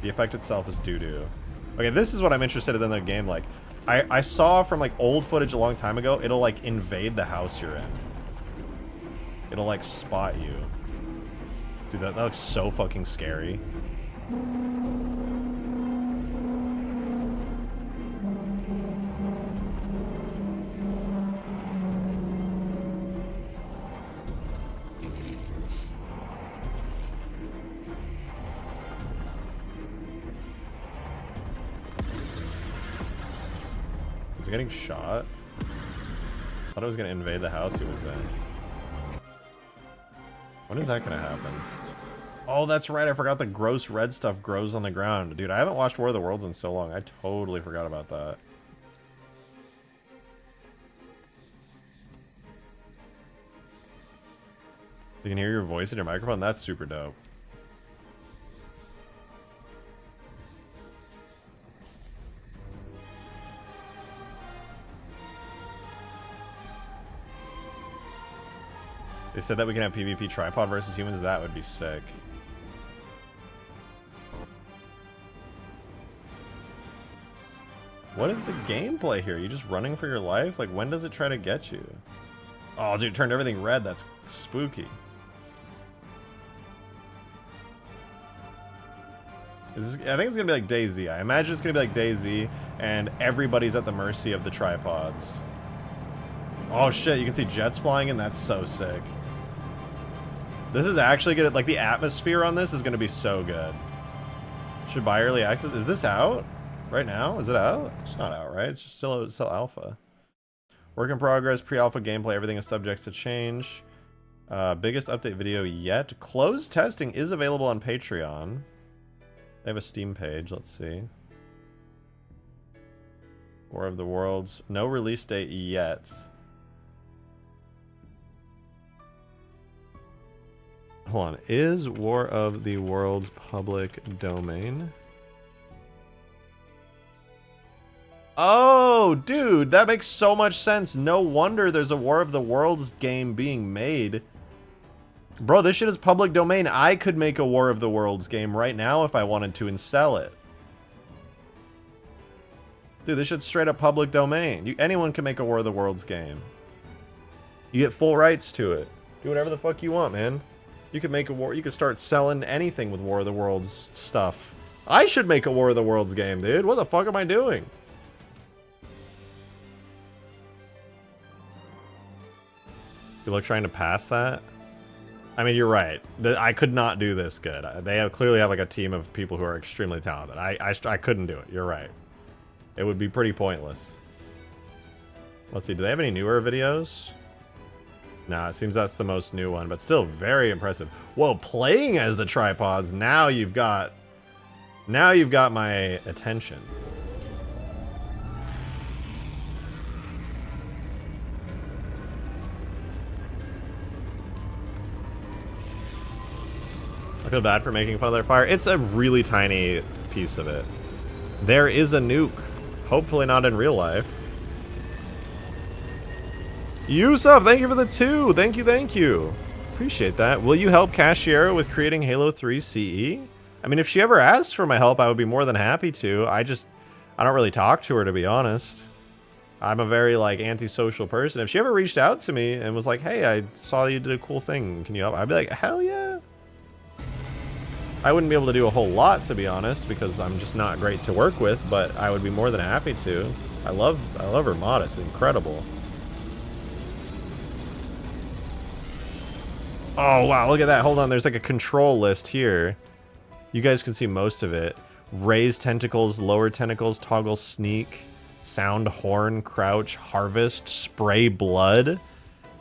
The effect itself is doo-doo. Okay, this is what I'm interested in the game. Like, I saw from like old footage a long time ago, it'll like invade the house you're in. It'll like spot you. Dude, that looks so fucking scary. Is it getting shot? I thought it was gonna invade the house he was in. When is that gonna happen? Oh, that's right. I forgot the gross red stuff grows on the ground. Dude, I haven't watched War of the Worlds in so long. I totally forgot about that. You can hear your voice in your microphone? That's super dope. They said that we can have PvP tripod versus humans. That would be sick. What is the gameplay here? You just running for your life? Like, when does it try to get you? Oh, dude, it turned everything red. That's spooky. I think it's gonna be like DayZ. I imagine it's gonna be like DayZ, and everybody's at the mercy of the tripods. Oh shit, you can see jets flying in. That's so sick. This is actually good. Like, the atmosphere on this is going to be so good. Should buy early access. Is this out right now? Is it out? It's not out, right? It's just still alpha. Work in progress, pre-alpha gameplay. Everything is subject to change. Biggest update video yet. Closed testing is available on Patreon. They have a Steam page. Let's see. War of the Worlds. No release date yet. Hold on. Is War of the Worlds public domain? Oh, dude, that makes so much sense. No wonder there's a War of the Worlds game being made. Bro, this shit is public domain. I could make a War of the Worlds game right now if I wanted to and sell it. Dude, this shit's straight up public domain. Anyone can make a War of the Worlds game. You get full rights to it. Do whatever the fuck you want, man. You could make a war. You could start selling anything with War of the Worlds stuff. I should make a War of the Worlds game, dude. What the fuck am I doing? You look trying to pass that? I mean, you're right. I could not do this good. They clearly have like a team of people who are extremely talented. I couldn't do it. You're right. It would be pretty pointless. Let's see. Do they have any newer videos? Nah, it seems that's the most new one, but still very impressive. Whoa, playing as the tripods. Now you've got my attention. I feel bad for making fun of their fire. It's a really tiny piece of it. There is a nuke. Hopefully not in real life. Yusuf, thank you for the 2. Thank you, thank you. Appreciate that. Will you help Cashiera with creating Halo 3 CE? I mean, if she ever asked for my help, I would be more than happy to. I don't really talk to her, to be honest. I'm a very, like, antisocial person. If she ever reached out to me and was like, hey, I saw you did a cool thing. Can you help? I'd be like, hell yeah. I wouldn't be able to do a whole lot, to be honest, because I'm just not great to work with, but I would be more than happy to. I love her mod. It's incredible. Oh, wow, look at that. Hold on, there's like a control list here. You guys can see most of it. Raise tentacles, lower tentacles, toggle sneak, sound horn, crouch, harvest, spray blood,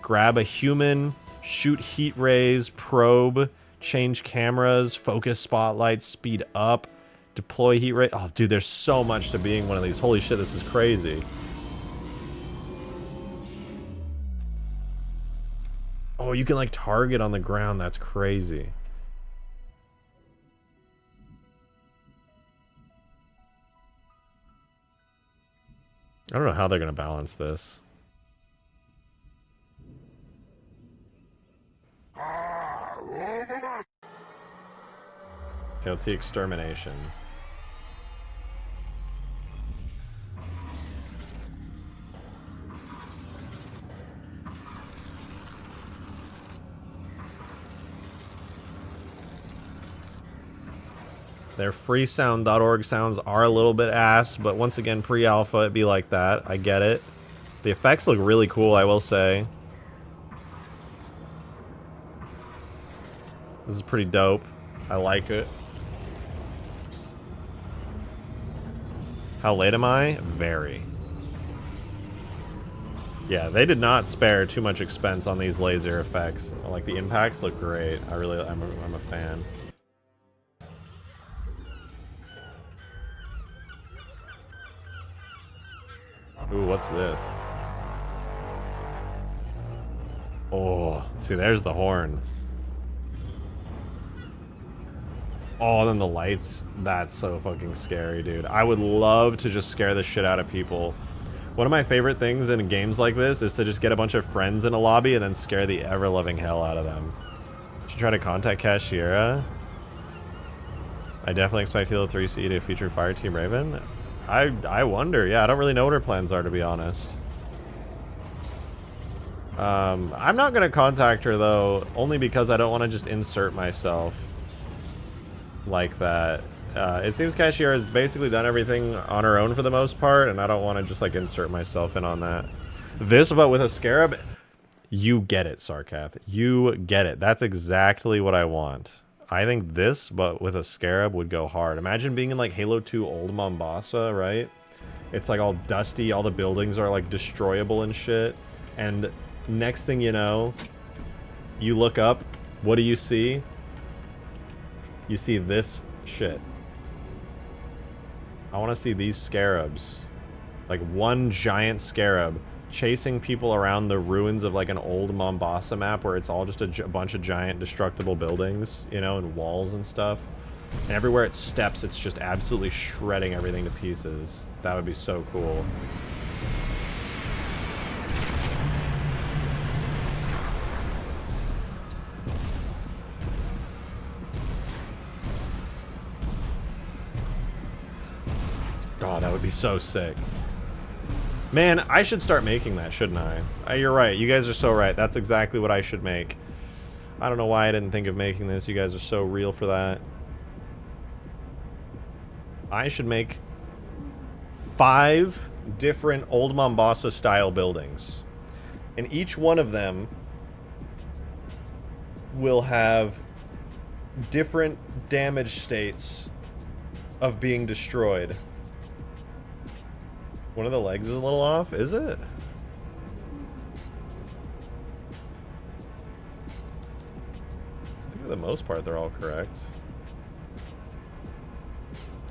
grab a human, shoot heat rays, probe, change cameras, focus spotlight, speed up, deploy heat ray. Oh, dude, there's so much to being one of these. Holy shit, this is crazy. Oh, you can like target on the ground. That's crazy. I don't know how they're going to balance this. Okay, let's see extermination. Their freesound.org sounds are a little bit ass, but once again, pre-alpha, it'd be like that. I get it. The effects look really cool, I will say. This is pretty dope. I like it. How late am I? Very. Yeah, they did not spare too much expense on these laser effects. Like, the impacts look great. I'm a fan. Ooh, what's this? Oh, see, there's the horn. Oh, and then the lights. That's so fucking scary, dude. I would love to just scare the shit out of people. One of my favorite things in games like this is to just get a bunch of friends in a lobby and then scare the ever-loving hell out of them. Should try to contact Cashiera. I definitely expect Halo 3 CE to feature Fireteam Raven. I wonder. Yeah, I don't really know what her plans are, to be honest. I'm not going to contact her, though, only because I don't want to just insert myself like that. It seems Cashiera has basically done everything on her own for the most part, and I don't want to just, like, insert myself in on that. This, but with a Scarab, you get it, Sarkath. You get it. That's exactly what I want. I think this, but with a Scarab, would go hard. Imagine being in, like, Halo 2 Old Mombasa, right? It's, like, all dusty. All the buildings are, like, destroyable and shit. And next thing you know, you look up. What do you see? You see this shit. I want to see these Scarabs. Like, one giant Scarab chasing people around the ruins of, like, an old Mombasa map where it's all just a bunch of giant destructible buildings, you know, and walls and stuff. And everywhere it steps, it's just absolutely shredding everything to pieces. That would be so cool. Oh, that would be so sick. Man, I should start making that, shouldn't I? You're right. You guys are so right. That's exactly what I should make. I don't know why I didn't think of making this. You guys are so real for that. I should make 5 different Old Mombasa style buildings. And each one of them will have different damage states of being destroyed. One of the legs is a little off, is it? I think for the most part they're all correct.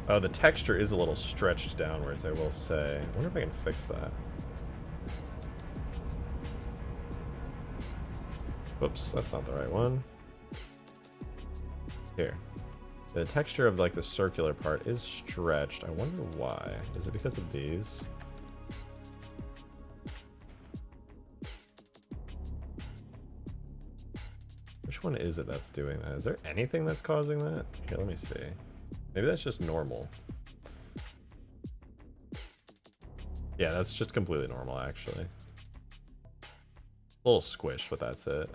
Oh, the texture is a little stretched downwards, I will say. I wonder if I can fix that. Whoops, that's not the right one. Here. The texture of like the circular part is stretched. I wonder why. Is it because of these? Which one is it that's doing that? Is there anything that's causing that? Here, let me see. Maybe that's just normal. Yeah, that's just completely normal, actually. A little squished, but that's it.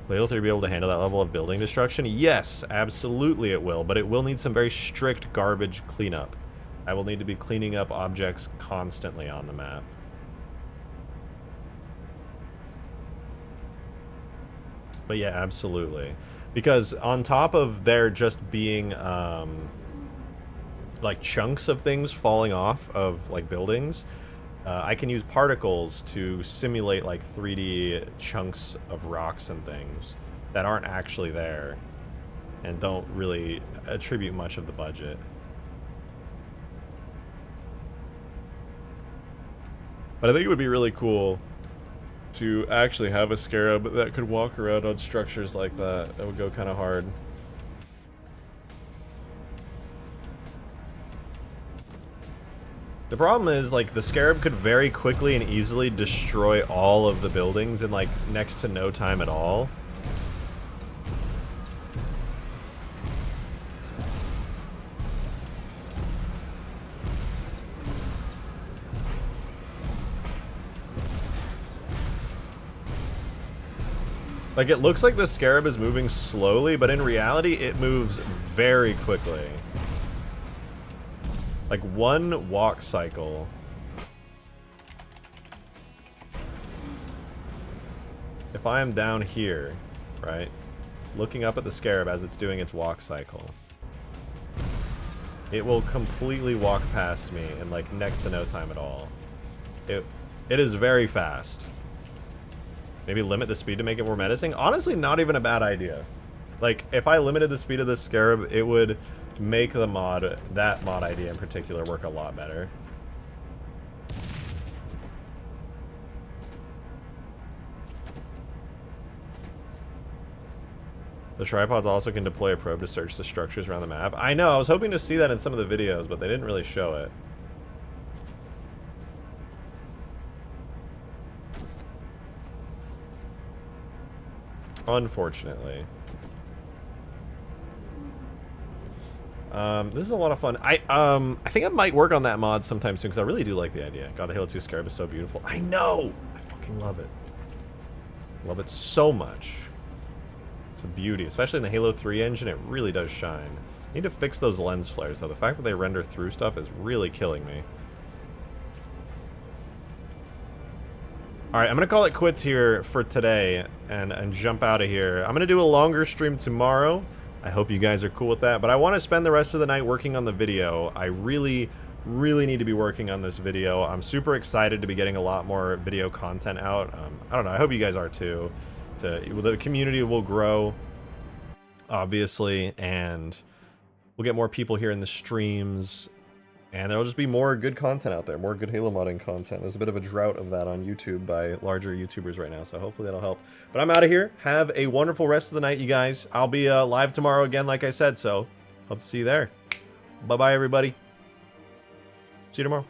Will Halo 3 be able to handle that level of building destruction? Yes, absolutely it will, but it will need some very strict garbage cleanup. I will need to be cleaning up objects constantly on the map. But yeah, absolutely. Because on top of there just being like chunks of things falling off of like buildings, I can use particles to simulate like 3D chunks of rocks and things that aren't actually there and don't really attribute much of the budget. But I think it would be really cool to actually have a scarab that could walk around on structures like that. That would go kind of hard. The problem is, like, the scarab could very quickly and easily destroy all of the buildings in, like, next to no time at all. Like, it looks like the scarab is moving slowly, but in reality, it moves very quickly. Like, one walk cycle. If I am down here, right, looking up at the scarab as it's doing its walk cycle, it will completely walk past me in, like, next to no time at all. It is very fast. Maybe limit the speed to make it more menacing? Honestly, not even a bad idea. Like, if I limited the speed of the scarab, it would make the mod, that mod idea in particular, work a lot better. The tripods also can deploy a probe to search the structures around the map. I know, I was hoping to see that in some of the videos, but they didn't really show it. Unfortunately. This is a lot of fun. I think I might work on that mod sometime soon because I really do like the idea. God, the Halo 2 Scarab is so beautiful. I know! I fucking love it. Love it so much. It's a beauty. Especially in the Halo 3 engine, it really does shine. I need to fix those lens flares, though. The fact that they render through stuff is really killing me. Alright, I'm going to call it quits here for today and jump out of here. I'm going to do a longer stream tomorrow. I hope you guys are cool with that, but I want to spend the rest of the night working on the video. I really need to be working on this video. I'm super excited to be getting a lot more video content out. I don't know, I hope you guys are too. The community will grow, obviously, and we'll get more people here in the streams. And there'll just be more good content out there, more good Halo modding content. There's a bit of a drought of that on YouTube by larger YouTubers right now, so hopefully that'll help. But I'm out of here. Have a wonderful rest of the night, you guys. I'll be live tomorrow again, like I said, so hope to see you there. Bye-bye, everybody. See you tomorrow.